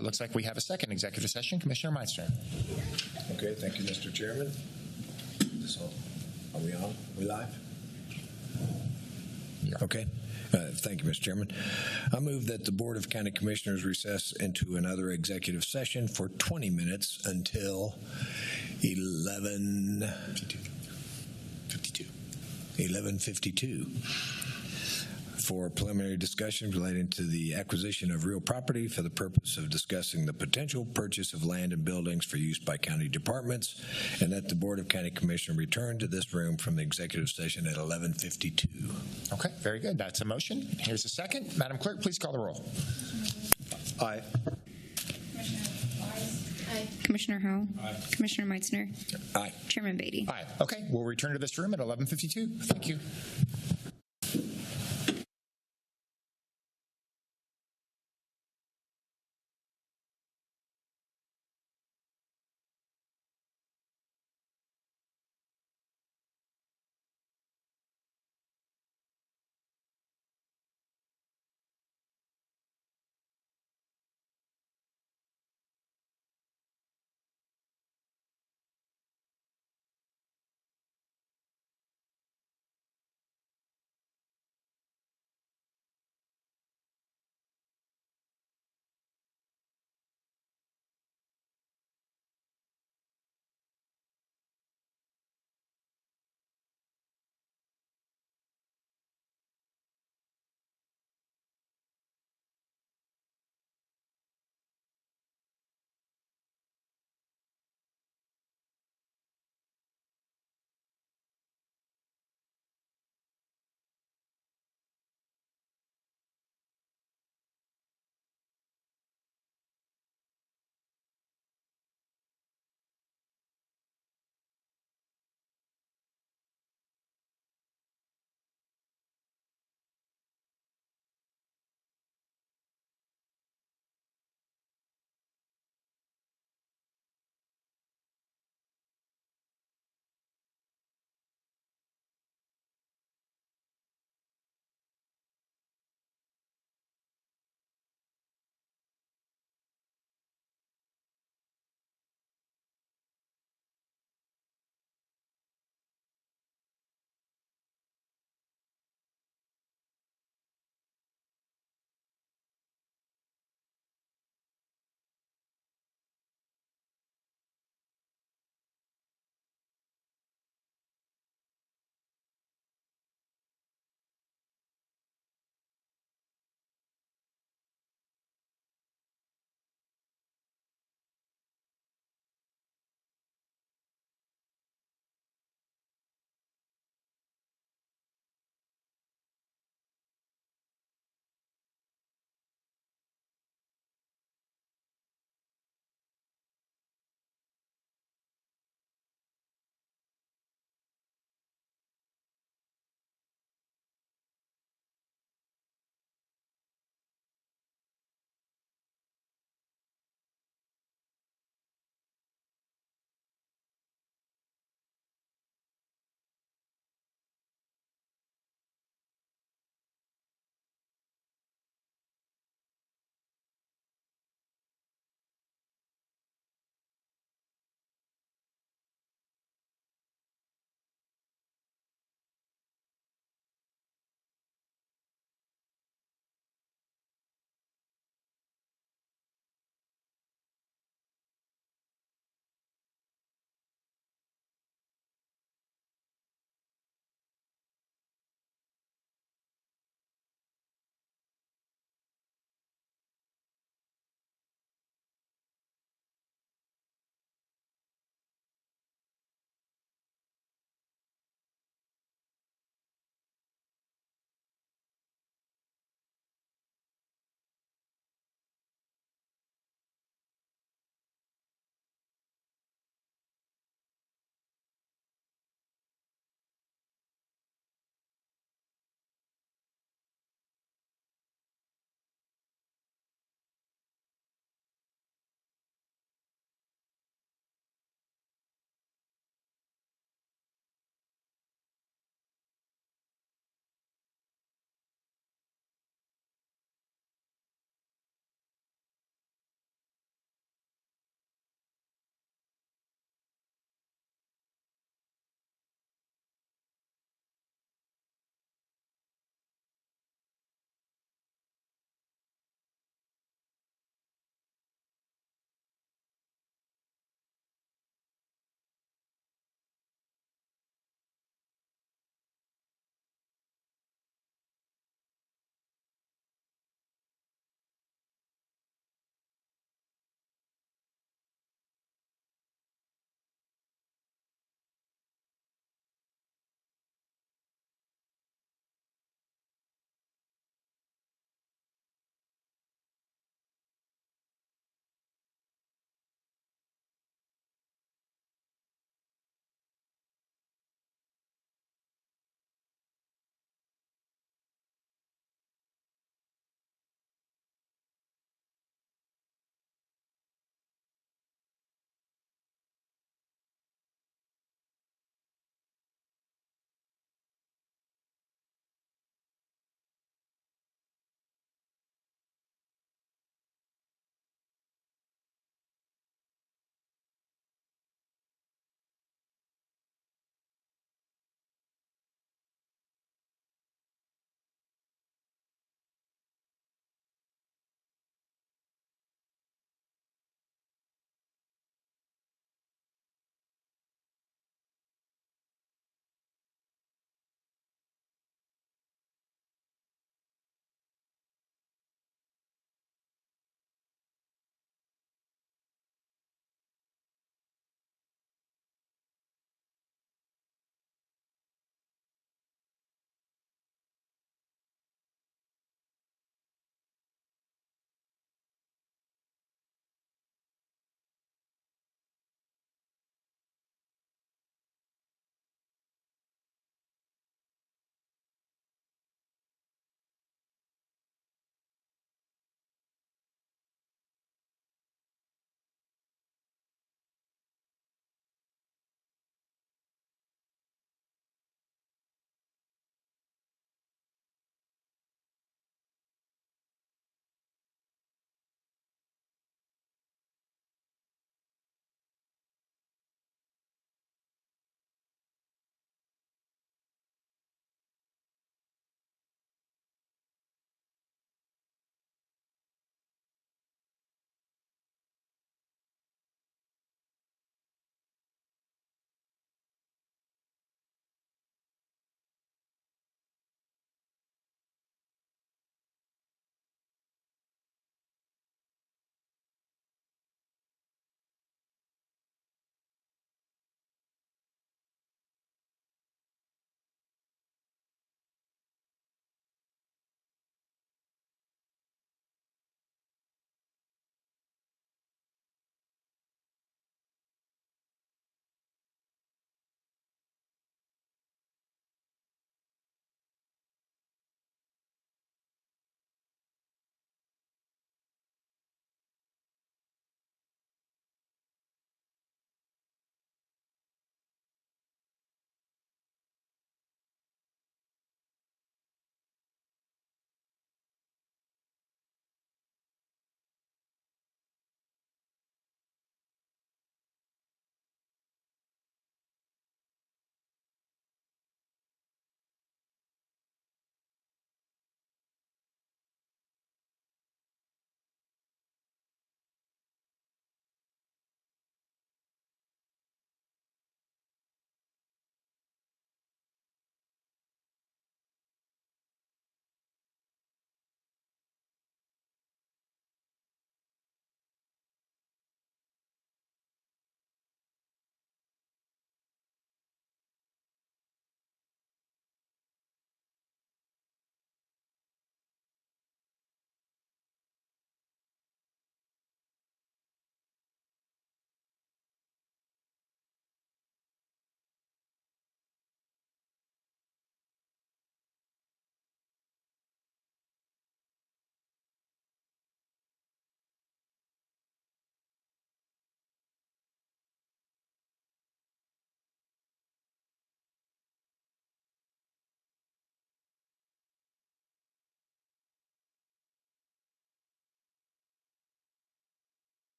Looks like we have a second executive session. Commissioner Meister. Okay, thank you, Mr. Chairman. So, are we on? Are we live? Okay. Thank you, Mr. Chairman. I move that the Board of County Commissioners recess into another executive session for 20 minutes until 11:52 for preliminary discussions relating to the acquisition of real property for the purpose of discussing the potential purchase of land and buildings for use by county departments, and that the Board of County Commissioners return to this room from the executive session at 11:52. Okay, very good. That's a motion. Here's a second. Madam Clerk, please call the roll. Aye. Aye. Commissioner Howell? Aye. Commissioner Meitzner? Aye. Chairman Beatty? Aye. Okay, we'll return to this room at 11:52. Thank you.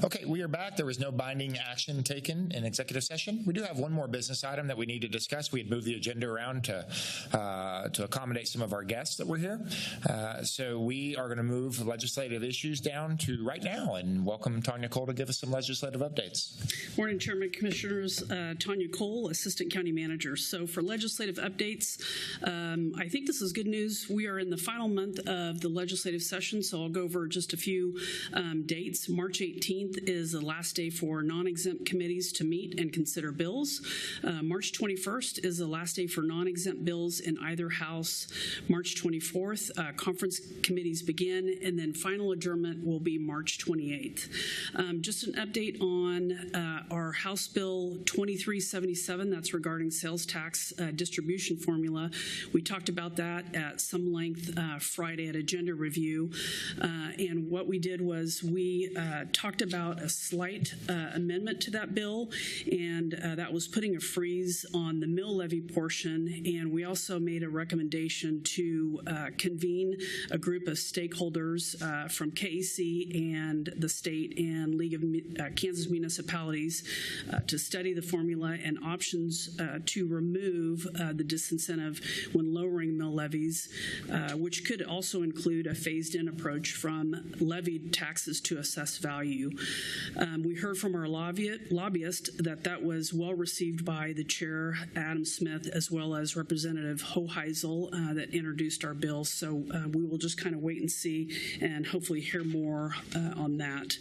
Okay, we are back. There was no binding action taken in executive session. We do have one more business item that we need to discuss. We had moved the agenda around to accommodate some of our guests that were here. So we are going to move legislative issues down to right now and welcome Tanya Cole to give us some legislative updates. Morning, Chairman, Commissioners. Tanya Cole, Assistant County Manager. So for legislative updates, I think this is good news. We are in the final month of the legislative session, so I'll go over just a few dates. March 18th is the last day for non-exempt committees to meet and consider bills. March 21st is the last day for non-exempt bills in either house. March 24th, conference committees begin, and then final adjournment will be March 28th. Just an update on our House Bill 2377, that's regarding sales tax distribution formula. We talked about that at some length Friday at agenda review, and what we did was we talked about a slight amendment to that bill, and that was putting a freeze on the mill levy portion, and we also made a recommendation to convene a group of stakeholders from KEC and the state and League of Kansas Municipalities to study the formula and options to remove the disincentive when lowering mill levies, which could also include a phased-in approach from levied taxes to assessed value. We heard from our lobbyist that was well received by the chair, Adam Smith, as well as Representative HAYSVILLE that introduced our bill. So we will just kind of wait and see and hopefully hear more on that.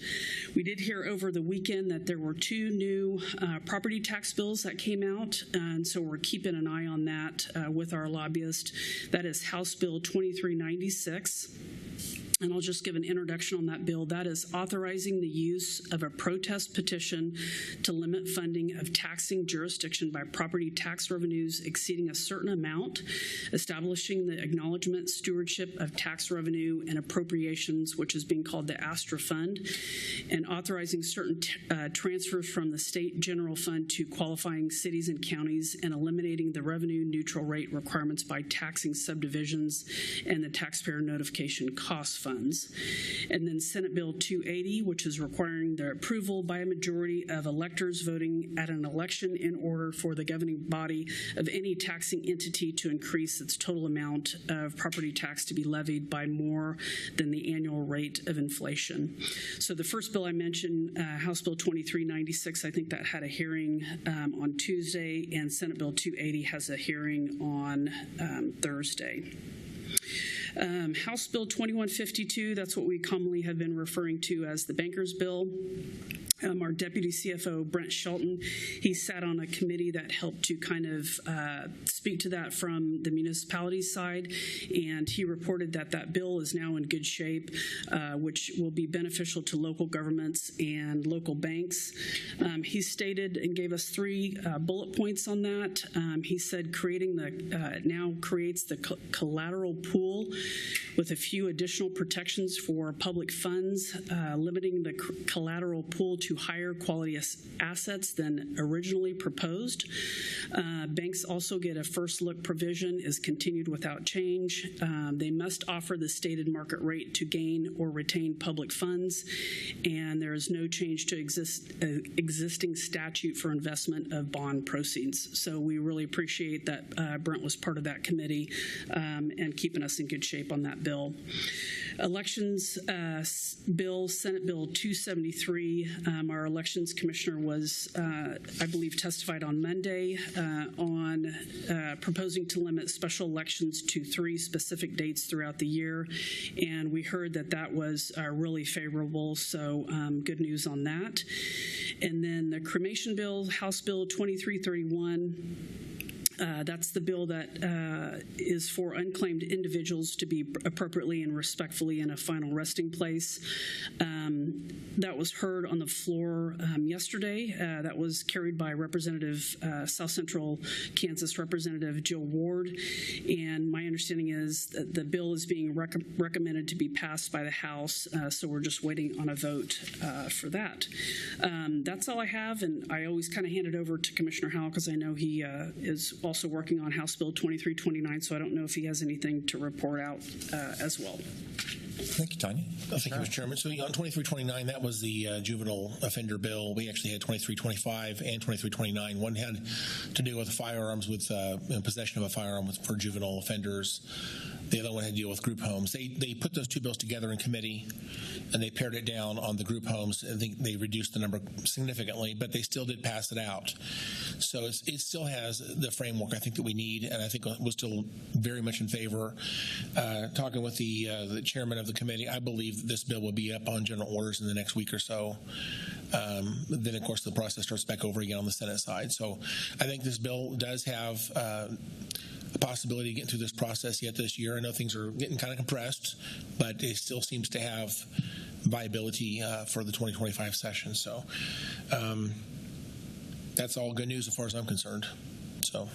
We did hear over the weekend that there were two new property tax bills that came out, and so we're keeping an eye on that with our lobbyist. That is House Bill 2396. And I'll just give an introduction on that bill. That is authorizing the use of a protest petition to limit funding of taxing jurisdiction by property tax revenues exceeding a certain amount, establishing the acknowledgement, stewardship of tax revenue and appropriations, which is being called the ASTRA Fund, and authorizing certain transfers from the state general fund to qualifying cities and counties, and eliminating the revenue neutral rate requirements by taxing subdivisions and the taxpayer notification cost fund. And then Senate Bill 280, which is requiring the approval by a majority of electors voting at an election in order for the governing body of any taxing entity to increase its total amount of property tax to be levied by more than the annual rate of inflation. So the first bill I mentioned, House Bill 2396, I think that had a hearing on Tuesday, and Senate Bill 280 has a hearing on Thursday. House Bill 2152, that's what we commonly have been referring to as the banker's bill. Our Deputy CFO, Brent Shelton, he sat on a committee that helped to kind of speak to that from the municipality side, and he reported that that bill is now in good shape, which will be beneficial to local governments and local banks. He stated and gave us three bullet points on that. He said now creates the collateral pool with a few additional protections for public funds, limiting the collateral pool to higher quality assets than originally proposed. Banks also get a first look provision is continued without change. They must offer the stated market rate to gain or retain public funds, and there is no change to existing statute for investment of bond proceeds. So we really appreciate that Brent was part of that committee and keeping us in good shape on that bill. Elections bill, Senate Bill 273, our elections commissioner was, I believe, testified on Monday on proposing to limit special elections to 3 specific dates throughout the year, and we heard that that was really favorable, so good news on that. And then the cremation bill, House Bill 2331, that's the bill that is for unclaimed individuals to be appropriately and respectfully in a final resting place. That was heard on the floor yesterday. That was carried by Representative South Central Kansas Representative Jill Ward, and my understanding is that the bill is being recommended to be passed by the House, so we're just waiting on a vote for that. That's all I have, and I always kind of hand it over to Commissioner Howell because I know he is also working on House Bill 2329, so I don't know if he has anything to report out as well. Thank you, Tanya. Thank you, Mr. Chairman. So on 2329, that was the juvenile offender bill. We actually had 2325 and 2329. One had to do with firearms, with possession of a firearm for juvenile offenders. The other one had to deal with group homes. They put those two bills together in committee, and they pared it down on the group homes. I think they reduced the number significantly, but they still did pass it out. So it still has the framework I think that we need, and I think we're still very much in favor. Talking with the chairman of the committee, I believe this bill will be up on general orders in the next week or so. Then, of course, the process starts back over again on the Senate side. So I think this bill does have a possibility of getting through this process yet this year. I know things are getting kind of compressed, but it still seems to have viability for the 2025 session. So that's all good news as far as I'm concerned. So,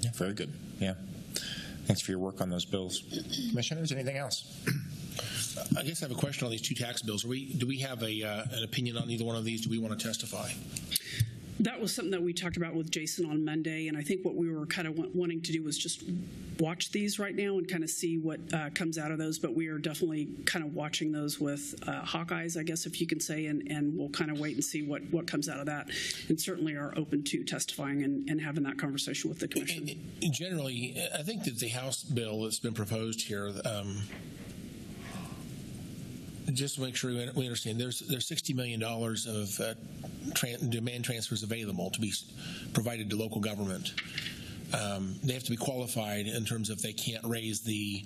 yeah, very good. Yeah. Thanks for your work on those bills. Commissioners, anything else? I guess I have a question on these two tax bills. Do we have an opinion on either one of these? Do we want to testify? That was something that we talked about with Jason on Monday, and I think what we were kind of wanting to do was just watch these right now and kind of see what comes out of those, but we are definitely kind of watching those with Hawkeyes, I guess, if you can say, and we'll kind of wait and see what comes out of that, and certainly are open to testifying and having that conversation with the commission. And generally, I think that the House bill that's been proposed here, just to make sure we understand, there's $60 million of demand transfers available to be provided to local government. They have to be qualified in terms of they can't raise the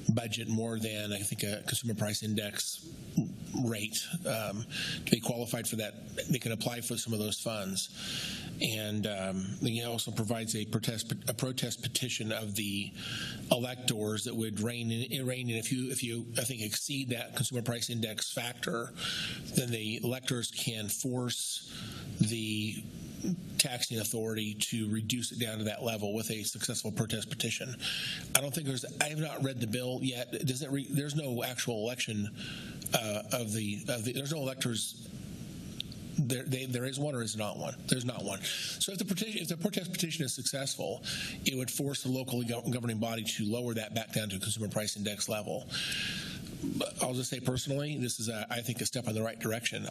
budget more than, I think, a consumer price index rate. To be qualified for that, they can apply for some of those funds. And it also provides a protest petition of the electors that would rein in if you I think exceed that consumer price index factor, then the electors can force the taxing authority to reduce it down to that level with a successful protest petition. I have not read the bill yet. There's no actual election there's no electors. There is one or is not one? There's not one. So if the protest petition is successful, it would force the local governing body to lower that back down to a consumer price index level. I'll just say personally, this is, I think, a step in the right direction.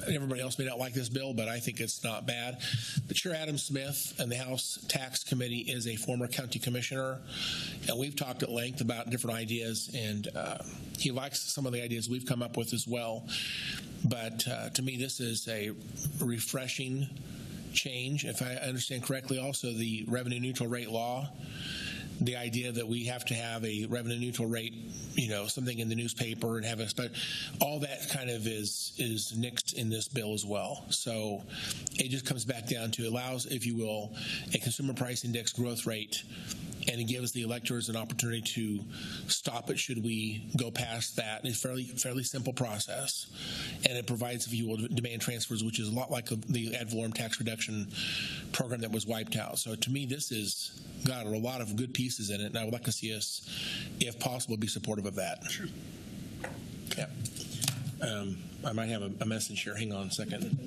Everybody else may not like this bill, but I think it's not bad. The Chair Adam Smith and the House Tax Committee is a former county commissioner, and we've talked at length about different ideas, and he likes some of the ideas we've come up with as well. But to me, this is a refreshing change. If I understand correctly, also the revenue neutral rate law, the idea that we have to have a revenue neutral rate, something in the newspaper and have all that kind of is nixed in this bill as well. So it just comes back down to allows, if you will, a consumer price index growth rate, and it gives the electors an opportunity to stop it should we go past that. It's a fairly simple process, and it provides, if you will, demand transfers, which is a lot like the ad valorem tax reduction program that was wiped out. So to me, this has got a lot of good pieces in it, and I would like to see us, if possible, be supportive of that. Sure. Yeah. I might have a message here. Hang on a second.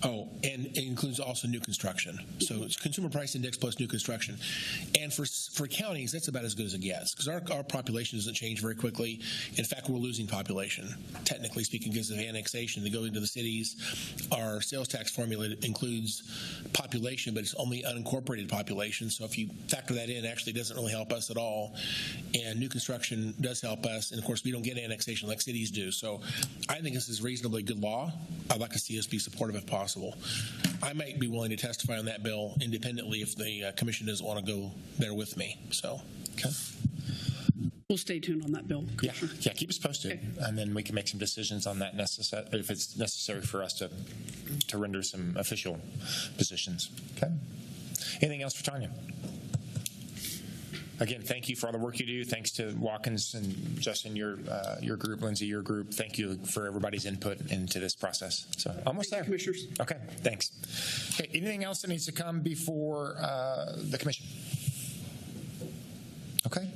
Oh, and it includes also new construction. So it's consumer price index plus new construction. And for counties, that's about as good as it gets, because our population doesn't change very quickly. In fact, we're losing population, technically speaking, because of annexation. They go into the cities. Our sales tax formula includes population, but it's only unincorporated population. So if you factor that in, it actually doesn't really help us at all. And new construction does help us. And, of course, we don't get annexation like cities do. So I think this is reasonably good law. I'd like to see us be supportive if possible. I might be willing to testify on that bill independently if the commission doesn't want to go there with me. So, okay. We'll stay tuned on that bill. Yeah, keep us posted, and then we can make some decisions on that if it's necessary for us to render some official positions. Okay. Anything else for Tanya? Again, thank you for all the work you do. Thanks to Watkins and Justin, your group, Lindsay, your group. Thank you for everybody's input into this process. So almost there. Commissioners. Okay, thanks. Okay, anything else that needs to come before the commission? Okay,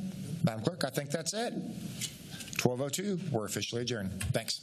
Madam Clerk, I think that's it. 12:02, we're officially adjourned. Thanks.